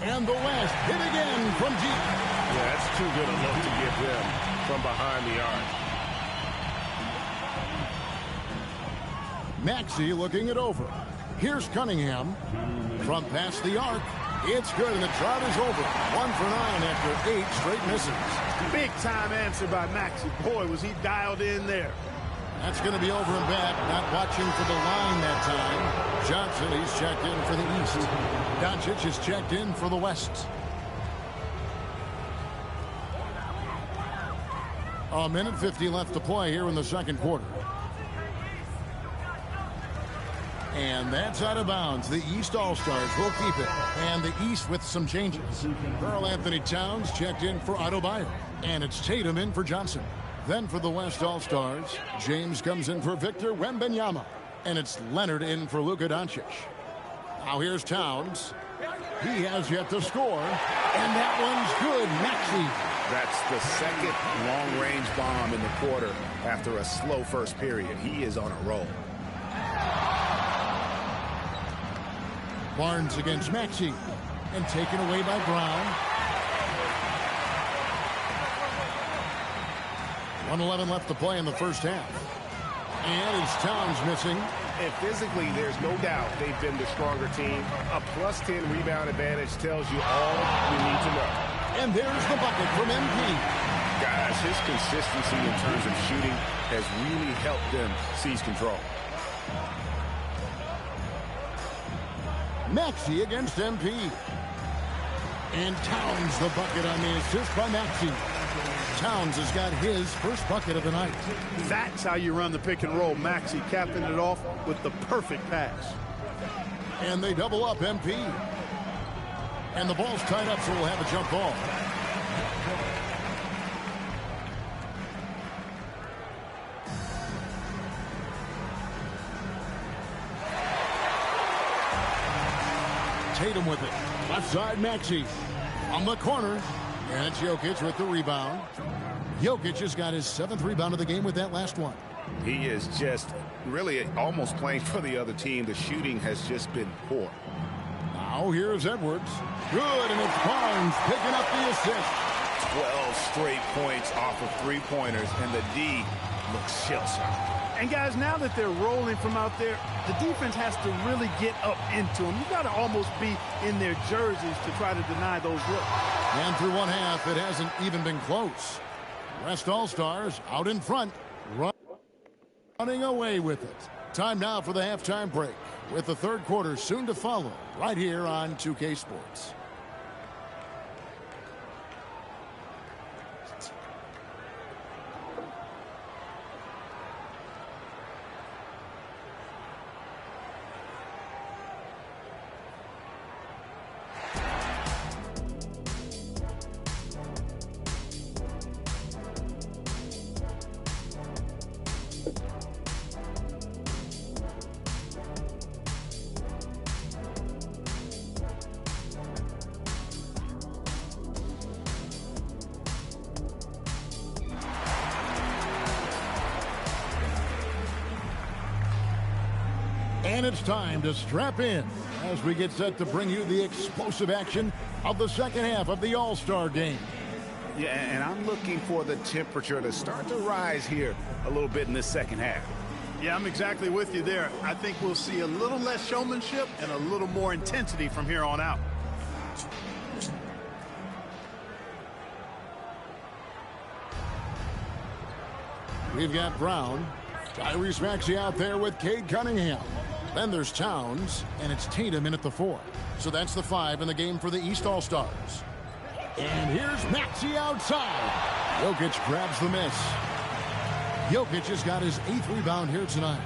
and the West hit again from deep.
Yeah, that's too good a look to give them from behind the arc.
Maxey looking it over. Here's Cunningham from past the arc. It's good, and the drought is over. 1 for 9 after 8 straight misses.
Big time answer by Maxey. Boy, was he dialed in there.
That's going to be over and back. Not watching for the line that time. Johnson, he's checked in for the East. Doncic is checked in for the West. A minute 50 left to play here in the second quarter. And that's out of bounds. The East All-Stars will keep it. And the East with some changes. Karl Anthony Towns checked in for Adebayo. And it's Tatum in for Johnson. Then for the West All-Stars, James comes in for Victor Wembanyama. And it's Leonard in for Luka Doncic. Now here's Towns. He has yet to score. And that one's good. Maxey.
That's the second long-range bomb in the quarter after a slow first period. He is on a roll.
Barnes against Maxey. And taken away by Brown. 1:11 left to play in the first half. And it's Towns missing.
And physically, there's no doubt they've been the stronger team. A +10 rebound advantage tells you all you need to know.
And there's the bucket from MP.
Guys, his consistency in terms of shooting has really helped them seize control.
Maxey against MP. And Towns the bucket on the assist by Maxey. Towns has got his first bucket of the night.
That's how you run the pick and roll. Maxey capping it off with the perfect pass.
And they double up MP. And the ball's tied up, so we'll have a jump ball. Tatum with it. Left side, Maxey. On the corner. And it's Jokic with the rebound. Jokic has got his 7th rebound of the game with that last one.
He is just really almost playing for the other team. The shooting has just been poor.
Now here's Edwards. Good, and it's Barnes picking up the assist.
12 straight points off of three-pointers, and the D looks shell-shocked.
And guys, now that they're rolling from out there, the defense has to really get up into them. You got to almost be in their jerseys to try to deny those looks.
And through one half, it hasn't even been close. West All-Stars out in front, running away with it. Time now for the halftime break, with the third quarter soon to follow, right here on 2K Sports. And it's time to strap in as we get set to bring you the explosive action of the second half of the All-Star game.
Yeah, and I'm looking for the temperature to start to rise here a little bit in this second half.
Yeah, I'm exactly with you there. I think we'll see a little less showmanship and a little more intensity from here on out.
We've got Brown. Tyrese Maxey out there with Cade Cunningham. Then there's Towns, and it's Tatum in at the 4. So that's the 5 in the game for the East All-Stars. And here's Maxey outside. Jokic grabs the miss. Jokic has got his 8th rebound here tonight.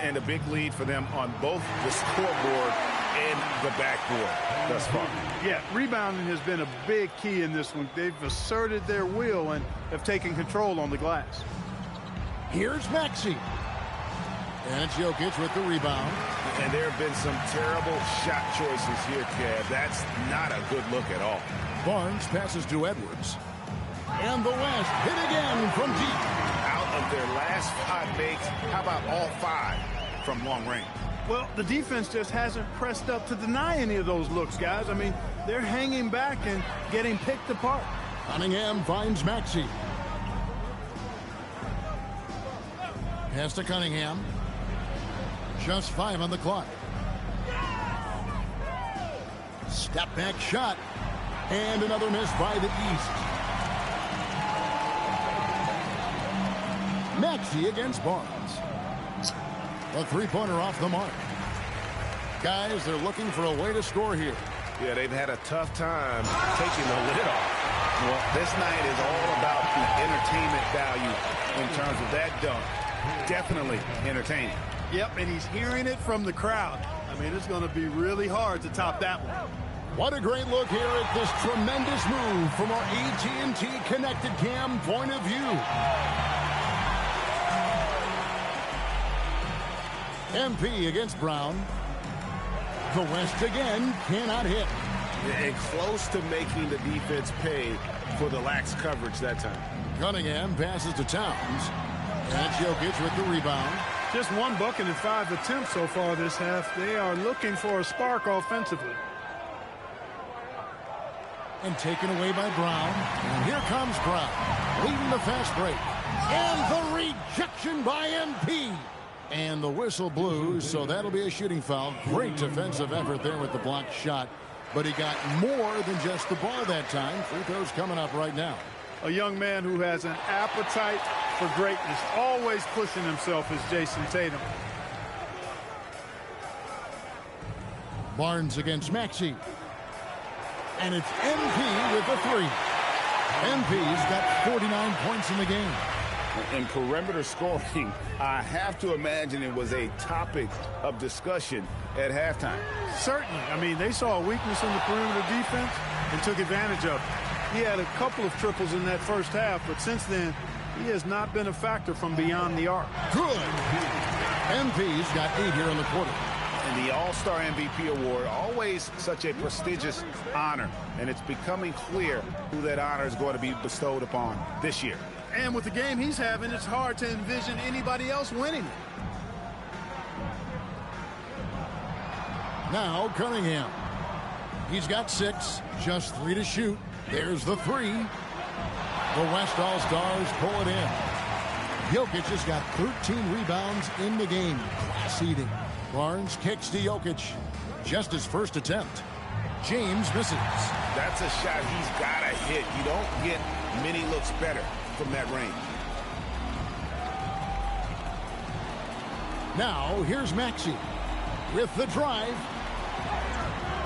And a big lead for them on both the scoreboard and the backboard thus far.
Yeah, rebounding has been a big key in this one. They've asserted their will and have taken control on the glass.
Here's Maxey. And it's Jokic with the rebound.
And there have been some terrible shot choices here, Kev. That's not a good look at all.
Barnes passes to Edwards. And the West hit again from deep.
Out of their last 5 makes, how about all 5 from long range?
Well, the defense just hasn't pressed up to deny any of those looks, guys. I mean, they're hanging back and getting picked apart.
Cunningham finds Maxey. Pass to Cunningham. Just 5 on the clock. Step back shot. And another miss by the East. Maxey against Barnes. A three-pointer off the mark. Guys, they're looking for a way to score here.
Yeah, they've had a tough time taking the lid off. Well, this night is all about the entertainment value in terms of that dunk. Definitely entertaining.
Yep, and he's hearing it from the crowd. I mean, it's going to be really hard to top that one.
What a great look here at this tremendous move from our AT&T Connected Cam point of view. MP against Brown. The West again cannot hit.
And close to making the defense pay for the lax coverage that time.
Cunningham passes to Towns. And Jokic with the rebound.
Just 1 bucket in 5 attempts so far this half. They are looking for a spark offensively.
And taken away by Brown. And here comes Brown, leading the fast break. And the rejection by MP. And the whistle blew, so that'll be a shooting foul. Great defensive effort there with the blocked shot. But he got more than just the ball that time. Free throws coming up right now.
A young man who has an appetite for greatness, always pushing himself, is Jason Tatum.
Barnes against Maxey. And it's MP with the 3. MP's got 49 points in the game.
In perimeter scoring, I have to imagine it was a topic of discussion at halftime.
Certainly. I mean, they saw a weakness in the perimeter defense and took advantage of it. He had a couple of triples in that first half, but since then, he has not been a factor from beyond the arc.
Good. MP's got 8 here in the quarter.
And the All-Star MVP award, always such a prestigious honor, and it's becoming clear who that honor is going to be bestowed upon this year.
And with the game he's having, it's hard to envision anybody else winning it.
Now Cunningham. He's got 6, just 3 to shoot. There's the 3. The West All-Stars pull it in. Jokic has got 13 rebounds in the game. Class eating. Barnes kicks to Jokic. Just his first attempt. James misses.
That's a shot he's got to hit. You don't get many looks better from that range.
Now here's Maxey with the drive.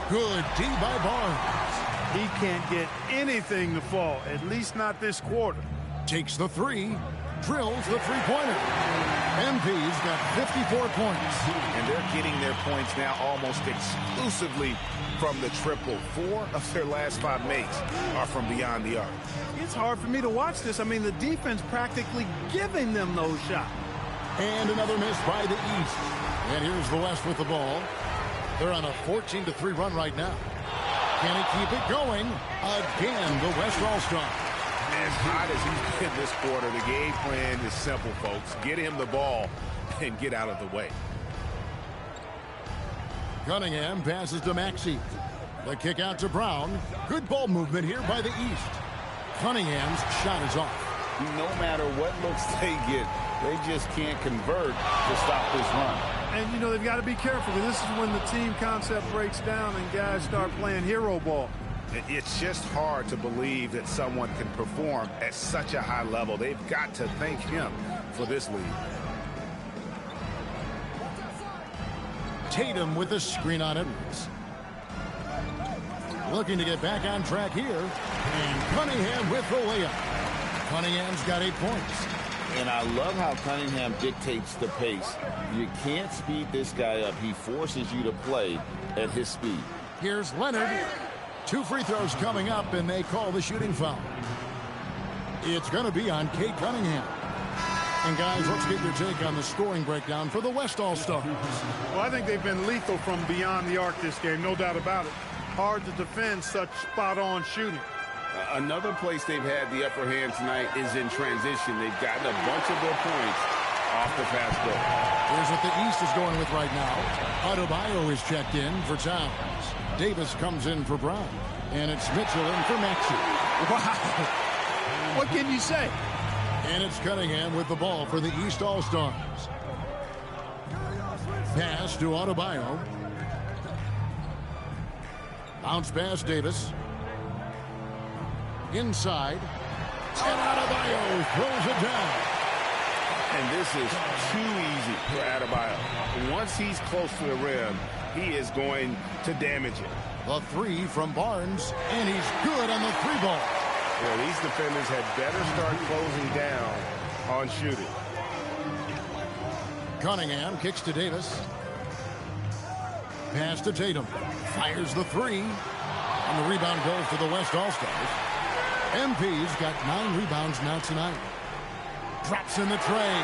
Good D by Barnes.
He can't get anything to fall, at least not this quarter.
Takes the 3, drills the three-pointer. MP's got 54 points.
And they're getting their points now almost exclusively from the triple. 4 of their last 5 makes are from beyond the arc.
It's hard for me to watch this. I mean, the defense practically giving them those shots.
And another miss by the East. And here's the West with the ball. They're on a 14-3 run right now. Can he keep it going? Again, the West All-Star.
As hot as he's been this quarter, the game plan is simple, folks. Get him the ball and get out of the way.
Cunningham passes to Maxey. The kick out to Brown. Good ball movement here by the East. Cunningham's shot is off.
No matter what looks they get, they just can't convert to stop this run.
And, you know, they've got to be careful. This is when the team concept breaks down and guys start playing hero ball.
It's just hard to believe that someone can perform at such a high level. They've got to thank him for this lead.
Tatum with the screen on Edwards. Looking to get back on track here. And Cunningham with the layup. Cunningham's got 8 points.
And I love how Cunningham dictates the pace. You can't speed this guy up. He forces you to play at his speed.
Here's Leonard. 2 free throws coming up, and they call the shooting foul. It's going to be on Cade Cunningham. And, guys, let's get your take on the scoring breakdown for the West All-Stars.
Well, I think they've been lethal from beyond the arc this game, no doubt about it. Hard to defend such spot-on shooting.
Another place they've had the upper hand tonight is in transition. They've gotten a bunch of their points off the fast break.
Here's what the East is going with right now. Adebayo is checked in for Towns. Davis comes in for Brown. And it's Mitchell in for Maxey.
Wow. What can you say?
And it's Cunningham with the ball for the East All-Stars. Pass to Adebayo. Bounce pass Davis. Inside. And Adebayo throws it down.
And this is too easy for Adebayo. Once he's close to the rim, he is going to damage it.
The 3 from Barnes, and he's good on the 3-ball.
Yeah, these defenders had better start closing down on shooting. Cunningham
kicks to Davis. Pass to Tatum. Fires the 3. And the rebound goes to the West All-Stars. MP's got 9 rebounds now tonight. Drops in the tray.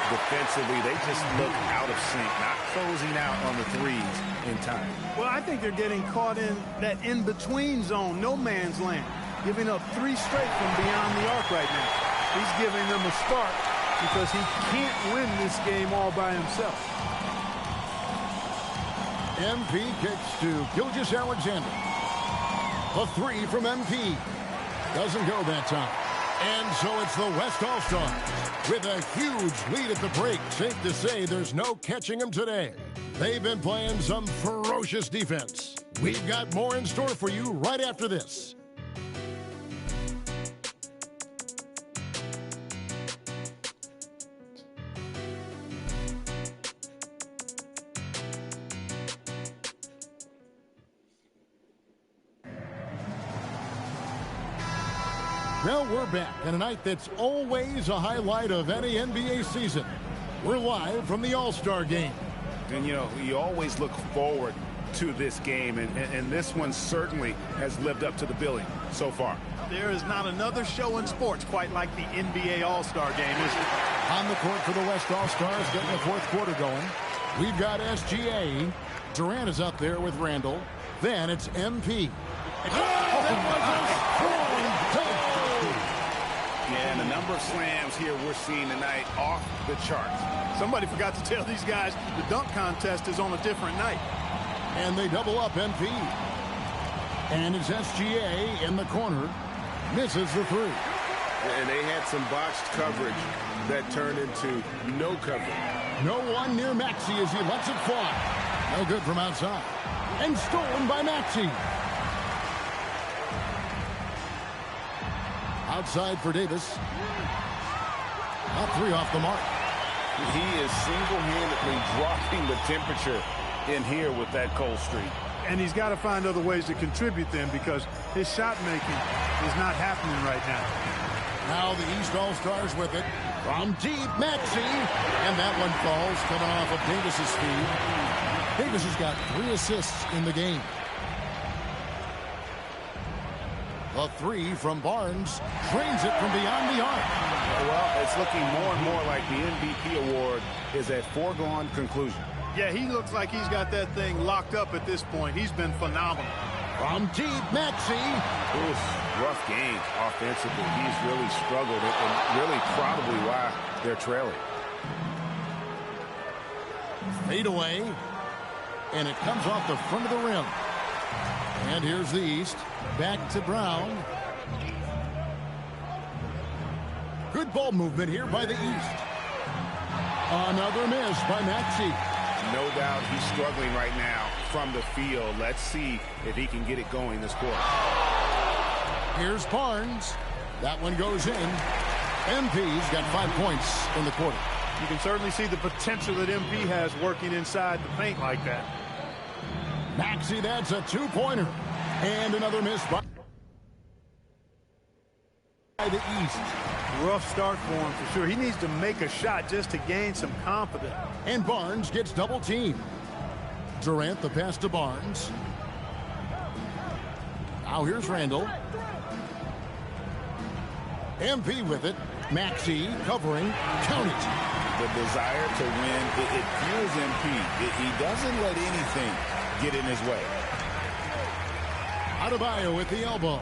Defensively, they just look out of sync, not closing out on the threes in time.
Well, I think they're getting caught in that in-between zone, no man's land, giving up 3 straight from beyond the arc right now. He's giving them a start because he can't win this game all by himself.
MP kicks to Gilgeous-Alexander. A 3 from MP. Doesn't go that time. And so it's the West All-Stars with a huge lead at the break. Safe to say there's no catching them today. They've been playing some ferocious defense. We've got more in store for you right after this. Well, we're back on a night that's always a highlight of any NBA season. We're live from the All-Star Game.
And, you know, you always look forward to this game, and this one certainly has lived up to the billing so far.
There is not another show in sports quite like the NBA All-Star Game, is it?
On the court for the West All-Stars, getting the 4th quarter going. We've got SGA. Durant is up there with Randall. Then it's MP.
Yeah, and the number of slams here we're seeing tonight off the charts.
Somebody forgot to tell these guys the dunk contest is on a different night.
And they double up MP. And it's SGA in the corner. Misses the three.
And they had some botched coverage that turned into no coverage.
No one near Maxey as he lets it fly. No good from outside. And stolen by Maxey. Outside for Davis. Not three off the mark.
He is single-handedly dropping the temperature in here with that cold streak.
And he's got to find other ways to contribute then, because his shot making is not happening right now.
Now the East All-Stars with it. From deep, Maxey. And that one falls, coming off of Davis's speed. Davis has got 3 assists in the game. The three from Barnes trains it from beyond the arc.
Well, it's looking more and more like the MVP award is a foregone conclusion.
Yeah, he looks like he's got that thing locked up at this point. He's been phenomenal.
From deep, Maxey.
Rough game offensively. He's really struggled, and really probably why they're trailing.
Fade away. And it comes off the front of the rim. And here's the East. Back to Brown. Good ball movement here by the East. Another miss by Maxey.
No doubt he's struggling right now from the field. Let's see if he can get it going this quarter.
Here's Barnes. That one goes in. MP's got 5 points in the quarter.
You can certainly see the potential that MP has working inside the paint like that.
Maxey, that's a 2-pointer. And another miss by the East.
Rough start for him for sure. He needs to make a shot just to gain some confidence.
And Barnes gets double teamed. Durant the pass to Barnes. Now here's Randall. MP with it. Maxey covering. Count it.
The desire to win, it fuels MP. He doesn't let anything get in his way.
Adebayo with the elbow.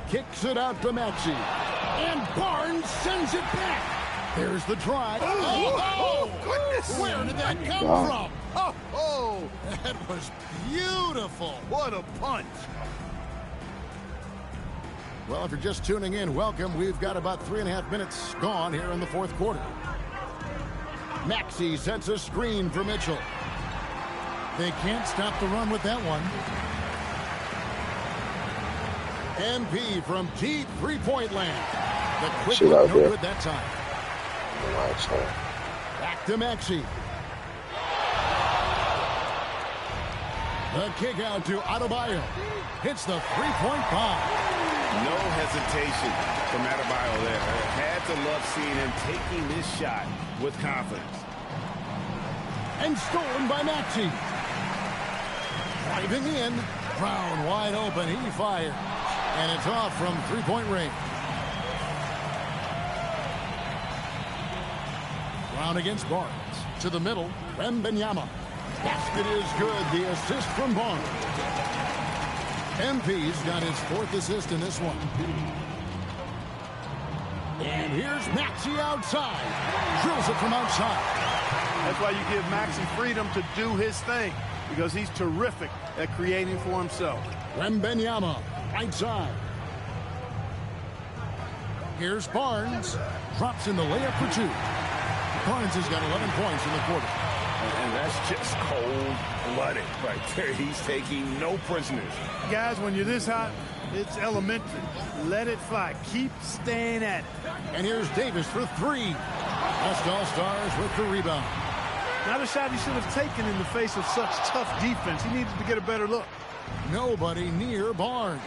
Kicks it out to Maxey. And Barnes sends it back. There's the drive.
Oh, goodness.
Where did that come from?
Oh,
that was beautiful.
What a punch.
Well, if you're just tuning in, welcome. We've got about 3.5 minutes gone here in the fourth quarter. Maxey sets a screen for Mitchell. They can't stop the run with that one. MP from deep three-point land. The quick one, no good that time. Back to Maxey. The kick out to Adebayo. Hits the three-point bomb.
No hesitation from Adebayo there. Had to love seeing him taking this shot with confidence.
And stolen by Maxey. Driving in. Brown wide open. He fires. And it's off from three-point range. Brown against Barnes. To the middle. Wembanyama. Basket is good. The assist from Barnes. MP's got his 4th assist in this one. And here's Maxey outside. Drills it from outside.
That's why you give Maxey freedom to do his thing, because he's terrific at creating for himself.
Wembanyama, right side. Here's Barnes. Drops in the layup for 2. Barnes has got 11 points in the quarter.
And that's just cold-blooded right there. He's taking no prisoners.
Guys, when you're this hot, it's elementary. Let it fly. Keep staying at it.
And here's Davis for 3. West All-Stars with the rebound.
Not a shot he should have taken in the face of such tough defense. He needed to get a better look.
Nobody near Barnes.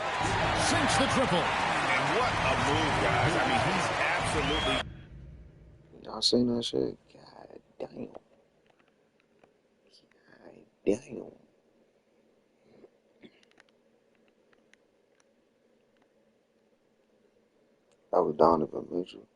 Sinks the triple.
And what a move, guys. I mean, he's absolutely...
Y'all seen that shit? God damn. Damn. That was Donovan Mitchell.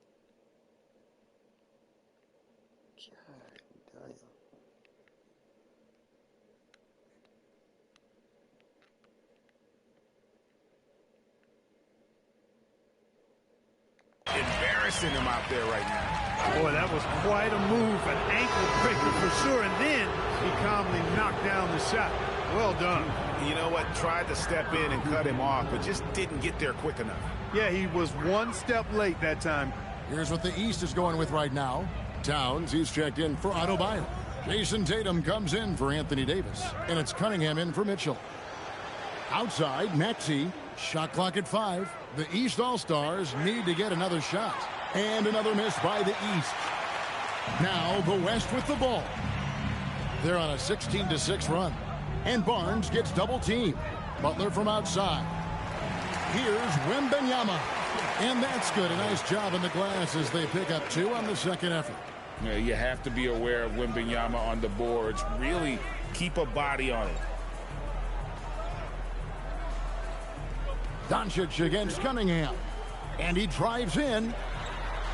In embarrassing him out there right now.
Boy, that was quite a move, an ankle breaker for sure, and then he calmly knocked down the shot. Well done.
You know what? Tried to step in and cut him off, but just didn't get there quick enough.
Yeah, he was one step late that time.
Here's what the East is going with right now. Towns, he's checked in for Adebayo. Jason Tatum comes in for Anthony Davis. And it's Cunningham in for Mitchell. Outside, Maxey. Shot clock at 5. The East All-Stars need to get another shot. And another miss by the East. Now the West with the ball. They're on a 16-6 run. And Barnes gets double-teamed. Butler from outside. Here's Wembanyama. And that's good. A nice job in the glass as they pick up 2 on the second effort.
Yeah, you have to be aware of Wembanyama on the boards. Really keep a body on it.
Doncic against Cunningham. And he drives in.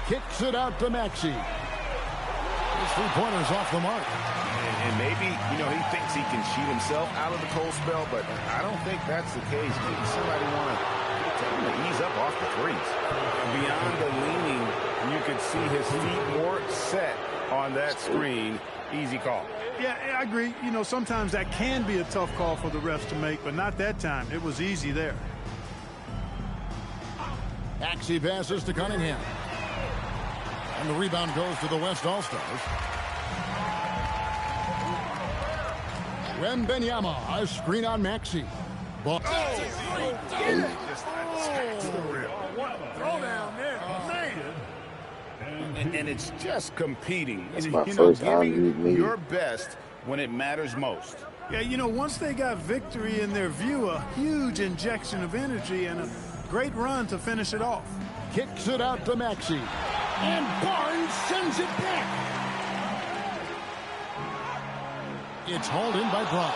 Kicks it out to Maxey. His three-pointer's off the mark.
And maybe, you know, he thinks he can cheat himself out of the cold spell, but I don't think that's the case. Maybe somebody want to tell him to ease up off the threes. Beyond the leaning, you could see his feet weren't set on that screen. Easy call.
Yeah, I agree. You know, sometimes that can be a tough call for the refs to make, but not that time. It was easy there.
Maxey passes to Cunningham. And the rebound goes to the West All-Stars. Wembanyama, a screen on Maxey. Ball.
Throw down there, man. And it's just competing.
That's my first time
giving your best when it matters most.
Yeah, you know, once they got victory in their view, a huge injection of energy and a great run to finish it off.
Kicks it out to Maxey. And Barnes sends it back. It's hauled in by Brock.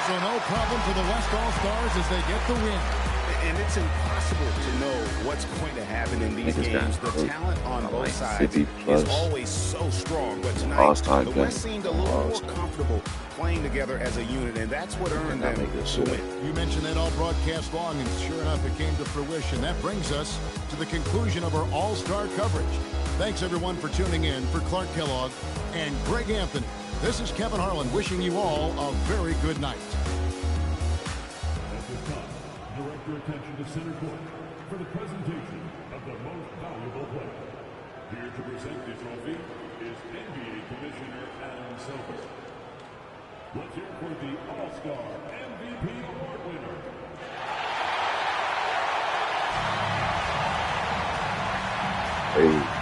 So no problem for the West All-Stars as they get the win.
And it's impossible to know what's going to happen in these games. The talent on both sides is always so strong. But tonight, the West seemed a little more comfortable playing together as a unit, and that's what earned them the win.
You mentioned that all broadcast long, and sure enough, it came to fruition. That brings us to the conclusion of our All-Star coverage. Thanks, everyone, for tuning in. For Clark Kellogg and Greg Anthony, this is Kevin Harlan wishing you all a very good night.
At this time, direct your attention to center court for the presentation of the most valuable player. Here to present the trophy is NBA Commissioner Adam Silver. Let's hear for the All-Star MVP Award winner.
Hey.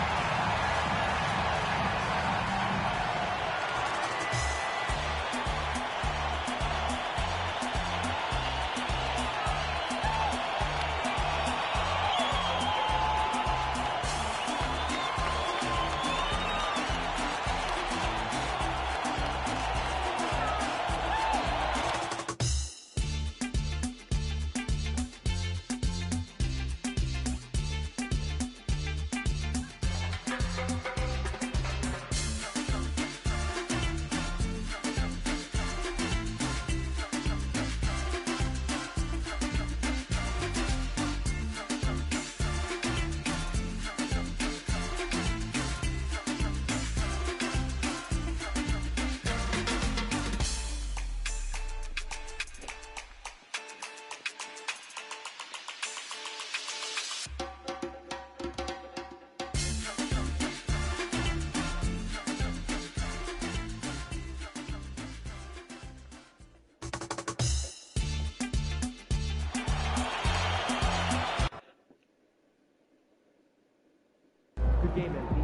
Good game, MP.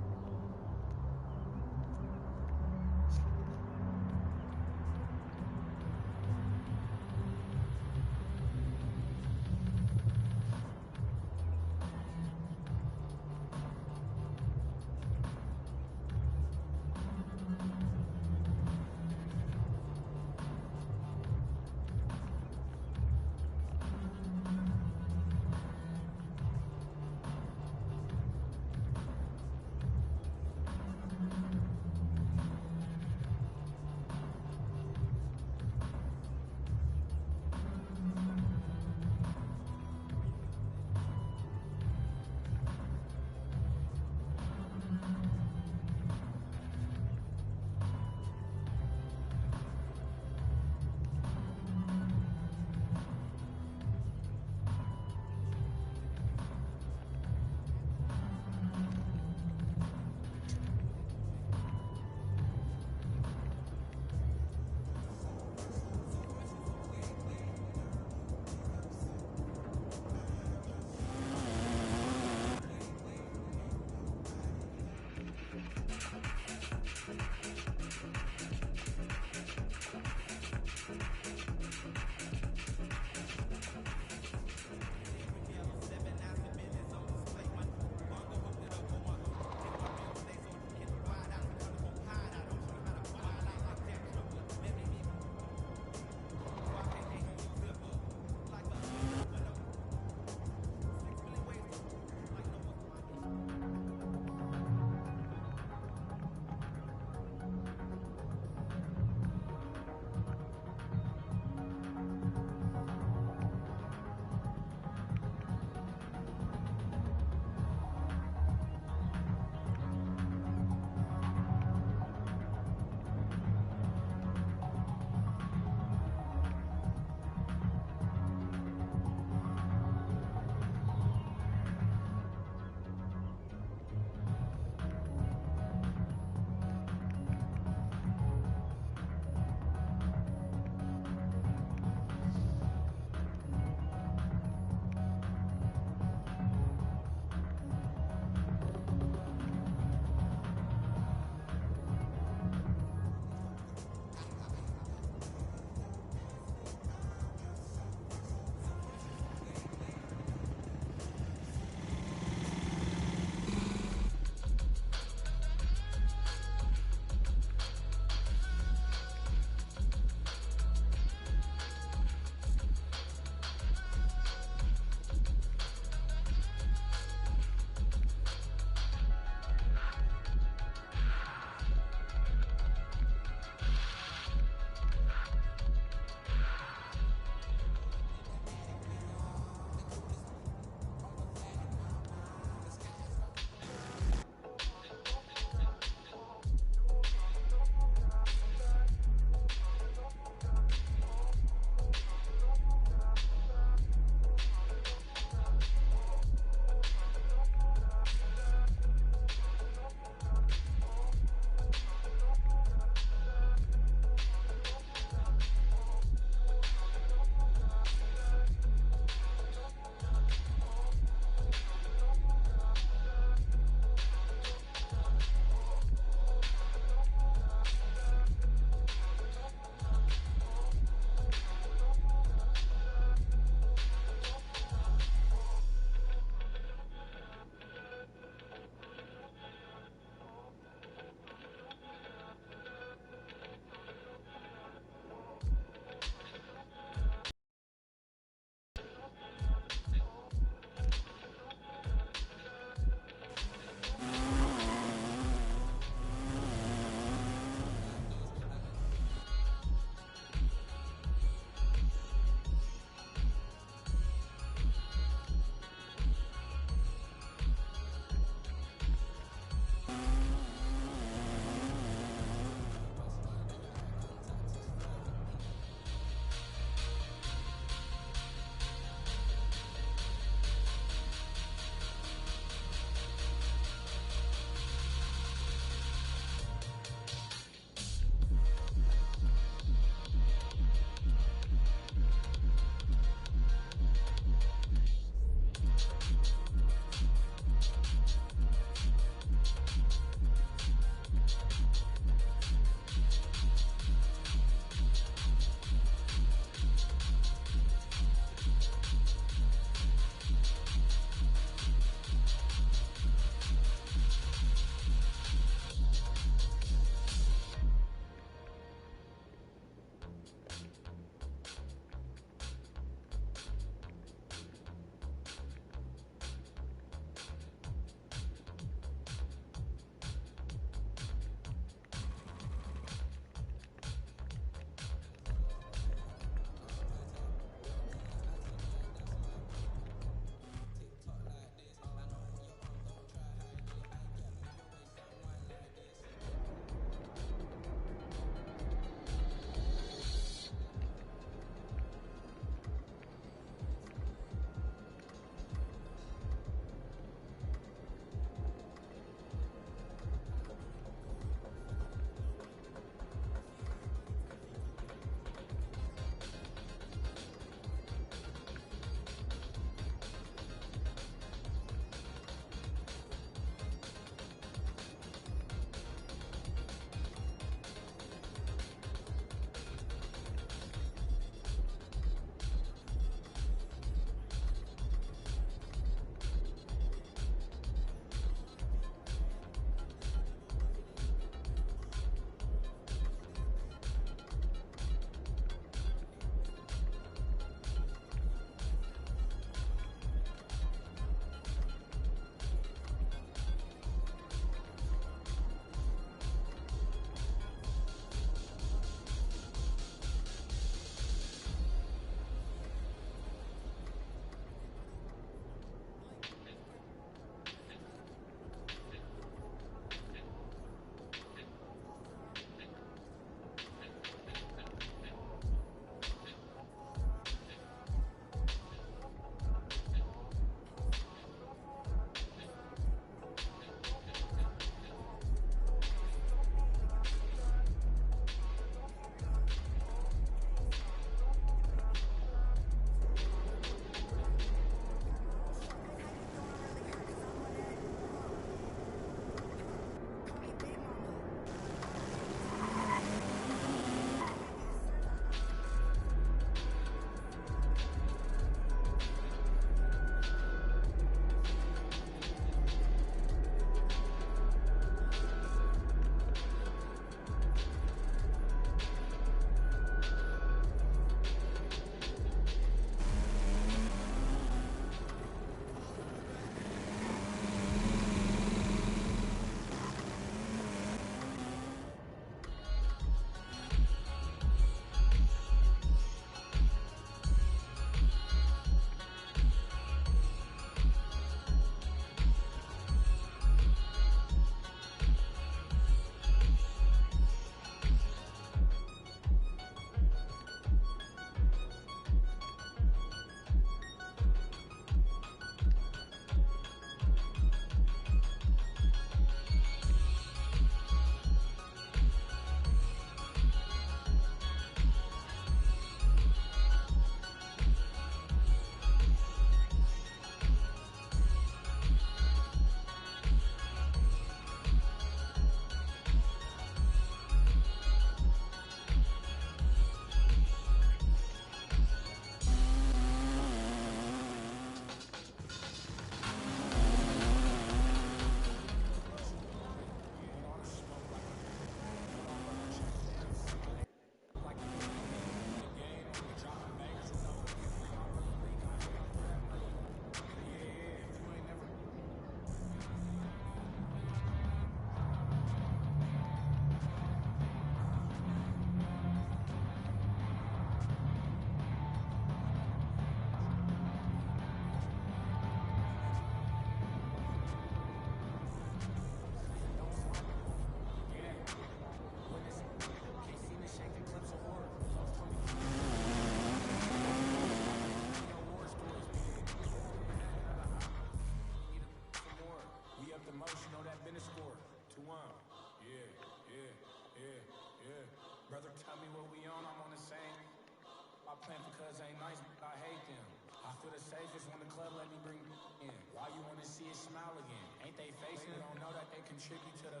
to the safest when the club let me bring in. Why you wanna see it smile again? Ain't they facing? They don't know that they contribute to the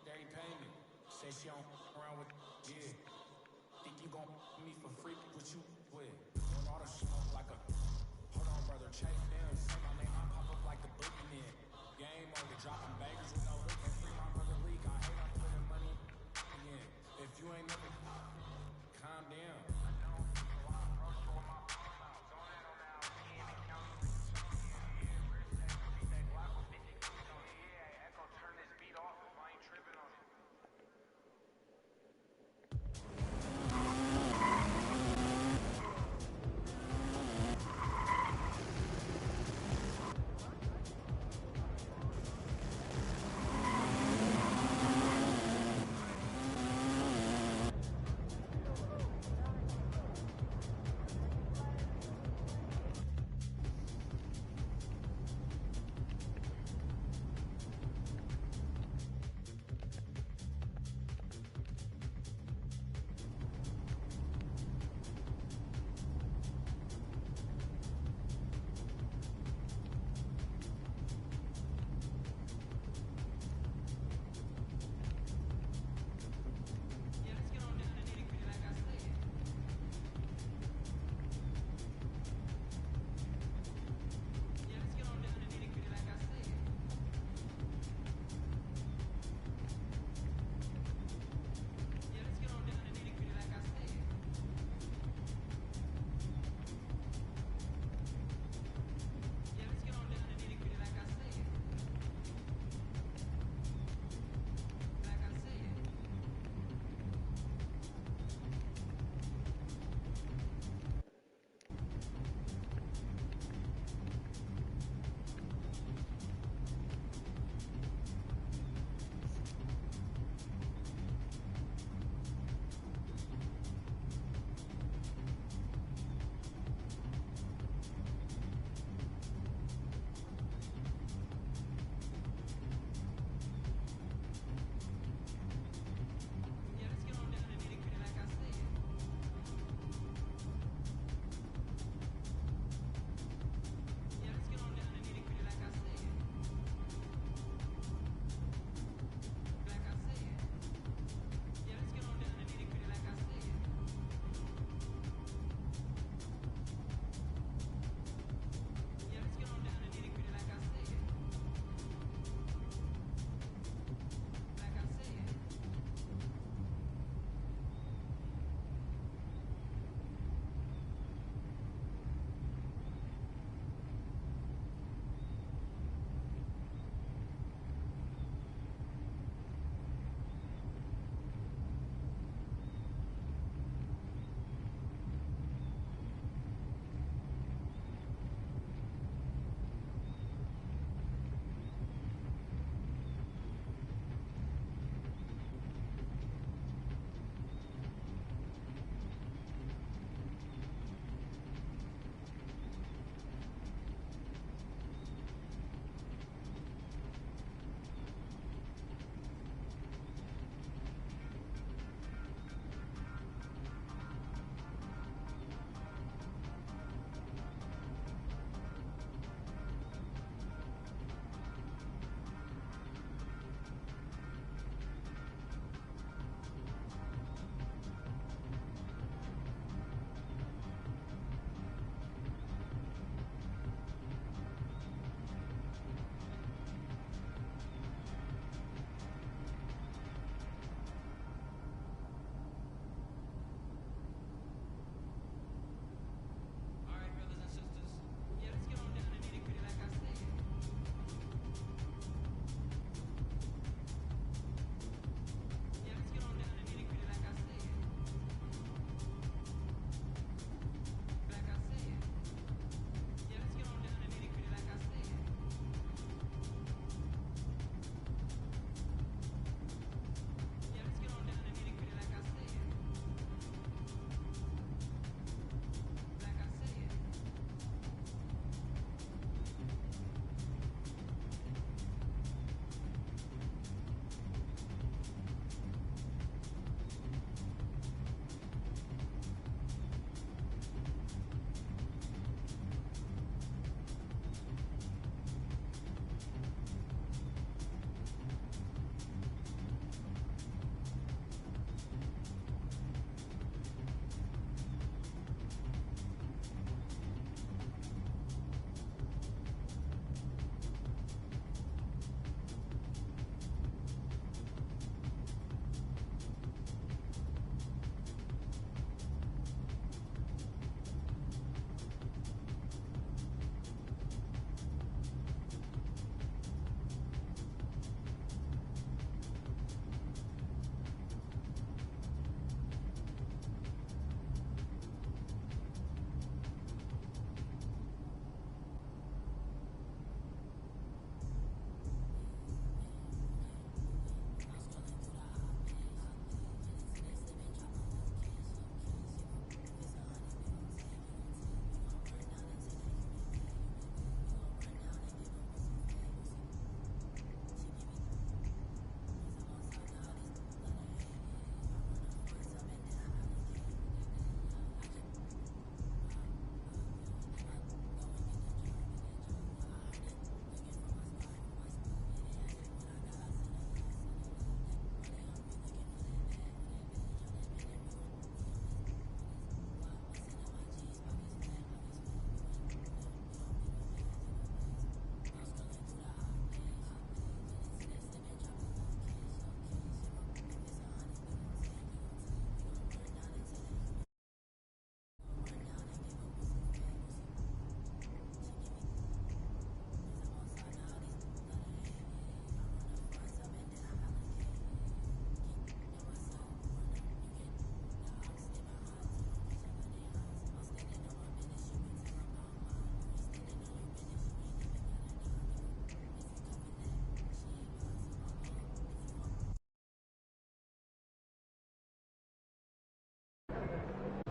dairy payment. Say she don't around with, yeah. Think you gon' me for free, what you with? Doing all the smoke like a, hold on brother, chase them. Say my name, I pop up like the boogeyman. Game over, dropping bangers with no looking. Free my brother leak, I hate I'm putting money in. If you ain't never, calm down. Turn this beat off if I ain't tripping on it.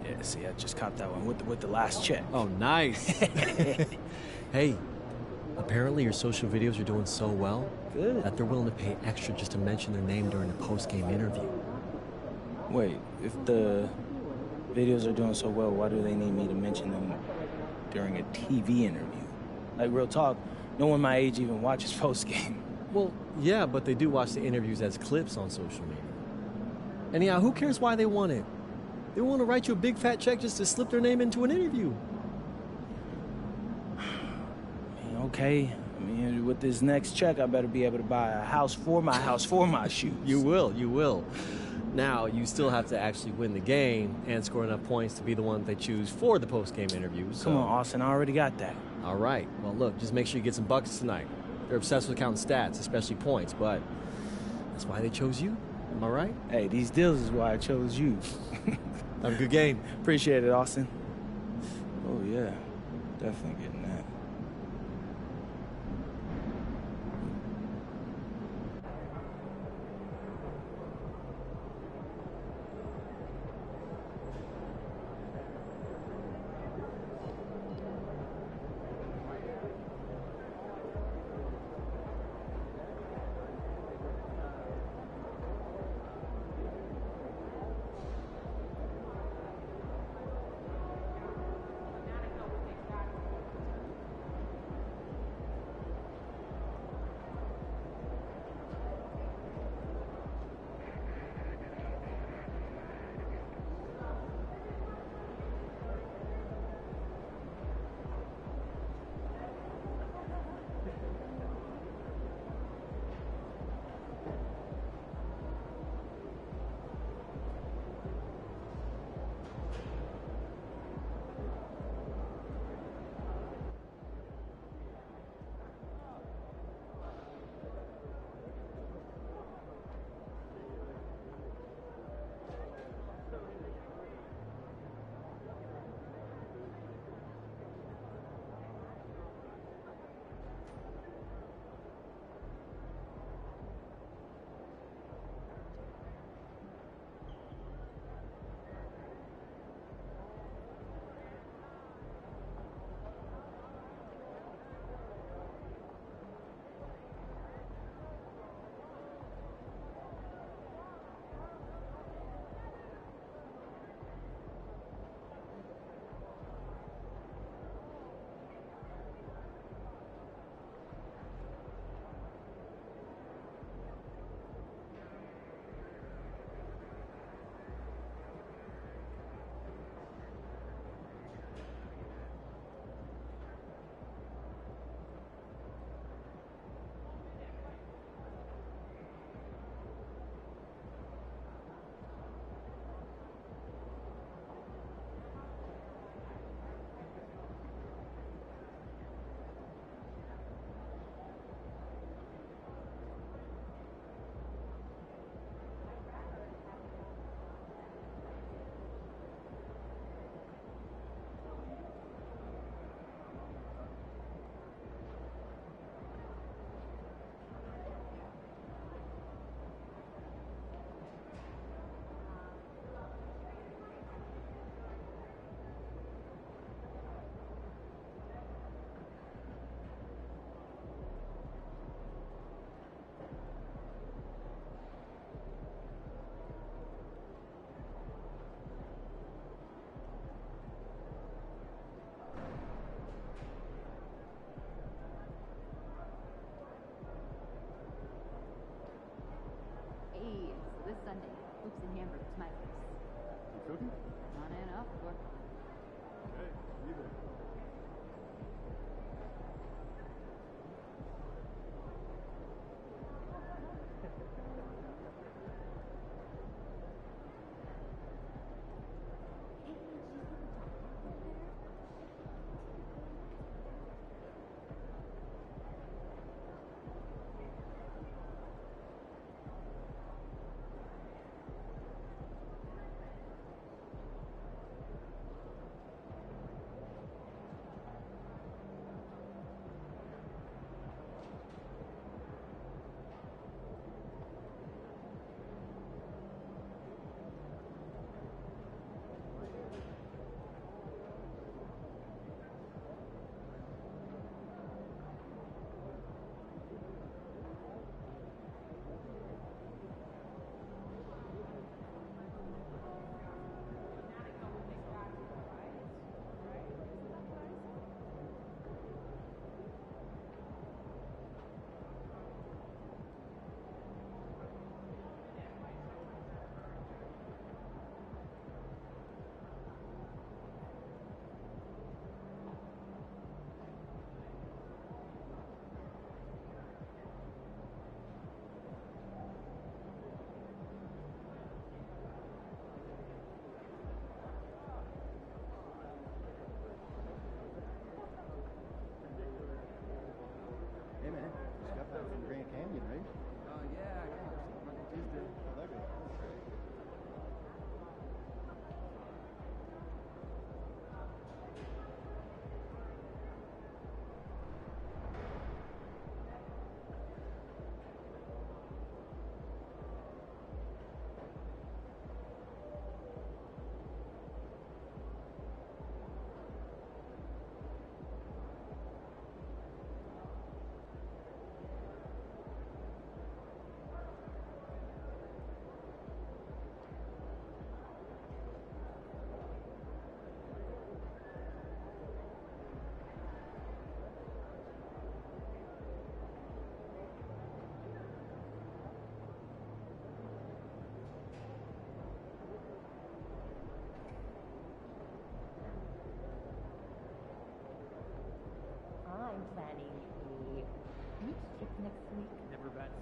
Yeah, see, I just copped that one with the last check.
Oh, nice. Hey, apparently your social videos are doing so well that they're willing to pay extra just to mention their name during a post-game interview.
Wait, if the videos are doing so well, why do they need me to mention them during a TV interview? Like, real talk, no one my age even watches post-game.
Well, yeah, but they do watch the interviews as clips on social media. Anyhow, who cares why they want it? They want to write you a big fat check just to slip their name into an interview.
Okay. I mean, with this next check, I better be able to buy a house for my shoes.
You will. Now, you still have to actually win the game and score enough points to be the one they choose for the post-game interview. So.
Come on, Austin, I already got that.
All right. Well, look, just make sure you get some buckets tonight. They're obsessed with counting stats, especially points, but that's why they chose you. Am I right?
Hey, these deals is why I chose you.
Have a good game.
Appreciate it, Austin. Oh, yeah. Definitely getting that.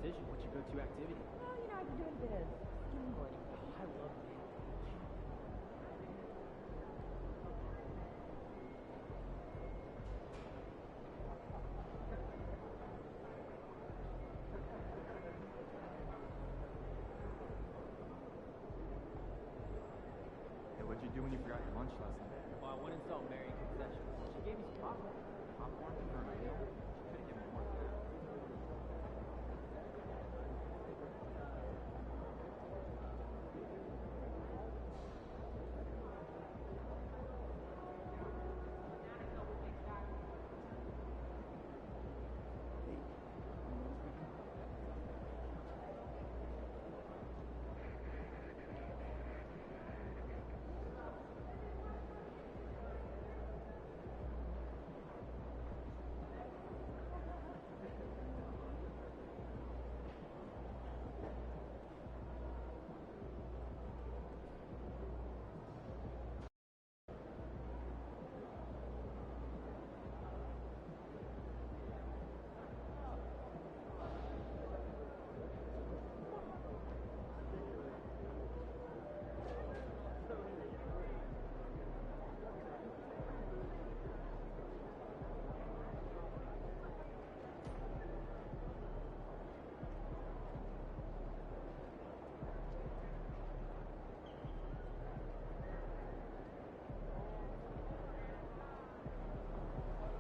decision. What's your go-to activity?
Well, you know, I've been doing a bit of skimboarding.
I love it.
Hey, what'd you do when you forgot your lunch last night?
Well, I went and saw Mary concessions. She gave me some popcorn. Popcorn for a meal. She couldn't give me more than that.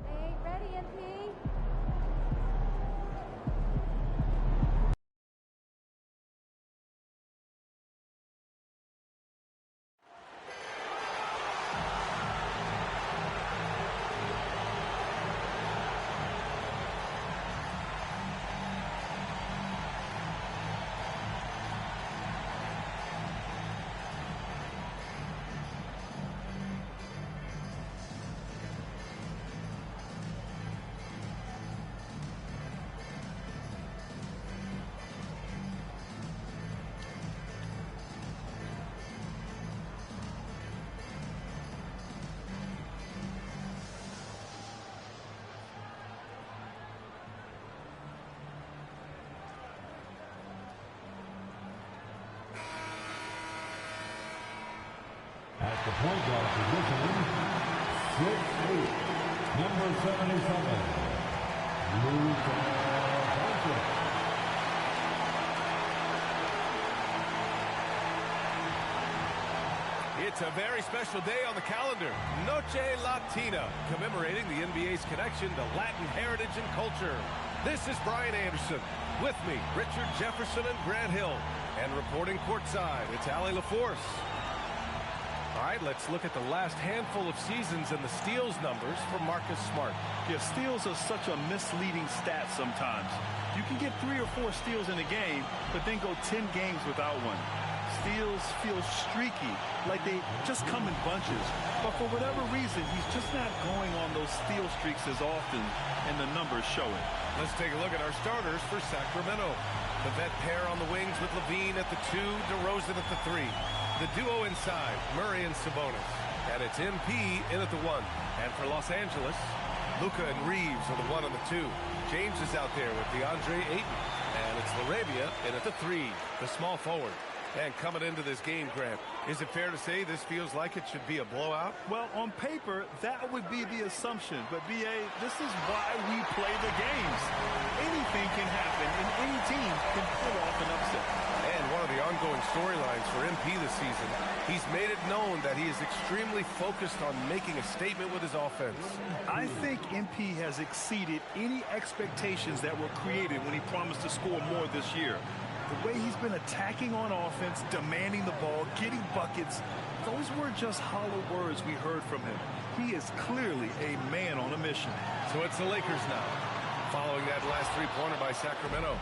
Hey, ready, MP?
At the point guard position, 6'8", number 77, Luka Doncic.
It's a very special day on the calendar, Noche Latina, commemorating the NBA's connection to Latin heritage and culture. This is Brian Anderson. With me, Richard Jefferson and Grant Hill. And reporting courtside, it's Allie LaForce. All right, let's look at the last handful of seasons and the steals numbers for Marcus Smart.
Yeah, steals are such a misleading stat sometimes. You can get 3 or 4 steals in a game, but then go 10 games without one. Steals feel streaky, like they just come in bunches. But for whatever reason, he's just not going on those steal streaks as often, and the numbers show it.
Let's take a look at our starters for Sacramento. The vet pair on the wings with Levine at the 2, DeRozan at the 3. The duo inside, Murray and Sabonis. And it's MP in at the 1. And for Los Angeles, Luka and Reeves are the 1 and the 2. James is out there with DeAndre Ayton. And it's Laravia in at the 3, the small forward. And coming into this game, Grant, is it fair to say this feels like it should be a blowout?
Well, on paper, that would be the assumption. But, B.A., this is why we play the games. Anything can happen, and any team can pull off an upset.
And one of the ongoing storylines for MP this season, he's made it known that he is extremely focused on making a statement with his offense.
I think MP has exceeded any expectations that were created when he promised to score more this year. The way he's been attacking on offense, demanding the ball, getting buckets, those weren't just hollow words we heard from him. He is clearly a man on a mission.
So it's the Lakers now, following that last three-pointer by Sacramento.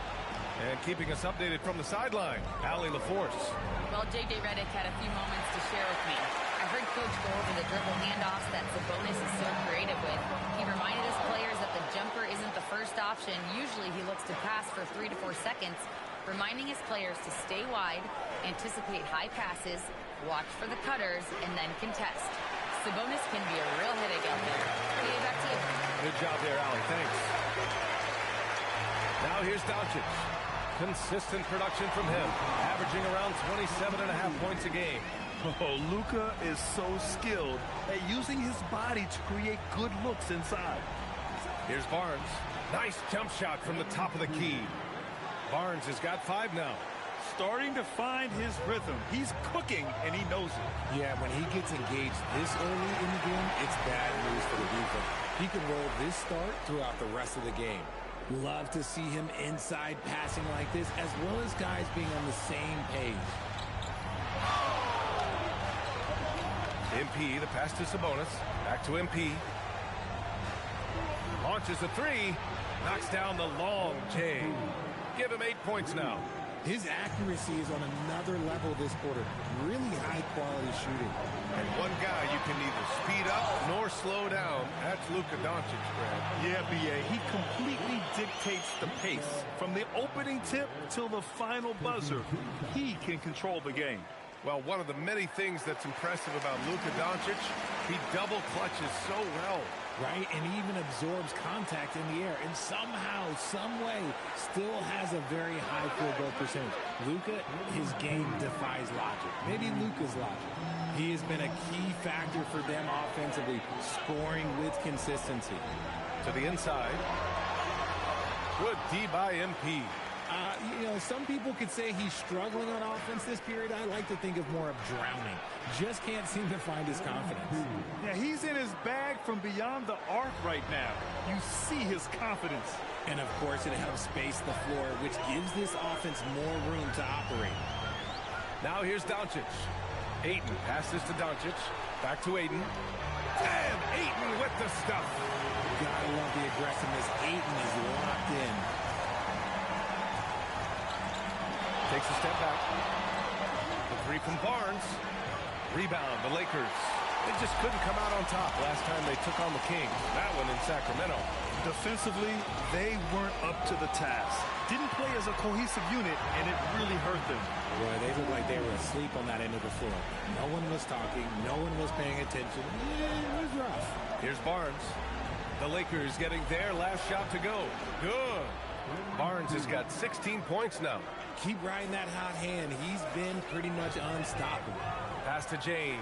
And keeping us updated from the sideline, Allie LaForce.
Well, J.J. Redick had a few moments to share with me. I heard Coach go over the dribble handoffs that Sabonis is so creative with. He reminded his players that the jumper isn't the first option. Usually he looks to pass for 3 to 4 seconds, reminding his players to stay wide, anticipate high passes, watch for the cutters, and then contest. Sabonis can be a real headache out there. Okay, back to you.
Good job there, Allie. Thanks. Now here's Doncic. Consistent production from him, averaging around 27.5 points a game.
Oh, Luka is so skilled at using his body to create good looks inside.
Here's Barnes. Nice jump shot from the top of the key. Barnes has got 5 now.
Starting to find his rhythm. He's cooking, and he knows it.
Yeah, when he gets engaged this early in the game, it's bad news for the defense. He can roll this start throughout the rest of the game. Love to see him inside passing like this, as well as guys being on the same page.
MP, the pass to Sabonis. Back to MP. Launches a 3. Knocks down the long J. Give him 8 points now.
His accuracy is on another level this quarter. Really high-quality shooting.
And one guy you can neither speed up nor slow down. That's Luka Doncic, Brad.
Yeah, B.A. He completely dictates the pace. From the opening tip till the final buzzer, he can control the game.
Well, one of the many things that's impressive about Luka Doncic, he double clutches so well.
Right, and he even absorbs contact in the air, and somehow, some way, still has a very high field goal percentage. Luka, his game defies logic. Maybe Luka's logic. He has been a key factor for them offensively, scoring with consistency.
To the inside. Good D by MP.
You know, some people could say he's struggling on offense this period. I like to think of more of drowning. Just can't seem to find his confidence.
Yeah, he's in his bag from beyond the arc right now. You see his confidence.
And, of course, it helps space the floor, which gives this offense more room to operate.
Now here's Doncic. Ayton passes to Doncic. Back to Ayton. And Ayton with the stuff.
Gotta love the aggressiveness. Ayton is locked in.
Takes a step back. The 3 from Barnes. Rebound, the Lakers. They just couldn't come out on top last time they took on the Kings. That one in Sacramento.
Defensively, they weren't up to the task. Didn't play as a cohesive unit, and it really hurt them.
Boy, they looked like they were asleep on that end of the floor. No one was talking. No one was paying attention. It was rough.
Here's Barnes. The Lakers getting their last shot to go. Good. Barnes has got 16 points now.
Keep riding that hot hand. He's been pretty much unstoppable.
Pass to James.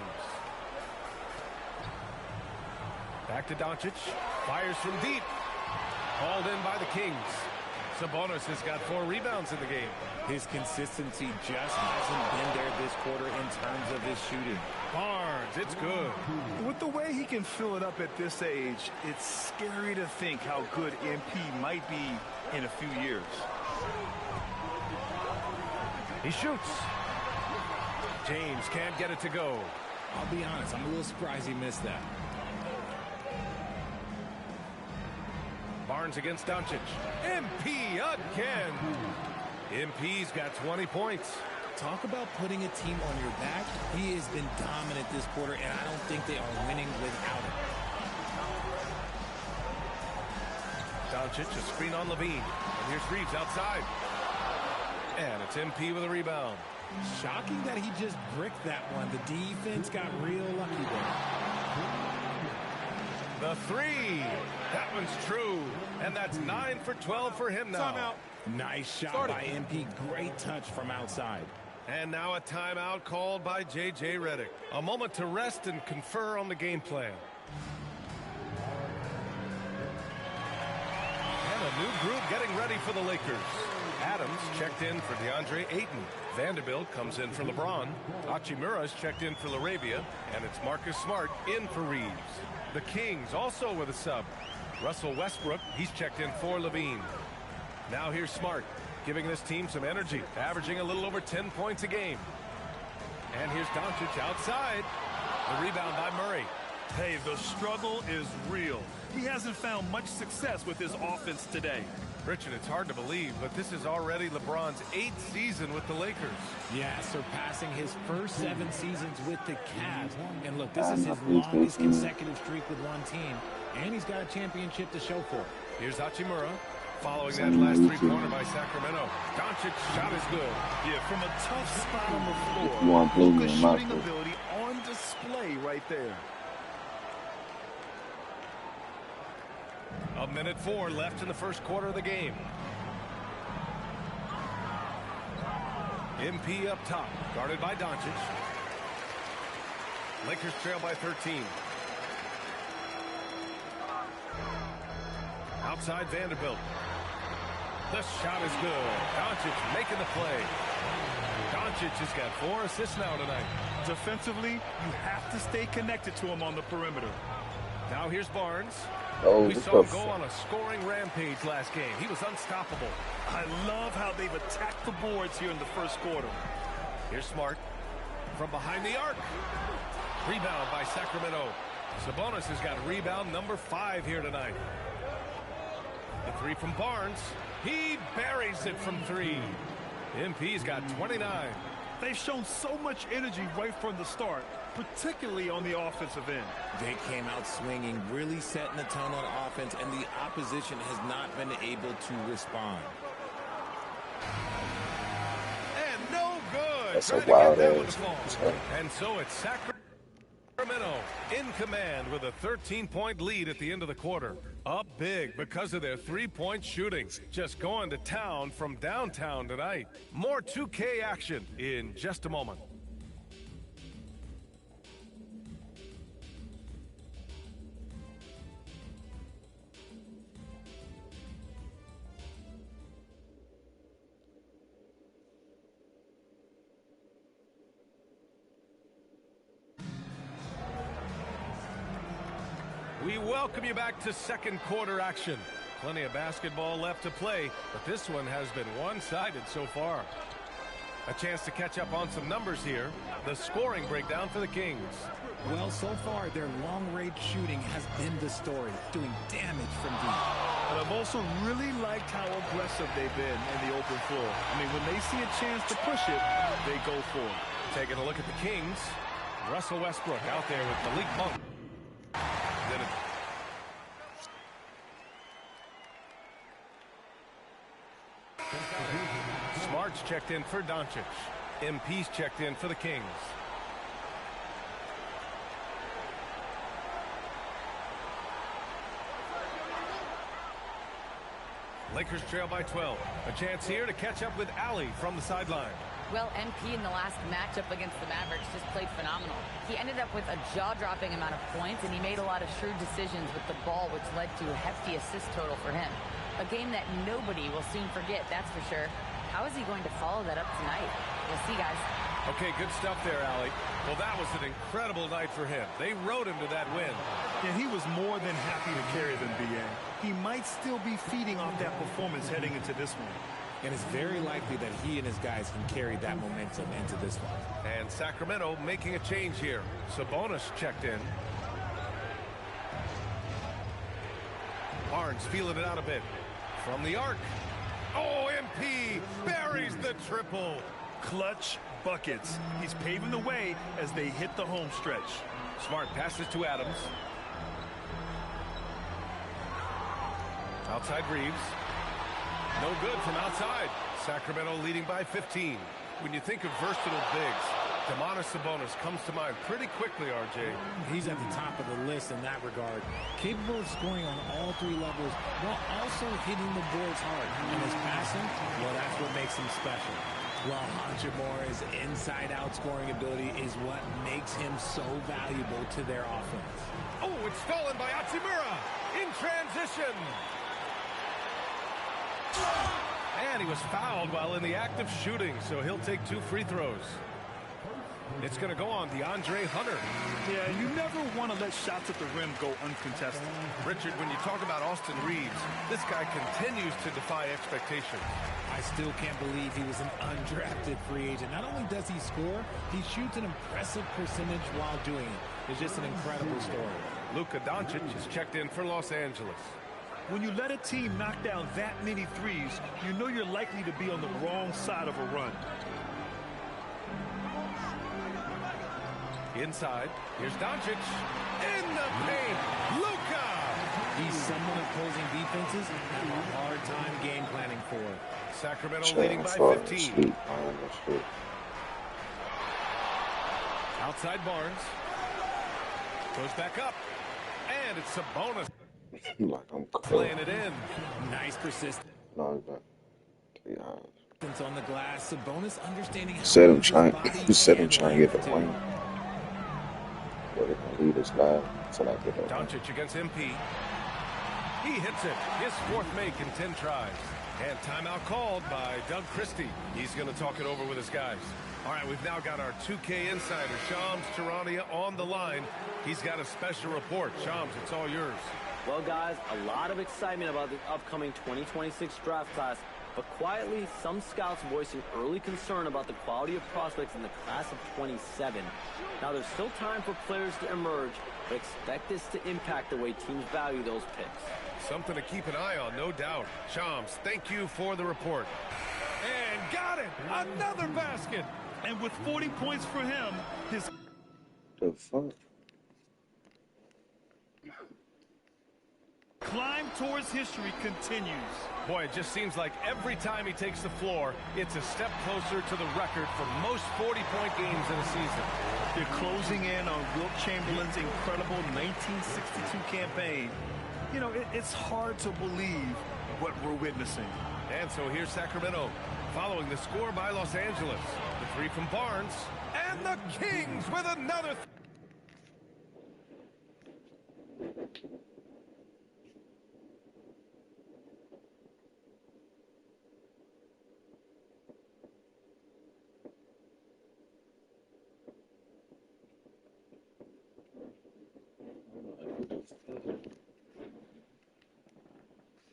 Back to Doncic. Fires from deep. Hauled in by the Kings. Sabonis has got 4 rebounds in the game.
His consistency just hasn't been there this quarter in terms of his shooting.
Barnes, it's good.
With the way he can fill it up at this age, it's scary to think how good MP might be in a few years.
He shoots. James can't get it to go.
I'll be honest, I'm a little surprised he missed that.
Barnes against Doncic. MP again. MP's got 20 points.
Talk about putting a team on your back. He has been dominant this quarter, and I don't think they are winning without him.
Doncic, a screen on Levine. And here's Reeves outside. And it's MP with a rebound.
Shocking that he just bricked that one. The defense got real lucky there.
The 3. That one's true. And that's 9 for 12 for him now.
Timeout. Nice shot by MP. Great touch from outside.
And now a timeout called by J.J. Redick. A moment to rest and confer on the game plan. And a new group getting ready for the Lakers. Adams checked in for DeAndre Ayton. Vanderbilt comes in for LeBron. Hachimura's checked in for LaRavia. And it's Marcus Smart in for Reeves. The Kings also with a sub. Russell Westbrook, he's checked in for Levine. Now here's Smart, giving this team some energy, averaging a little over 10 points a game. And here's Doncic outside. The rebound by Murray.
Hey, the struggle is real. He hasn't found much success with his offense today.
Richard, it's hard to believe, but this is already LeBron's 8th season with the Lakers.
Yeah, surpassing his first 7 seasons with the Cavs. And look, this is his longest consecutive streak with one team, and he's got a championship to show for it.
Here's Hachimura. Following that last 3-pointer by Sacramento. Doncic's shot is good.
Yeah, from a tough spot on the floor. Luka's shooting ability on display right there.
A minute 4 left in the first quarter of the game. MP up top, guarded by Doncic. Lakers trail by 13. Outside Vanderbilt. The shot is good. Doncic making the play. Doncic has got 4 assists now tonight.
Defensively, you have to stay connected to him on the perimeter.
Now here's Barnes.
Oh,
We saw him go on a scoring rampage last game. He was unstoppable.
I love how they've attacked the boards here in the first quarter.
Here's Smart from behind the arc. Rebound by Sacramento. Sabonis has got rebound number 5 here tonight. The 3 from Barnes. He buries it from 3. MP's got 29.
They've shown so much energy right from the start, particularly on the offensive end.
They came out swinging, really setting the tone on offense, and the opposition has not been able to respond.
And no good.
That's
Trying
a
to
wild
get that one
ass.
to fall. And so it's Sacramento in command with a 13-point lead at the end of the quarter. Up big because of their 3-point shooting. Just going to town from downtown tonight. More 2K action in just a moment. We welcome you back to second quarter action. Plenty of basketball left to play, but this one has been one-sided so far. A chance to catch up on some numbers here. The scoring breakdown for the Kings.
Well, so far, their long-range shooting has been the story, doing damage from deep.
But I've also really liked how aggressive they've been in the open floor. I mean, when they see a chance to push it, they go for it.
Taking a look at the Kings. Russell Westbrook out there with Malik Monk. Smart's checked in for Doncic. MP's checked in for the Kings. Lakers trail by 12. A chance here to catch up with Allie from the sideline.
Well, MP in the last matchup against the Mavericks just played phenomenal. He ended up with a jaw-dropping amount of points, and he made a lot of shrewd decisions with the ball, which led to a hefty assist total for him. A game that nobody will soon forget, that's for sure. How is he going to follow that up tonight? We'll see, guys.
Okay, good stuff there, Allie. Well, that was an incredible night for him. They rode him to that win.
And he was more than happy to carry them, BA. He might still be feeding off that performance heading into this one.
And it's very likely that he and his guys can carry that momentum into this one.
And Sacramento making a change here. Sabonis checked in. Barnes feeling it out a bit. From the arc. Oh, MP buries the triple.
Clutch buckets. He's paving the way as they hit the home stretch.
Smart passes to Adams. Outside Reeves. No good from outside. Sacramento leading by 15. When you think of versatile bigs, Sabonis comes to mind pretty quickly, RJ.
He's at the top of the list in that regard. Capable of scoring on all 3 levels, while also hitting the boards hard. And his passing, well, that's what makes him special. Well, Hachimura's inside-out scoring ability is what makes him so valuable to their offense.
Oh, it's stolen by Hachimura in transition. And he was fouled while in the act of shooting, so he'll take 2 free throws. It's going to go on DeAndre Hunter.
Yeah, you never want to let shots at the rim go uncontested.
Richard, when you talk about Austin Reeves, this guy continues to defy expectations.
I still can't believe he was an undrafted free agent. Not only does he score, he shoots an impressive percentage while doing it. It's just an incredible story.
Luka Doncic is checked in for Los Angeles.
When you let a team knock down that many threes, you know you're likely to be on the wrong side of a run.
Inside, here's Doncic. In the paint, Luka!
He's someone opposing defenses have a hard time game planning for.
Sacramento leading by 15. Outside Barnes. Goes back up. And it's Sabonis.
Like I'm
playing it in.
Nice persistence.
No, he's not. 3 hours.
On the glass, Sabonis understanding how
Said him
to
trying,
use his body
he said him
and
trying to get the
latitude.
win. But they're gonna lead us live until I get that win.
Doncic against MP. He hits it. His fourth make in 10 tries. And timeout called by Doug Christie. He's going to talk it over with his guys. All right, we've now got our 2K insider, Shams Charania, on the line. He's got a special report. Shams, it's all yours.
Well, guys, a lot of excitement about the upcoming 2026 draft class, but quietly, some scouts voicing early concern about the quality of prospects in the class of 27. Now, there's still time for players to emerge, but expect this to impact the way teams value those picks.
Something to keep an eye on, no doubt. Shams, thank you for the report. And got it! Another basket!
And with 40 points for him, his...
The fuck?
climb towards history continues.
Boy, it just seems like every time he takes the floor, it's a step closer to the record for most 40-point games in a season.
They're closing in on Wilt Chamberlain's incredible 1962 campaign. You know, it's hard to believe what we're witnessing.
And so here's Sacramento, following the score by Los Angeles. The three from Barnes, and the Kings with another...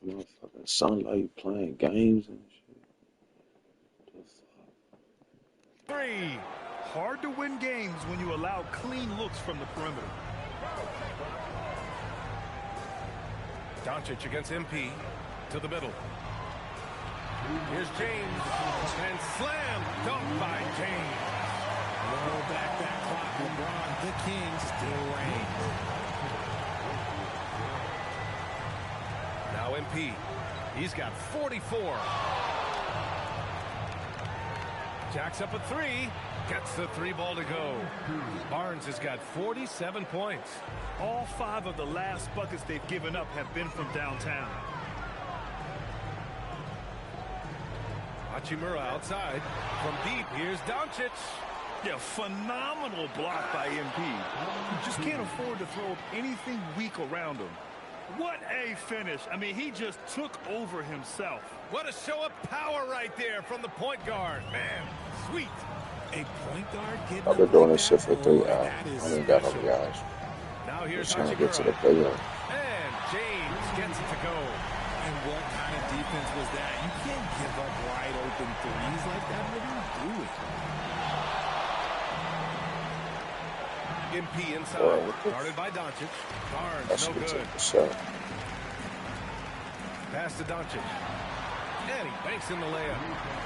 Motherfucking sunlight playing games and shit.
Three. Hard to win games when you allow clean looks from the perimeter.
Doncic against MP to the middle. Here's James, and slam dunk by James.
Roll back that clock, LeBron. The Kings still reign.
Now MP, he's got 44. Jacks up a three, gets the three ball to go. Barnes has got 47 points.
All 5 of the last buckets they've given up have been from downtown.
Hachimura outside. From deep, here's Doncic.
Yeah, phenomenal block by MP. You just can't afford to throw up anything weak around him. What a finish. I mean, he just took over himself.
What a show of power right there from the point guard. Man, sweet.
A point guard getting
I've been doing this shit for 3 hours. I ain't got no guys.
Now here's
trying to get to the playoff.
And James gets it to go.
And what kind of defense was that? You can't give up wide open threes like that. What are you doing?
MP inside, guarded by Doncic. Barnes, no good. Pass to Doncic. And he banks in the layup.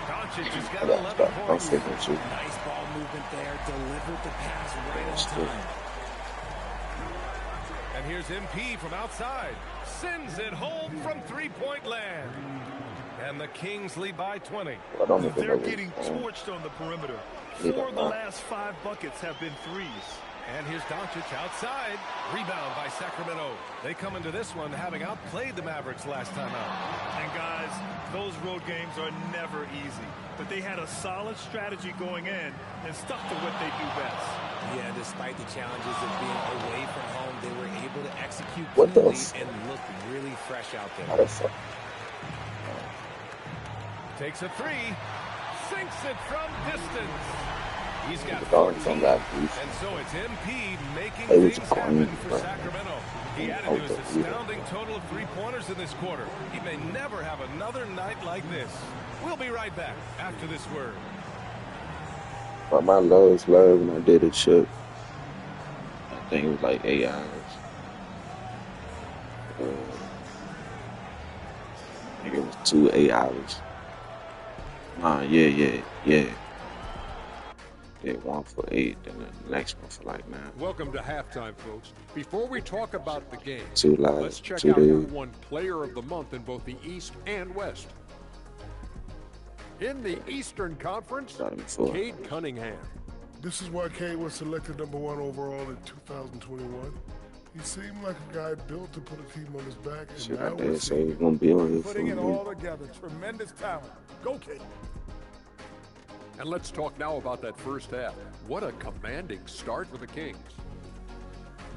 Doncic has got 11 points.
Nice ball movement there. Delivered the pass right on time.
And here's MP from outside. Sends it home from three-point land. And the Kings lead by 20.
They're getting torched on the perimeter. 4 of the last 5 buckets have been threes.
And here's Doncic outside. Rebound by Sacramento. They come into this one having outplayed the Mavericks last time out.
And guys, those road games are never easy. But they had a solid strategy going in and stuck to what they do best.
Yeah, despite the challenges of being away from home, they were able to execute
What
cleanly
the
and look really fresh out there.
How the fuck?
Takes a three. Sinks it from distance. He's got
from that piece.
and so it's MP making
They was
things
green,
happen for
bro.
Sacramento. He added to his astounding total of 3-pointers in this quarter. He may never have another night like this. We'll be right back after this word.
But my lowest low when I did it shook. I think it was like 8 hours. I think it was 2 8 hours. Nah, yeah. Did one for 8, then the next one for like 9.
Welcome to halftime, folks. Before we talk about the game,
2 live,
let's check
2
out who
days.
won Player of the Month in both the East and West. In the Eastern Conference, Cade Cunningham.
This is why Cade was selected #1 overall in 2021. He seemed like a guy built to put a team on his back, and
Shit,
now
I
we're
did say he's gonna be on here for
putting it
me.
all together. Tremendous talent. Go, Cade.
And let's talk now about that first half. What a commanding start for the Kings.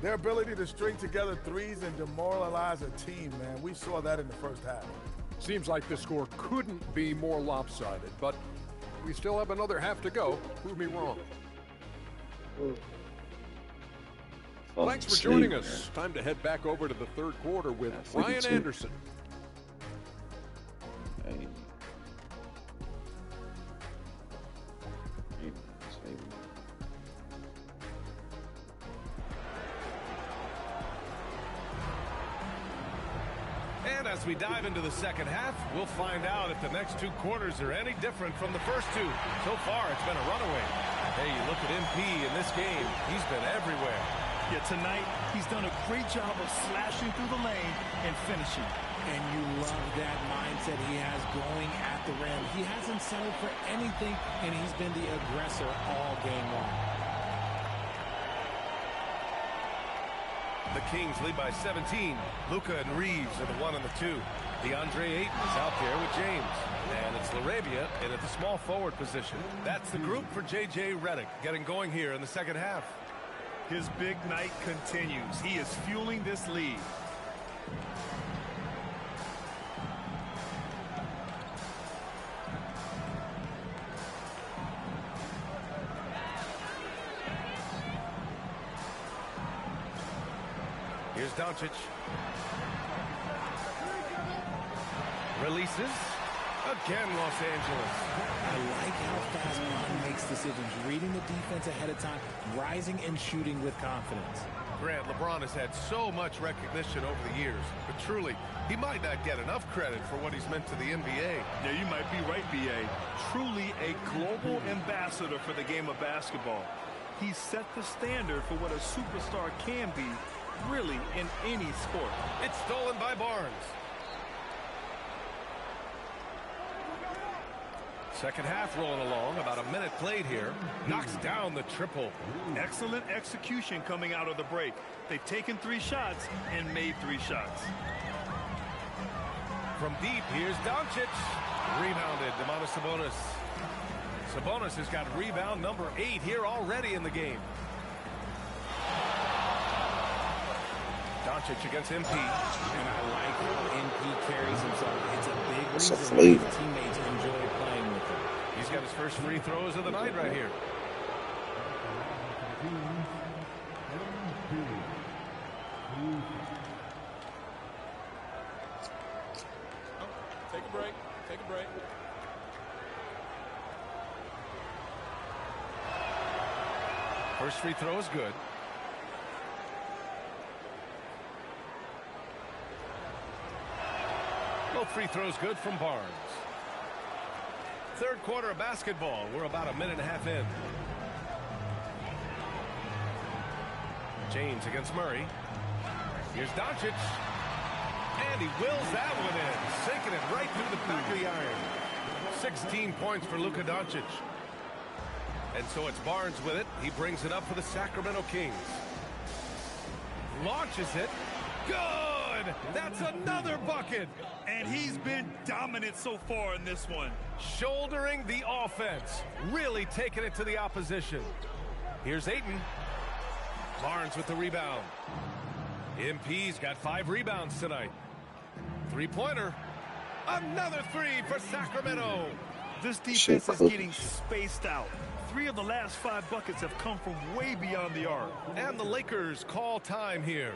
Their ability to string together threes and demoralize a team, man. We saw that in the first half.
Seems like the score couldn't be more lopsided, but we still have another half to go. Prove me wrong. Thanks for joining us. Time to head back over to the third quarter with Ryan Anderson.
And as we dive into the second half, we'll find out if the next two quarters are any different from the first two. So far, it's been a runaway. Hey, you look at MP in this game, he's been everywhere.
Yeah, tonight, he's done a great job of slashing through the lane and finishing.
And you love that mindset he has going at the rim. He hasn't settled for anything, and he's been the aggressor all game long.
The Kings lead by 17. Luka and Reeves are the 1 and the 2. DeAndre Ayton is out there with James. And it's Laravia in at the small forward position. That's the group for J.J. Redick getting going here in the second half.
His big night continues. He is fueling this lead.
Here's Doncic. Releases. Again, Los Angeles.
I like how fast Grindn makes decisions, reading the defense ahead of time, rising and shooting with confidence.
Grant, LeBron has had so much recognition over the years, but truly, he might not get enough credit for what he's meant to the NBA.
Yeah, you might be right, B.A. Truly a global ambassador for the game of basketball. He set the standard for what a superstar can be, really, in any sport.
It's stolen by Barnes. Second half rolling along, about a minute played here. Knocks down the triple.
Excellent execution coming out of the break. They've taken 3 shots and made 3 shots.
From deep, here's Doncic. Rebounded, Domantas Sabonis. Sabonis has got rebound number 8 here already in the game. Doncic against MP.
And I like how MP carries himself. It's a big
That's a
reason
fleet.
his teammates enjoy playing with him.
He's got his first free throws of the night right here.
Take a break. Take a break.
First free throw is good. Both free throws good from Barnes. Third quarter of basketball. We're about a minute and a half in. James against Murray. Here's Doncic. And he wills that one in. Sinking it right through the back of the iron. 16 points for Luka Doncic. And so it's Barnes with it. He brings it up for the Sacramento Kings. Launches it. Good! That's another bucket!
And he's been dominant so far in this one.
Shouldering the offense. Really taking it to the opposition. Here's Ayton. Barnes with the rebound. MP's got 5 rebounds tonight. Three-pointer. Another 3 for Sacramento.
This defense is getting spaced out. 3 of the last 5 buckets have come from way beyond the arc.
And the Lakers call time here.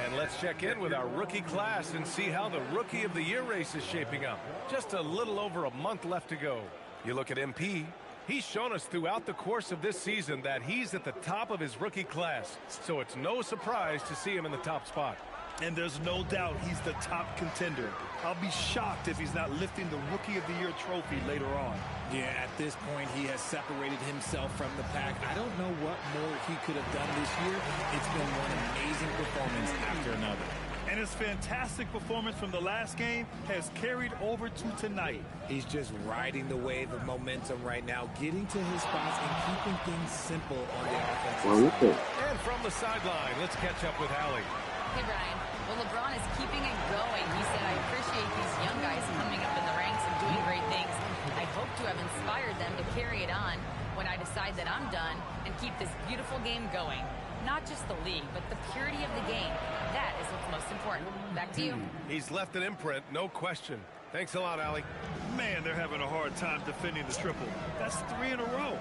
And let's check in with our rookie class and see how the Rookie of the Year race is shaping up. Just a little over a month left to go. You look at MP. He's shown us throughout the course of this season that he's at the top of his rookie class. So it's no surprise to see him in the top spot.
And there's no doubt he's the top contender. I'll be shocked if he's not lifting the Rookie of the Year trophy later on.
Yeah, at this point, he has separated himself from the pack. I don't know what more he could have done this year. It's been one amazing performance after another.
And his fantastic performance from the last game has carried over to tonight.
He's just riding the wave of momentum right now, getting to his spots and keeping things simple on the offensive side.
And from the sideline, let's catch up with Allie.
Hey, Brian. Well, LeBron is keeping it going. He said, I appreciate these young guys coming up in the ranks and doing great things. I hope to have inspired them to carry it on when I decide that I'm done and keep this beautiful game going. Not just the league, but the purity of the game. That is what's most important. Back to you.
He's left an imprint, no question. Thanks a lot, Allie.
Man, they're having a hard time defending the triple. That's 3 in a row.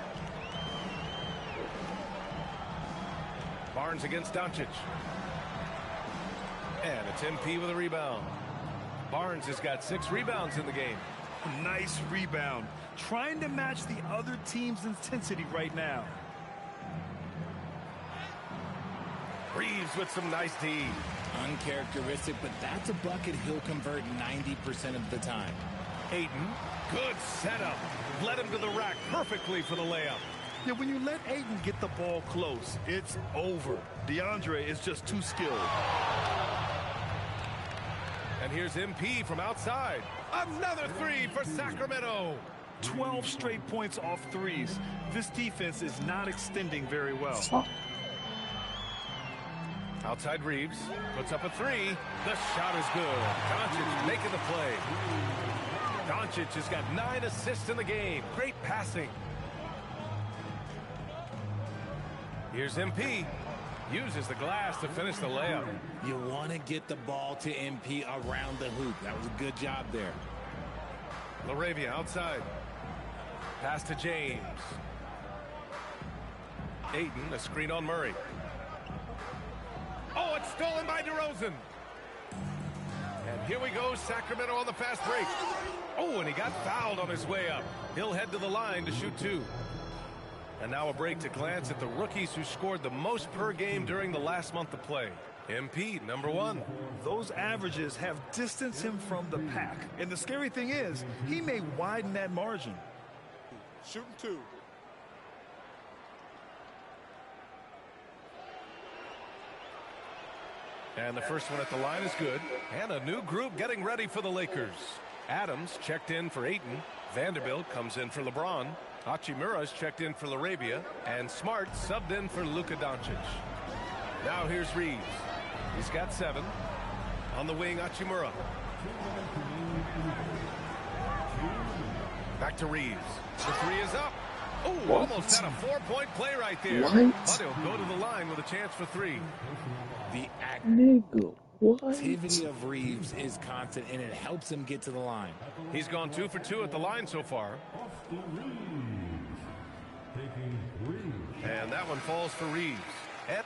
Barnes against Doncic. And it's MP with a rebound. Barnes has got 6 rebounds in the game.
Nice rebound. Trying to match the other team's intensity right now.
Reeves with some nice D.
Uncharacteristic, but that's a bucket he'll convert 90% of the time.
Ayton, good setup. Led him to the rack perfectly for the layup.
Yeah, when you let Ayton get the ball close, it's over. DeAndre is just too skilled.
And here's MP from outside. Another 3 for Sacramento.
12 straight points off threes. This defense is not extending very well.
Outside Reeves, puts up a 3. The shot is good. Doncic making the play. Doncic has got 9 assists in the game. Great passing. Here's MP. Uses the glass to finish the layup.
You want to get the ball to MP around the hoop. That was a good job there.
LaRavia outside. Pass to James. Ayton, a screen on Murray. Oh, it's stolen by DeRozan. And here we go, Sacramento on the fast break. Oh, and he got fouled on his way up. He'll head to the line to shoot 2. And now a break to glance at the rookies who scored the most per game during the last month of play. MP, number 1.
Those averages have distanced him from the pack. And the scary thing is, he may widen that margin.
Shooting 2.
And the first one at the line is good. And a new group getting ready for the Lakers. Adams checked in for Ayton. Vanderbilt comes in for LeBron. Hachimura's checked in for LaRavia. And Smart subbed in for Luka Doncic. Now here's Reeves. He's got 7. On the wing, Hachimura. Back to Reeves. The 3 is up. Oh, almost had a 4-point play right there. But he'll go to the line with a chance for 3.
The activity of Reeves is constant, and it helps him get to the line.
He's gone 2 for 2 at the line so far. And that one falls for Reeves. And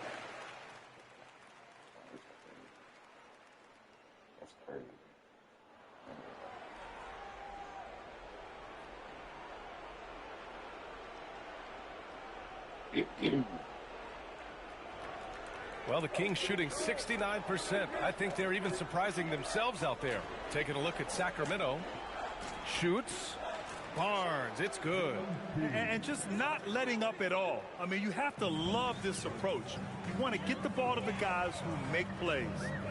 well, the Kings shooting 69%. I think they're even surprising themselves out there. Taking a look at Sacramento. Shoots. Barnes, it's good.
And just not letting up at all. I mean, you have to love this approach. You want to get the ball to the guys who make plays.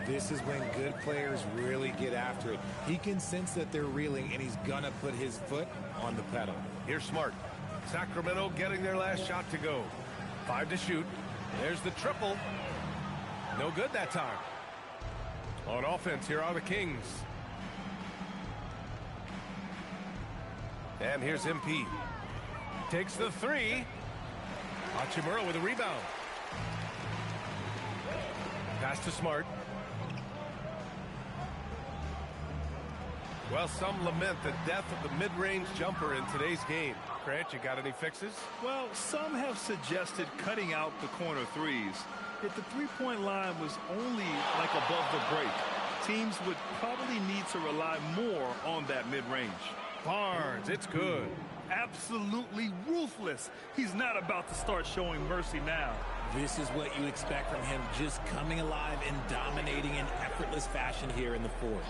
This is when good players really get after it. He can sense that they're reeling, and he's going to put his foot on the pedal.
Here's Smart. Sacramento getting their last shot to go. 5 to shoot. There's the triple. No good that time. On offense, here are the Kings. And here's MP. Takes the 3. Hachimura with a rebound. Pass to Smart. Well, some lament the death of the mid-range jumper in today's game. Grant, you got any fixes?
Well, some have suggested cutting out the corner threes. If the three-point line was only like above the break, teams would probably need to rely more on that mid-range.
Barnes, it's good.
Absolutely ruthless. He's not about to start showing mercy now.
This is what you expect from him, just coming alive and dominating in effortless fashion here in the fourth.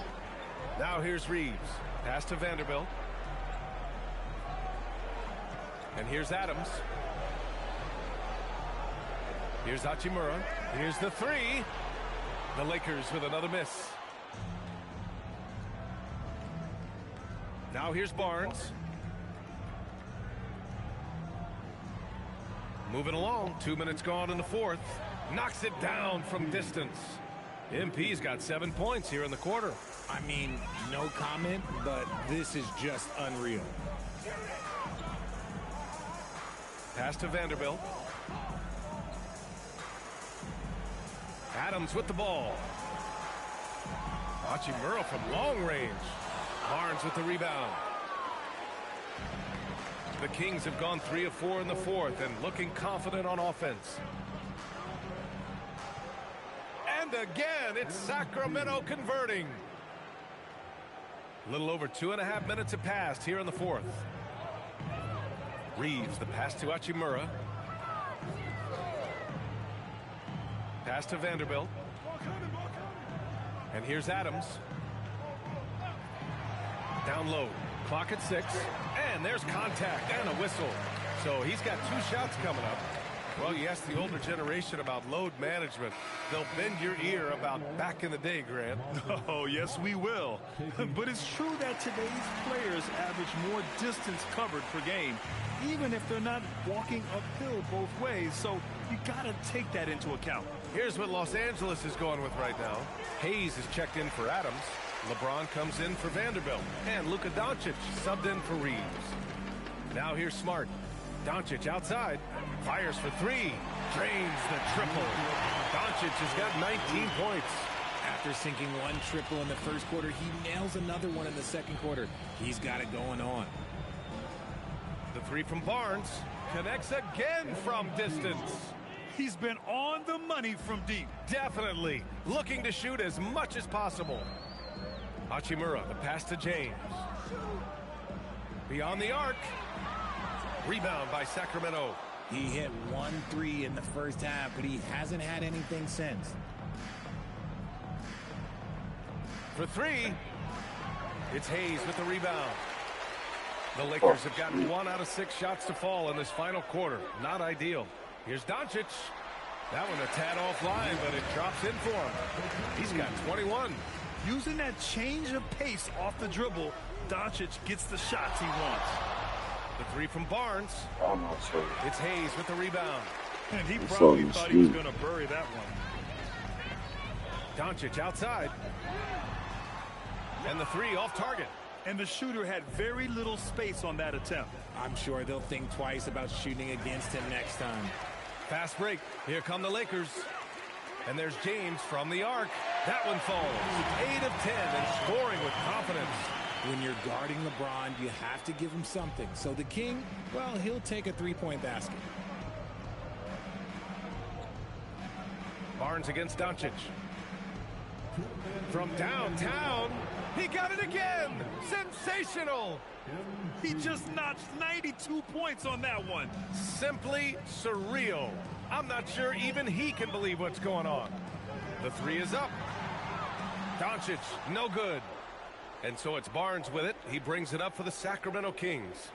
Now here's Reeves. Pass to Vanderbilt. And here's Adams. Here's Hachimura. Here's the three. The Lakers with another miss. Now here's Barnes. Moving along. 2 minutes gone in the fourth. Knocks it down from distance. MP's got 7 points here in the quarter.
I mean, no comment, but this is just unreal.
Pass to Vanderbilt. Adams with the ball. Hachimura from long range. Barnes with the rebound. The Kings have gone 3 of 4 in the fourth and looking confident on offense. And again, it's Sacramento converting. A little over 2.5 minutes have passed here in the fourth. Reeves, the pass to Hachimura. Pass to Vanderbilt. And here's Adams. Down low. Clock at 6. And there's contact and a whistle. So he's got 2 shots coming up. Well, you ask the older generation about load management. They'll bend your ear about back in the day, Grant.
Oh, yes, we will. But it's true that today's players average more distance covered per game, even if they're not walking uphill both ways. So you got to take that into account.
Here's what Los Angeles is going with right now. Hayes is checked in for Adams. LeBron comes in for Vanderbilt. And Luka Doncic subbed in for Reeves. Now here's Smart. Doncic outside. Fires for 3. Drains the triple. Doncic has got 19 points.
After sinking 1 triple in the first quarter, he nails another one in the second quarter. He's got it going on.
The 3 from Barnes. Connects again from distance.
He's been on the money from deep.
Definitely. Looking to shoot as much as possible. Hachimura, the pass to James. Beyond the arc. Rebound by Sacramento.
He hit 1 3 in the first half, but he hasn't had anything since.
For 3, it's Hayes with the rebound. The Lakers have gotten 1 out of 6 shots to fall in this final quarter. Not ideal. Here's Doncic. That one a tad offline, but it drops in for him. He's got 21.
Using that change of pace off the dribble, Doncic gets the shots he wants.
The 3 from Barnes. It's Hayes with the rebound.
And he probably thought he was going to bury that one.
Doncic outside. And the 3 off target.
And the shooter had very little space on that attempt.
I'm sure they'll think twice about shooting against him next time.
Fast break. Here come the Lakers. And there's James from the arc. That one falls. 8 of 10 and scoring with confidence.
When you're guarding LeBron, you have to give him something. So the King, well, he'll take a 3-point basket.
Barnes against Doncic. From downtown, he got it again. Sensational.
He just notched 92 points on that one.
Simply surreal. I'm not sure even he can believe what's going on. The 3 is up. Doncic, no good. And so it's Barnes with it. He brings it up for the Sacramento Kings.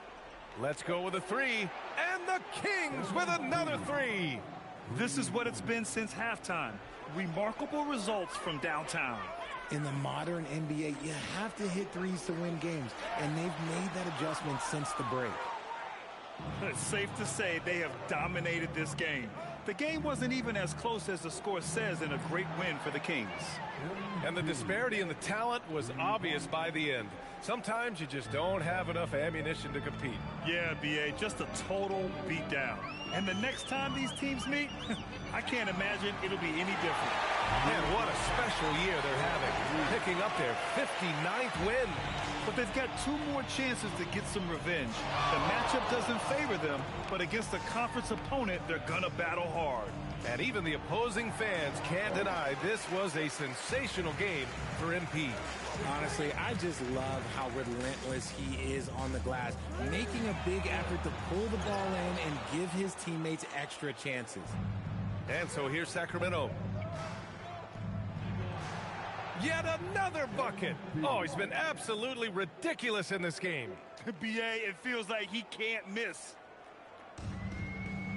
Let's go with a 3. And the Kings with another 3.
This is what it's been since halftime. Remarkable results from downtown.
In the modern NBA, you have to hit 3s to win games. And they've made that adjustment since the break.
It's safe to say they have dominated this game. The game wasn't even as close as the score says in a great win for the Kings.
And the disparity in the talent was obvious by the end. Sometimes you just don't have enough ammunition to compete.
Yeah, B.A., just a total beatdown. And the next time these teams meet, I can't imagine it'll be any different.
Man, what a special year they're having. Picking up their 59th win.
But they've got 2 more chances to get some revenge. The matchup doesn't favor them, but against a conference opponent, they're gonna battle hard.
And even the opposing fans can't deny this was a sensational game for MP.
Honestly, I just love how relentless he is on the glass, making a big effort to pull the ball in and give his teammates extra chances.
And so here's Sacramento. Yet another bucket. Oh, he's been absolutely ridiculous in this game.
BA, it feels like he can't miss.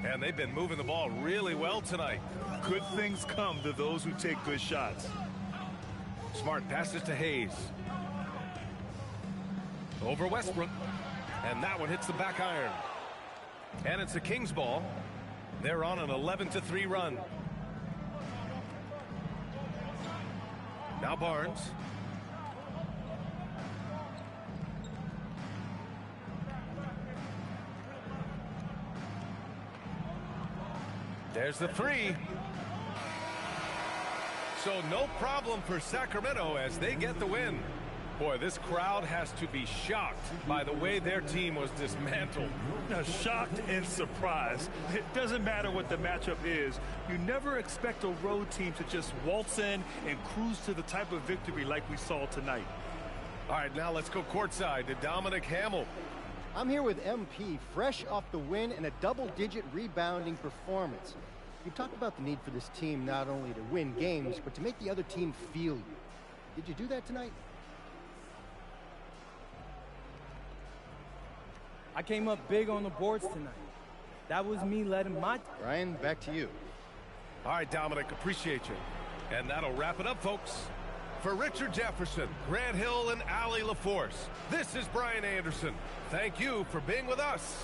And they've been moving the ball really well tonight.
Good things come to those who take good shots.
Smart passes to Hayes. Over Westbrook. And that one hits the back iron. And it's the Kings ball. They're on an 11-3 run. Now Barnes. There's the three. So no problem for Sacramento as they get the win. Boy, this crowd has to be shocked by the way their team was dismantled.
Shocked and surprised. It doesn't matter what the matchup is. You never expect a road team to just waltz in and cruise to the type of victory like we saw tonight.
All right, now let's go courtside to Dominic Hamill.
I'm here with MP, fresh off the win and a double-digit rebounding performance. You talked about the need for this team not only to win games, but to make the other team feel you. Did you do that tonight?
I came up big on the boards tonight. That was me letting my...
Brian, back to you.
All right, Dominic, appreciate you. And that'll wrap it up, folks. For Richard Jefferson, Grant Hill, and Allie LaForce, this is Brian Anderson. Thank you for being with us.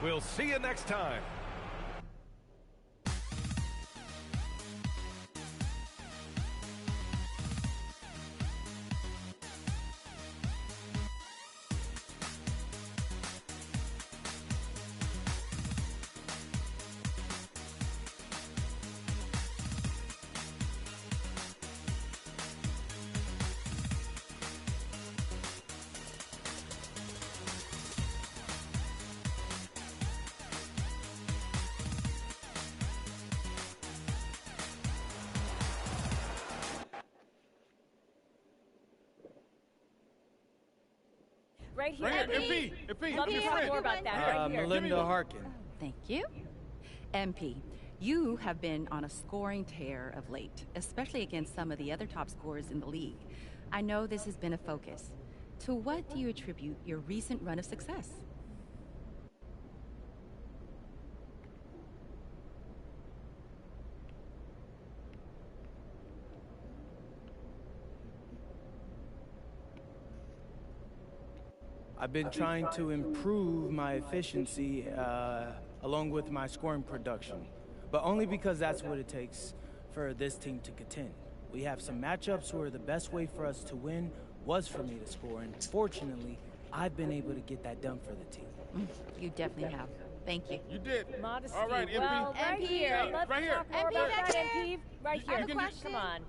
We'll see you next time.
Right here.
MP.
Love to talk more about that. Right here.
Melinda Harkin.
Thank you. MP, you have been on a scoring tear of late, especially against some of the other top scorers in the league. I know this has been a focus. To what do you attribute your recent run of success?
I've been trying to improve my efficiency along with my scoring production, but only because that's what it takes for this team to contend. We have some matchups where the best way for us to win was for me to score, and fortunately, I've been able to get that done for the team.
You definitely have. Thank you.
You did. Modesty.
All right, MP.
Well, right here. Let's
right here.
talk more about that, MP. Right here.
I have a
question. Come on.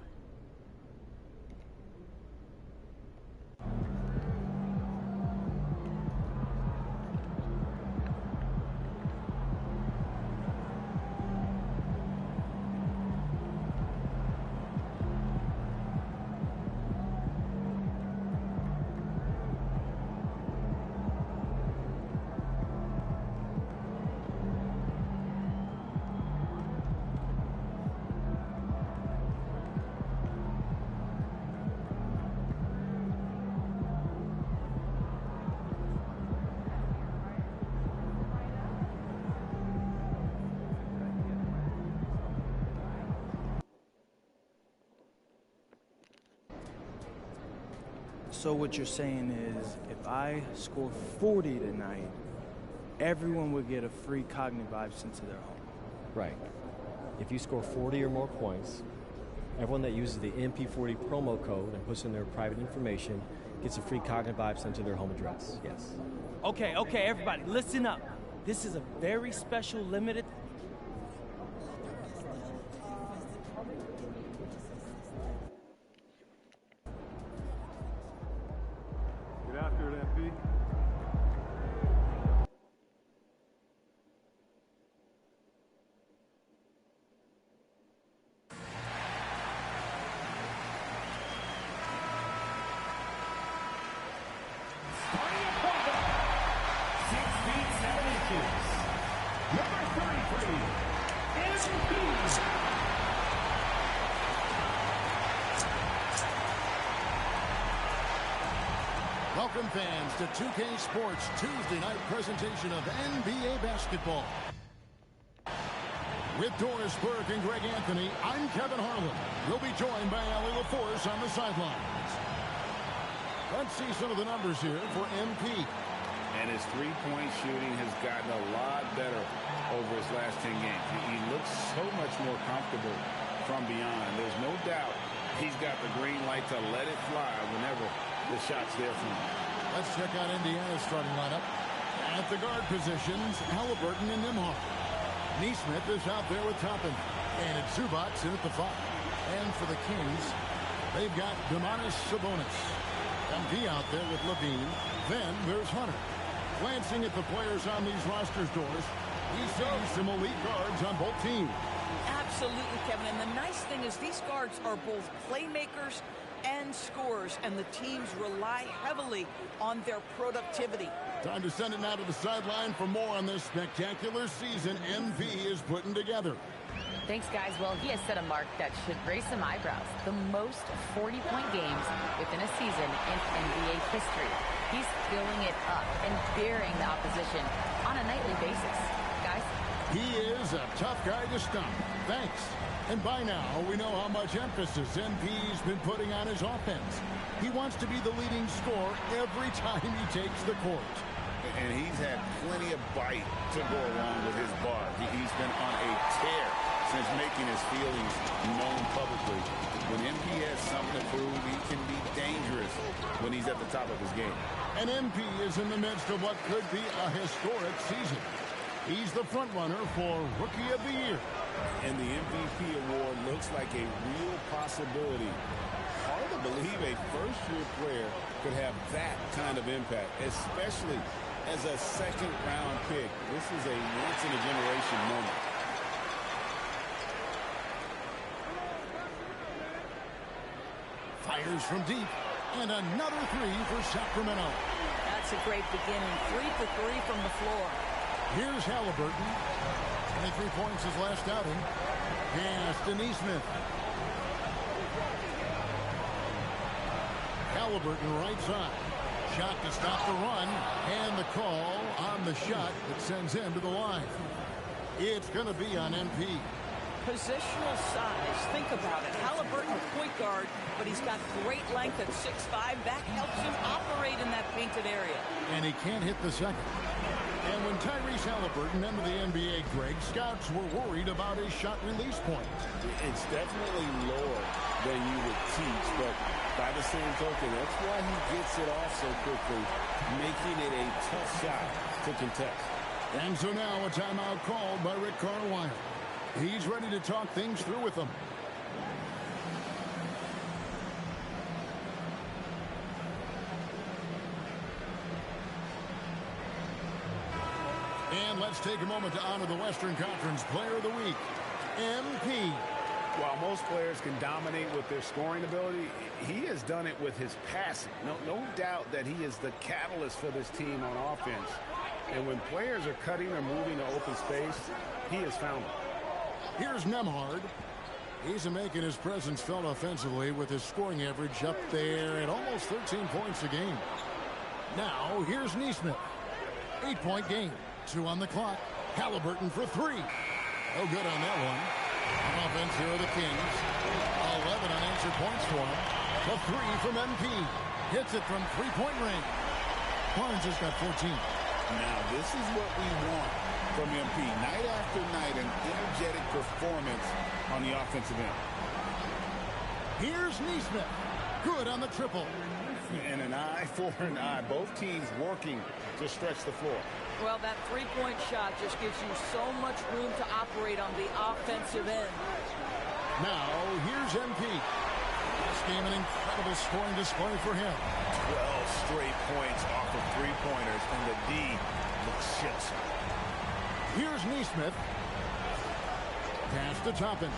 So what you're saying is, if I score 40 tonight, everyone would get a free Cognitive Vibe sent to their home.
Right. If you score 40 or more points, everyone that uses the MP40 promo code and puts in their private information gets a free Cognitive Vibe sent to their home address. Yes.
Okay, everybody, listen up. This is a very special limited...
Get after it, MP.
Number 33,
Welcome fans to 2K Sports Tuesday night presentation of NBA basketball. With Doris Burke and Greg Anthony, I'm Kevin Harlan. We'll be joined by Allie LaForce on the sidelines. Let's see some of the numbers here for MP.
And his three-point shooting has gotten a lot better over his last 10 games. He looks so much more comfortable from beyond. There's no doubt he's got the green light to let it fly whenever the shot's there for him.
Let's check out Indiana's starting lineup. At the guard positions, Halliburton and Nembhard. Neesmith is out there with Toppin. And it's Zubac in at the 5. And for the Kings, they've got Domantas Sabonis. MP out there with Levine. Then there's Hunter. Glancing at the players on these rosters, Doris, we see some elite guards on both teams.
Absolutely, Kevin. And the nice thing is these guards are both playmakers and scorers, and the teams rely heavily on their productivity.
Time to send it now to the sideline for more on this spectacular season MP is putting together.
Thanks, guys. Well, he has set a mark that should raise some eyebrows. The most 40-point games within a season in NBA history. He's filling it up and burying the opposition on a nightly basis. Guys?
He is a tough guy to stop. Thanks. And by now, we know how much emphasis MP's been putting on his offense. He wants to be the leading scorer every time he takes the court.
And he's had plenty of bite to go along with his bar. He's been on a tear since making his feelings known publicly. When MP has something to prove, he can be dangerous when he's at the top of his game.
And MP is in the midst of what could be a historic season. He's the front runner for Rookie of the Year.
And the MVP award looks like a real possibility. Hard to believe a first-year player could have that kind of impact, especially as a second-round pick. This is a once-in-a-generation moment.
Fires from deep, and another 3 for Sacramento.
That's a great beginning. 3 for 3 from the floor.
Here's Halliburton. 23 points his last outing. Pass to Neesmith. Halliburton right side. Shot to stop the run. And the call on the shot that sends him to the line. It's going to be on MP.
Positional size. Think about it. Halliburton, a point guard, but he's got great length at 6'5". That helps him operate in that painted area.
And he can't hit the second. And when Tyrese Halliburton entered the NBA, Greg, scouts were worried about his shot release point.
It's definitely lower than you would teach, but by the same token, that's why he gets it off so quickly, making it a tough shot to contest.
And so now a timeout called by Rick Carlisle. He's ready to talk things through with them. And let's take a moment to honor the Western Conference Player of the Week, MP.
While most players can dominate with their scoring ability, he has done it with his passing. No doubt that he is the catalyst for this team on offense. And when players are cutting or moving to open space, he has found it.
Here's Nembhard. He's making his presence felt offensively with his scoring average up there at almost 13 points a game. Now, here's Neesmith. 8-point game. 2 on the clock. Halliburton for 3. No good on that one. On offense, here are the Kings. 11 unanswered points for him. The 3 from MP. Hits it from three-point range. Barnes has got 14.
Now, this is what we want from MP. Night after night, an energetic performance on the offensive end.
Here's Neesmith. Good on the triple.
And an eye for an eye. Both teams working to stretch the floor.
Well, that three-point shot just gives you so much room to operate on the offensive end.
Now, here's MP. This game an incredible scoring display for him.
12 straight points off of three-pointers, and the D looks shit.
Here's Neesmith. Pass to Toppin.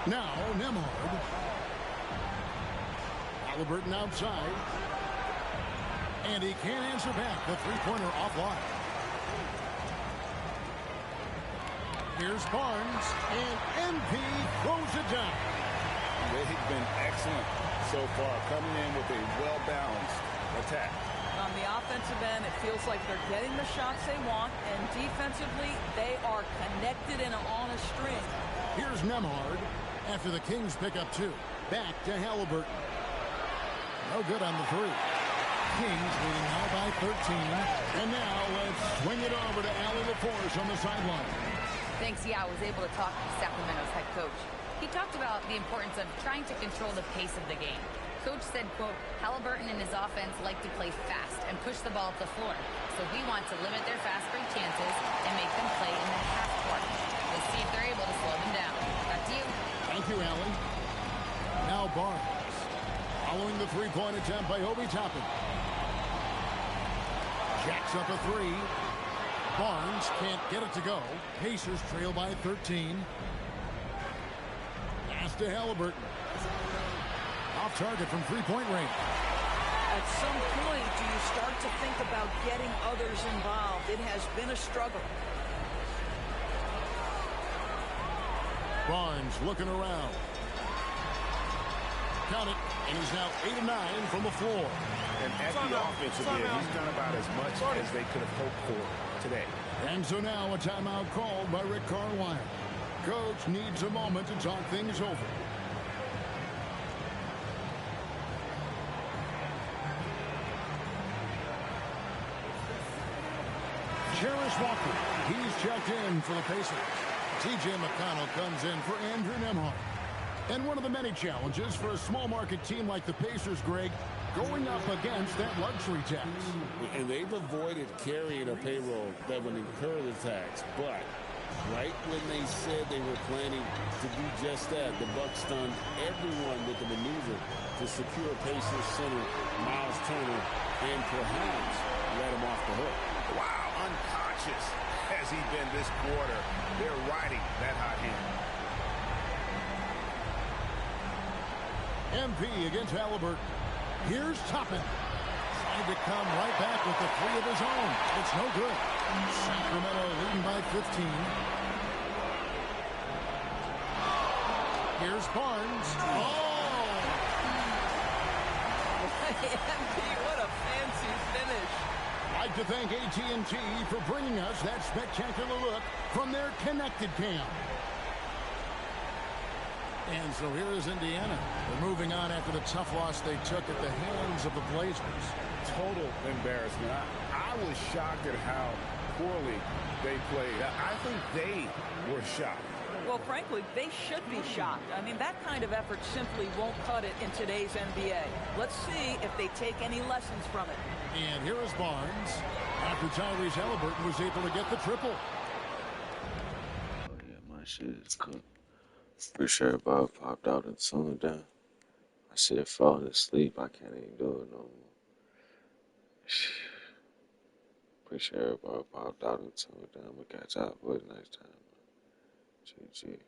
Now, Nembhard. Halliburton outside. And he can't answer back. The three-pointer offline. Here's Barnes, and MP throws it down.
They've been excellent so far, coming in with a well-balanced attack.
On the offensive end, it feels like they're getting the shots they want, and defensively, they are connected and on a string.
Here's Nembhard after the Kings pick up 2. Back to Halliburton. No good on the 3. Kings leading now by 13. And now let's swing it over to Allie LaForce on the sideline.
Thanks, yeah, I was able to talk to Sacramento's head coach. He talked about the importance of trying to control the pace of the game. Coach said, quote, Halliburton and his offense like to play fast and push the ball up the floor. So we want to limit their fast break chances and make them play in the half court. We'll see if they're able to slow them down. Back to you.
Thank you, Allie. Now Barnes. Following the three-point attempt by Obi Toppin. Jacks up a 3. Barnes can't get it to go. Pacers trail by 13. Pass to Halliburton. Off target from three-point range.
At some point, do you start to think about getting others involved? It has been a struggle.
Barnes looking around. Count it, and he's now 8 of 9 from the floor.
And at the offensive end, he's done about as much as they could have hoped for today.
And so now a timeout called by Rick Carlisle. Coach needs a moment to talk things over. Jarris Walker, he's checked in for the Pacers. T.J. McConnell comes in for Andrew Nembhard. And one of the many challenges for a small market team like the Pacers, Greg, going up against that luxury tax.
And they've avoided carrying a payroll that would incur the tax. But right when they said they were planning to do just that, the Bucks stunned everyone with the maneuver to secure Pacers center Miles Turner and perhaps let him off the hook.
Wow, unconscious has he been this quarter. They're riding that hot hand.
MP against Halliburton. Here's Toppin. Trying to come right back with the 3 of his own. It's no good. Sacramento leading by 15. Here's Barnes. Oh!
MP, what a fancy finish.
I'd like to thank AT&T for bringing us that spectacular look from their connected cam. And so here is Indiana. They're moving on after the tough loss they took at the hands of the Blazers.
Total embarrassment. I was shocked at how poorly they played. I think they were shocked.
Well, frankly, they should be shocked. I mean, that kind of effort simply won't cut it in today's NBA. Let's see if they take any lessons from it.
And here is Barnes after Tyrese Halliburton was able to get the triple.
Oh, yeah, my shit is cooked. Pretty sure everybody popped out and tuned down. I should have fallen asleep. I can't even do it no more. Pretty sure everybody popped out and tuned down. We'll catch y'all boys next time. GG.